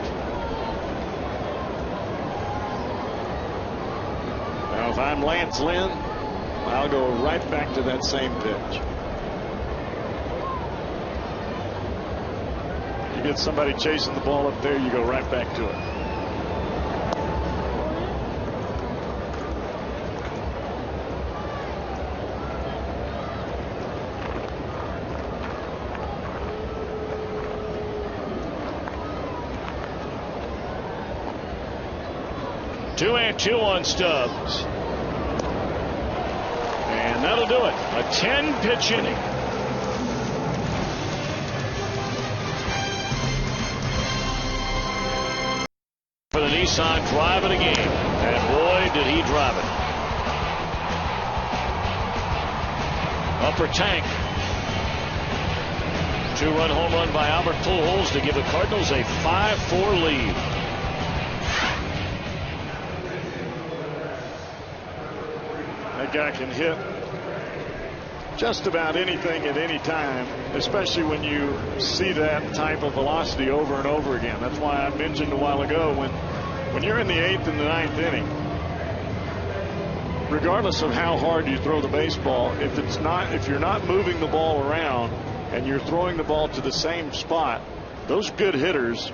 Now if I'm Lance Lynn, I'll go right back to that same pitch. You get somebody chasing the ball up there, you go right back to it. Two and two on Stubbs. And that'll do it. A 10-pitch inning. For the Nissan drive of the game. And boy, did he drive it. Upper tank. 2-run home run by Albert Pujols to give the Cardinals a 5-4 lead. That guy can hit just about anything at any time, especially when you see that type of velocity over and over again. That's why I mentioned a while ago, when you're in the 8th and the 9th inning, regardless of how hard you throw the baseball, if you're not moving the ball around and you're throwing the ball to the same spot, those good hitters,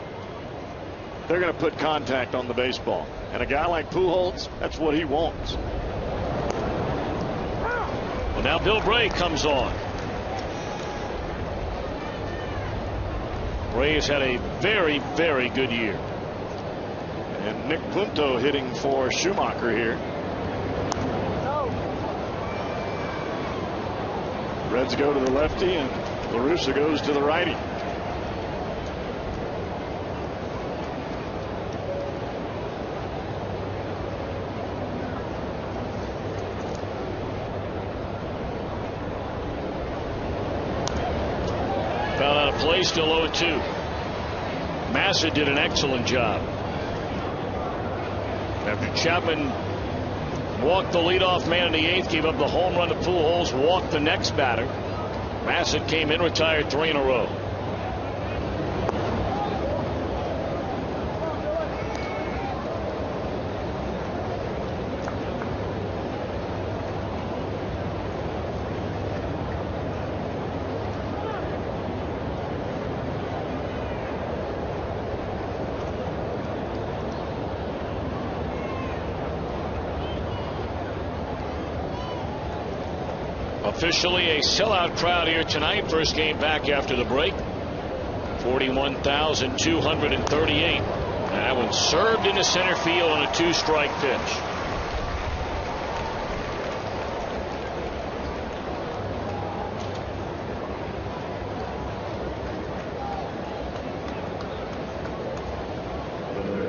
they're going to put contact on the baseball. And a guy like Pujols, that's what he wants. Well, now Bill Bray comes on. Bray has had a very, very good year. And Nick Punto hitting for Schumacher here. Reds go to the lefty and La Russa goes to the righty. Foul out of play, still 0-2. Massa did an excellent job. After Chapman walked the leadoff man in the 8th, gave up the home run to Pujols, walked the next batter. Massa came in, retired 3 in a row. Officially a sellout crowd here tonight. First game back after the break. 41,238. And that one served into center field on a 2-strike pitch.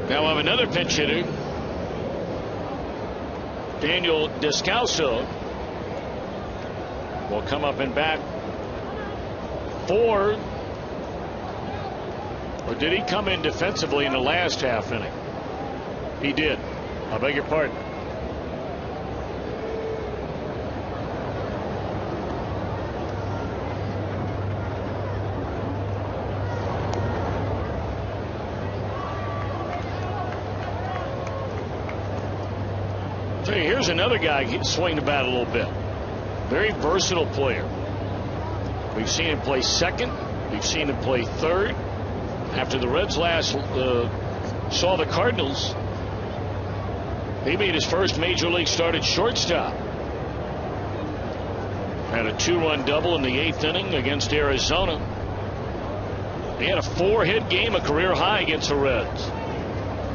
Now we'll have another pinch hitter. Daniel Descalso will come up and bat for, or did he come in defensively in the last half inning? He did. I beg your pardon. Here's another guy swing the bat a little bit. Very versatile player. We've seen him play second. We've seen him play third. After the Reds last saw the Cardinals, he made his first major league start at shortstop. Had a 2-run double in the 8th inning against Arizona. He had a 4-hit game, a career high against the Reds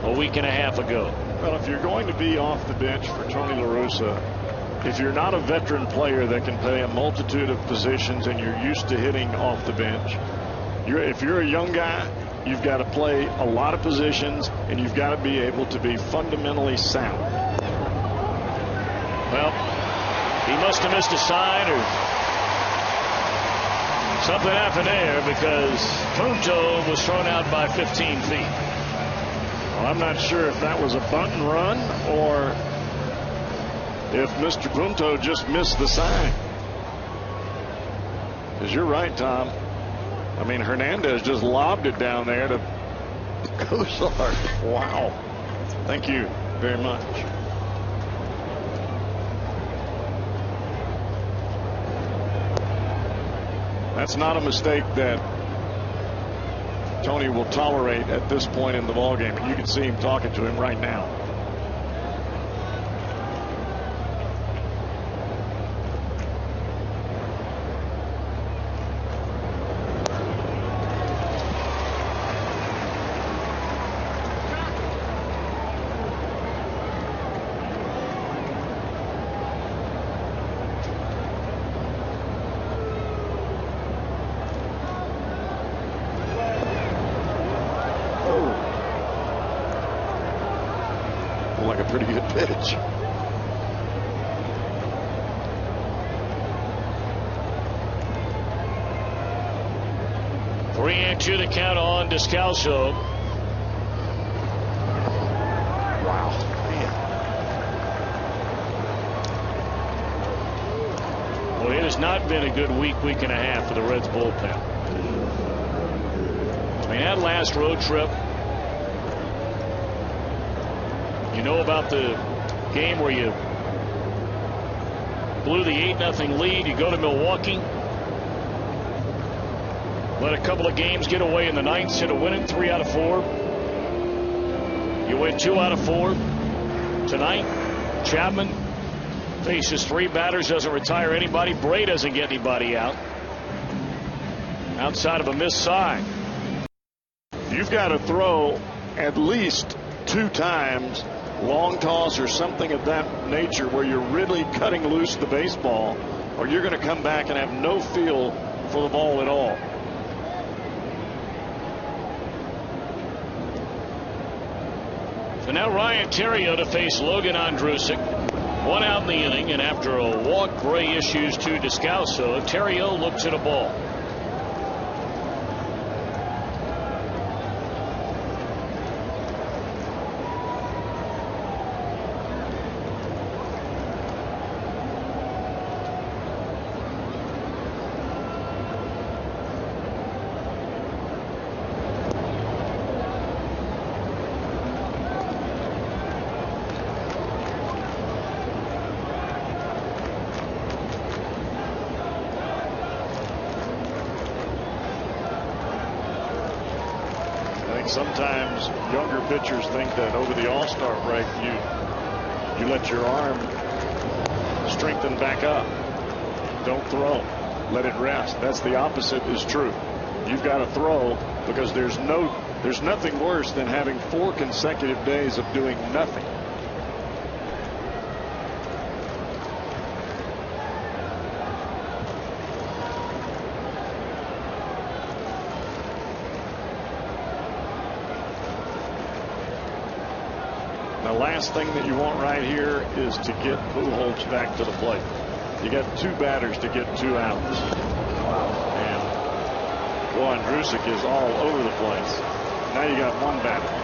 a week and a half ago. Well, if you're going to be off the bench for Tony La Russa, if you're not a veteran player that can play a multitude of positions and you're used to hitting off the bench, if you're a young guy, you've got to play a lot of positions and you've got to be able to be fundamentally sound. Well, he must have missed a sign or something happened there, because Punto was thrown out by 15 feet. Well, I'm not sure if that was a bunt and run or if Mr. Punto just missed the sign. Because you're right, Tom. I mean, Hernandez just lobbed it down there to Cozart. Wow. Thank you very much. That's not a mistake that Tony will tolerate at this point in the ballgame, and you can see him talking to him right now. Like a pretty good pitch. Three and two to count on Descalso. Wow, man. Well, it has not been a good week and a half for the Reds bullpen. I mean, that last road trip, you know about the game where you blew the 8-0 lead. You go to Milwaukee, let a couple of games get away in the ninth instead of winning 3 out of 4. You win 2 out of 4 tonight. Chapman faces 3 batters, doesn't retire anybody. Bray doesn't get anybody out outside of a missed sign. You've got to throw at least 2 times, long toss or something of that nature, where you're really cutting loose the baseball, or you're going to come back and have no feel for the ball at all. So now Ryan Theriot to face Logan Ondrusek. 1 out in the inning, and after a walk, Bray issues to Descalso. Theriot looks at a ball. Sometimes younger pitchers think that over the All-Star break you let your arm strengthen back up. Don't throw. Let it rest. That's the opposite is true. You've got to throw, because there's nothing worse than having 4 consecutive days of doing nothing. Now last thing that you want right here is to get Pujols back to the plate. You got 2 batters to get 2 outs. And boy, Andrusic is all over the place. Now you got 1 batter.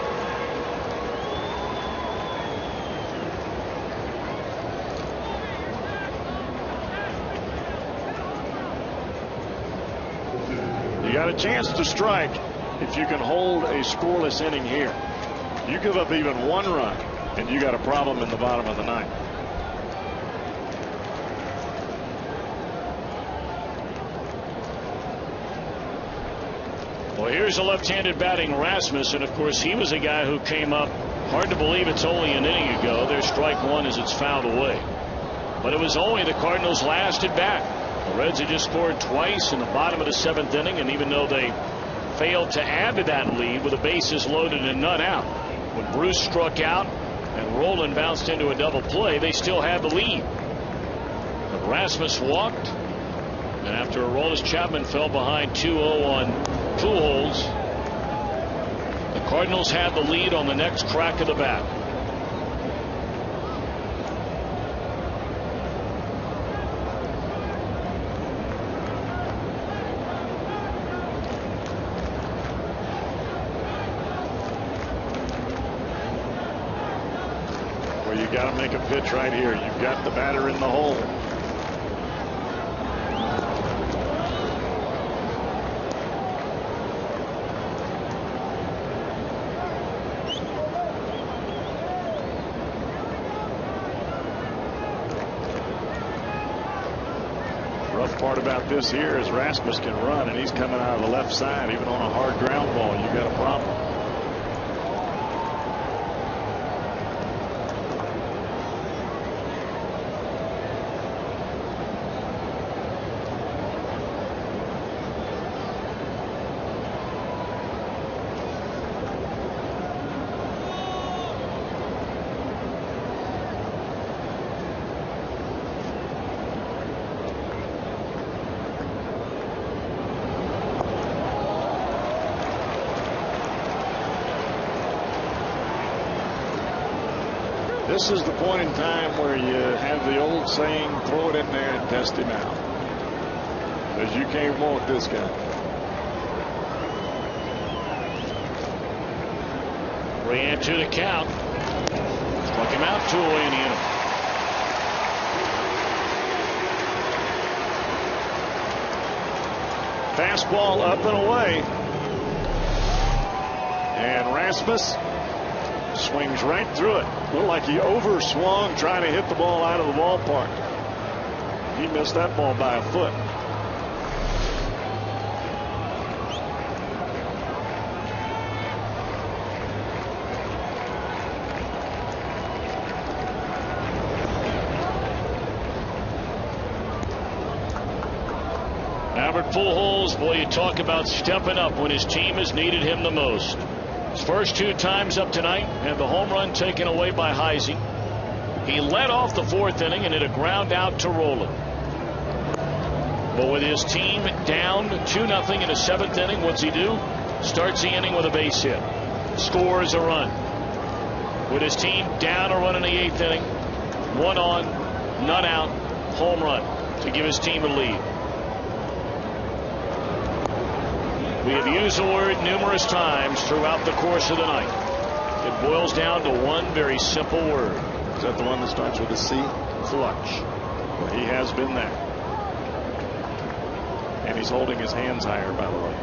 You got a chance to strike if you can hold a scoreless inning here. You give up even 1 run, and you got a problem in the bottom of the 9th. Well, here's a left-handed batting Rasmus, and of course he was a guy who came up. Hard to believe it's only an inning ago. There's strike 1 as it's fouled away. But it was only the Cardinals' last at bat. The Reds had just scored twice in the bottom of the 7th inning, and even though they failed to add to that lead with the bases loaded and none out, when Bruce struck out and Rolen bounced into a double play, they still had the lead. But Rasmus walked, and after Aroldis Chapman fell behind 2-0 on Pujols, the Cardinals had the lead on the next crack of the bat. Well, you got to make a pitch right here. You've got the batter in the hole. Rough part about this here is Rasmus can run, and he's coming out of the left side. Even on a hard ground ball, you got a problem. This is the point in time where you have the old saying, throw it in there and test him out. Because you can't walk this guy. Ran to the count. Struck him out 2 away in the inning. Fastball up and away. And Rasmus swings right through it. Looked like he overswung trying to hit the ball out of the ballpark. He missed that ball by a foot. Albert Pujols, boy, you talk about stepping up when his team has needed him the most. His first 2 times up tonight had the home run taken away by Heisey. He led off the 4th inning and hit a ground out to Rolen. But with his team down 2-0 in the 7th inning, what's he do? Starts the inning with a base hit. Scores a run. With his team down a run in the 8th inning, 1 on, none out, home run to give his team a lead. We have used the word numerous times throughout the course of the night. It boils down to one very simple word. Is that the one that starts with a C? Clutch. Well, he has been there. And he's holding his hands higher, by the way.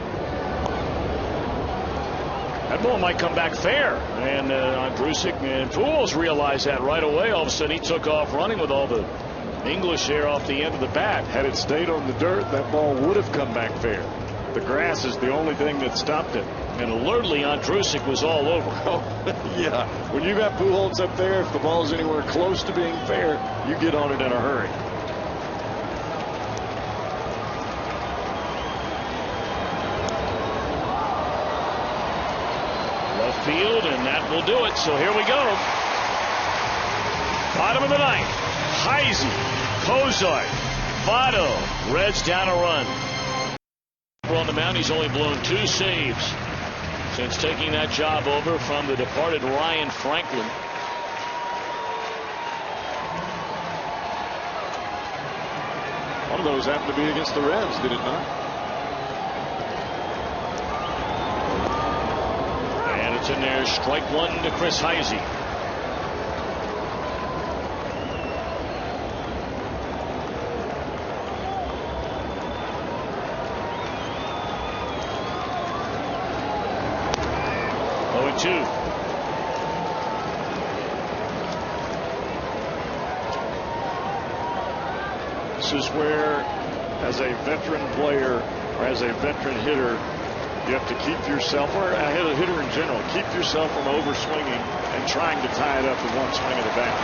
That ball might come back fair. And Andrusic and Pujols realized that right away. All of a sudden, he took off running with all the English there off the end of the bat. Had it stayed on the dirt, that ball would have come back fair. The grass is the only thing that stopped it. And alertly, Andrusic was all over. Oh, yeah. When you got Pujols up there, if the ball's anywhere close to being fair, you get on it in a hurry. Left field, and that will do it. So here we go. Bottom of the 9th. Heisey, Cozart, Votto. Reds down a run. On the mound, he's only blown 2 saves since taking that job over from the departed Ryan Franklin. One of those happened to be against the Reds, did it not? And it's in there. Strike one to Chris Heisey. Two. This is where, as a veteran player or as a veteran hitter, you have to keep yourself, or a hitter in general, keep yourself from overswinging and trying to tie it up with one swing of the bat.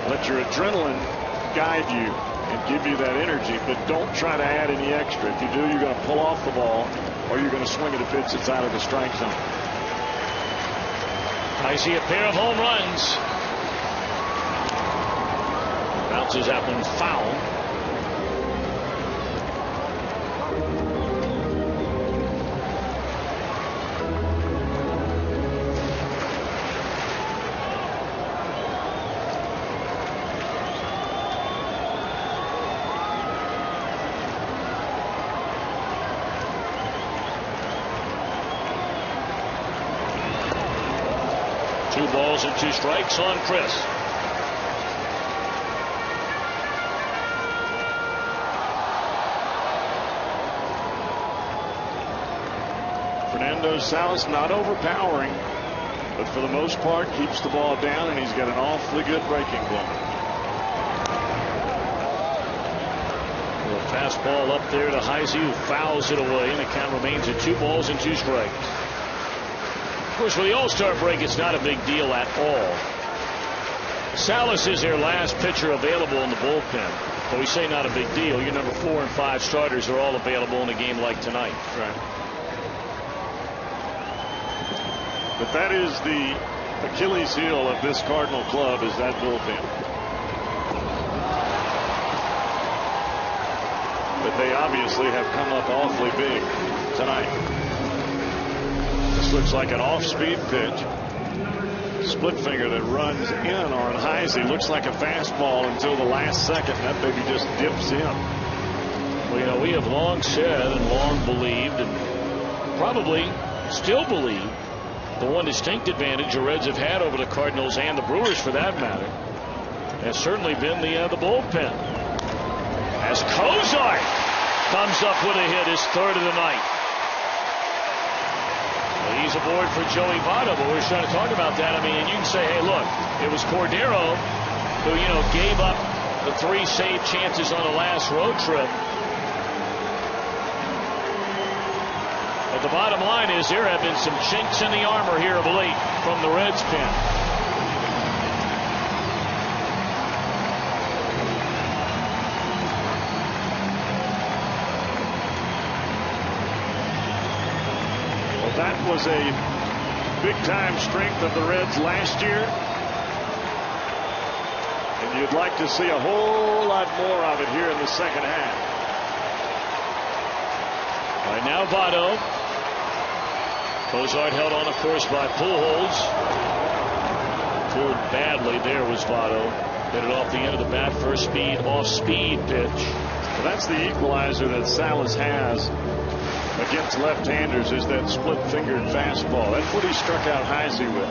Let your adrenaline guide you and give you that energy, but don't try to add any extra. If you do, you're going to pull off the ball, or you're going to swing at a pitch that's out of the strike zone. I see a pair of home runs. Bounces that one foul. Two balls and two strikes on Chris. Fernando Salas not overpowering, but for the most part keeps the ball down, and he's got an awfully good breaking ball. A fastball up there to Heisey, who fouls it away, and the count remains at 2 balls and 2 strikes. Of course, for the All-Star break, it's not a big deal at all. Salas is their last pitcher available in the bullpen. But we say not a big deal. Your number 4 and 5 starters are all available in a game like tonight. Right. But that is the Achilles heel of this Cardinal club, is that bullpen. But they obviously have come up awfully big tonight. This looks like an off-speed pitch. Split finger that runs in on Heisey. Looks like a fastball until the last second. That baby just dips in. Well, you know, we have long said and long believed, and probably still believe, the one distinct advantage the Reds have had over the Cardinals and the Brewers, for that matter, has certainly been the bullpen. As Kozart comes up with a hit, his 3rd of the night. He's aboard for Joey Votto, but we're trying to talk about that. I mean, and you can say, hey, look, it was Cordero who, you know, gave up the 3 save chances on the last road trip. But the bottom line is there have been some chinks in the armor here of late from the Reds pen. That was a big-time strength of the Reds last year. And you'd like to see a whole lot more of it here in the second half. Right now, Votto. Kozart held on, of course, by Pujols. Pulled badly there was Votto. Hit it off the end of the bat for a speed, off-speed pitch. Well, that's the equalizer that Salas has against left-handers, is that split-fingered fastball. That's what he struck out Heisey with.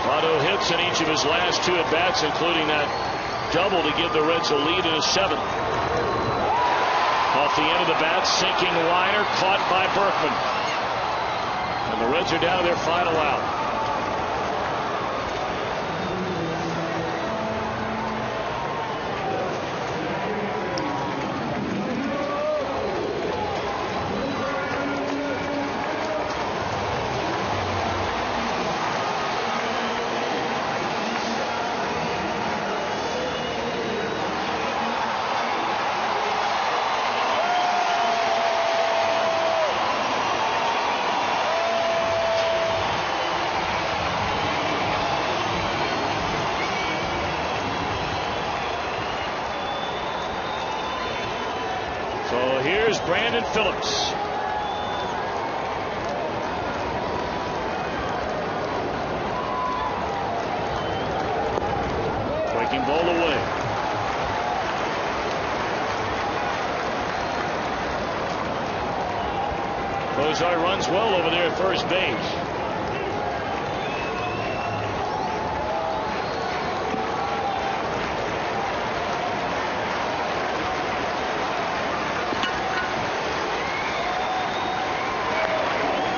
Votto hits in each of his last 2 at-bats, including that double to give the Reds a lead in a 7th. Off the end of the bat, sinking liner, caught by Berkman. And the Reds are down to their final out. Phillips. Cozart runs well over there at first base.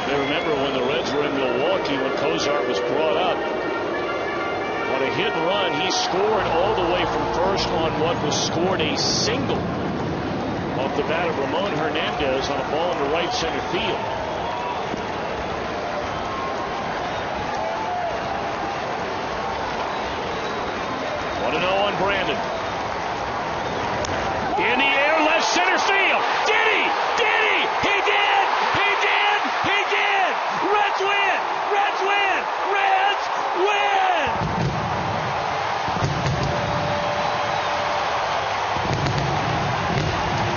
They remember when the Reds were in Milwaukee when Cozart was brought up. On a hit and run, he scored all the way from first on what was scored a single off the bat of Ramon Hernandez on a ball into right center field. One and 0 on Brandon. In the air, left center field. Did he? Did he? He did! He did! He did! Reds win! Reds win! Reds win!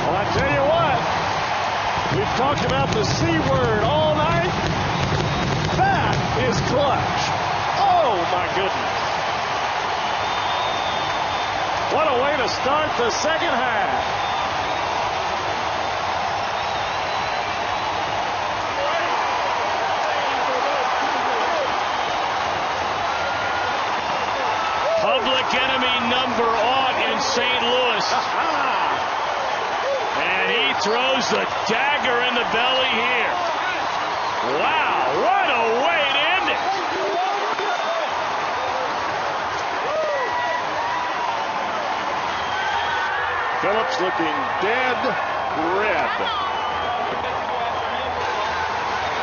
Well, I tell you what, we've talked about the C word all night. That is clutch. Oh, my goodness. What a way to start the second half. Public enemy number aught in St. Louis. And he throws the dagger in the belly here. Wow, what a way to end it. Phillips looking dead red.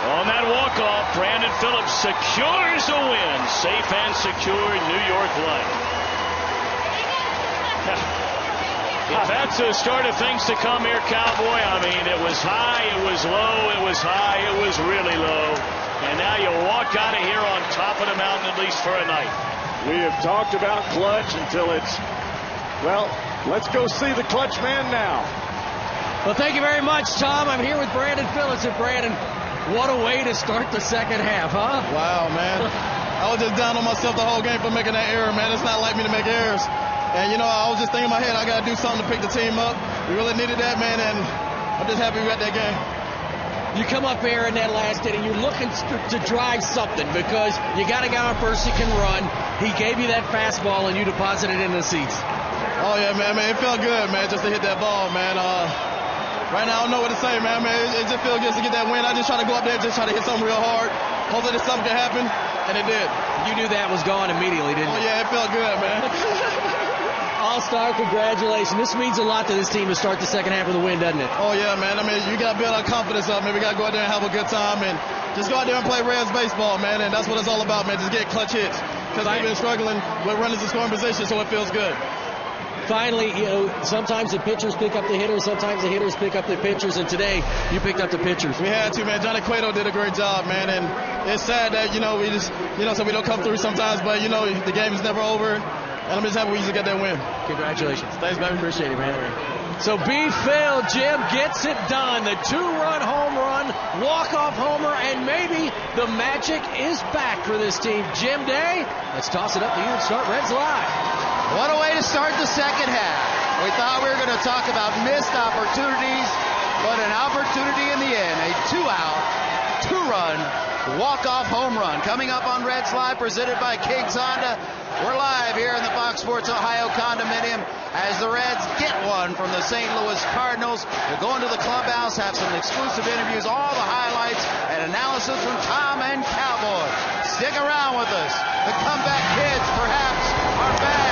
On that walk-off, Brandon Phillips secures a win. Safe and secure New York life. If that's the start of things to come here, Cowboy, I mean, it was high, it was low, it was high, it was really low. And now you walk out of here on top of the mountain, at least for a night. We have talked about clutch until it's, well, let's go see the clutch man now. Well, thank you very much, Tom. I'm here with Brandon Phillips. And Brandon, what a way to start the second half, huh? Wow, man. I was just down on myself the whole game for making that error, man. It's not like me to make errors. And, you know, I was just thinking in my head, I got to do something to pick the team up. We really needed that, man, and I'm just happy we got that game. You come up here in that last inning, you're looking to drive something because you got a guy on first who can run. He gave you that fastball, and you deposited it in the seats. Oh, yeah, man. It felt good, man, just to hit that ball, man. Right now, I don't know what to say, man. It just feels good to get that win. I just try to go up there, just try to hit something real hard. Hopefully something can happen, and it did. You knew that was gone immediately, didn't you? Oh, yeah, it felt good, man. All-star, congratulations. This means a lot to this team to start the second half with a win, doesn't it? Oh, yeah, man. I mean, you got to build our confidence up, man. We got to go out there and have a good time and just go out there and play Reds baseball, man. And that's what it's all about, man. Just get clutch hits. Because we've been struggling with runners in scoring position, so it feels good. Finally, you know, sometimes the pitchers pick up the hitters, sometimes the hitters pick up the pitchers, and today you picked up the pitchers. We had to, man. Johnny Cueto did a great job, man, and it's sad that, you know, we just, you know, so we don't come through sometimes, but, you know, the game is never over, and I'm just happy we just got that win. Congratulations. Thanks, man. Appreciate it, man. So B-Phil, Jim gets it done. The two-run home run, walk-off homer, and maybe the magic is back for this team. Jim Day, let's toss it up to you and start Reds Live. What a way to start the second half. We thought we were going to talk about missed opportunities, but an opportunity in the end. A two-out, two-run, walk-off home run. Coming up on Reds Live, presented by King's Honda. We're live here in the Fox Sports Ohio condominium as the Reds get one from the St. Louis Cardinals. We'll go into the clubhouse, have some exclusive interviews, all the highlights and analysis from Tom and Cowboy. Stick around with us. The comeback kids, perhaps, are back.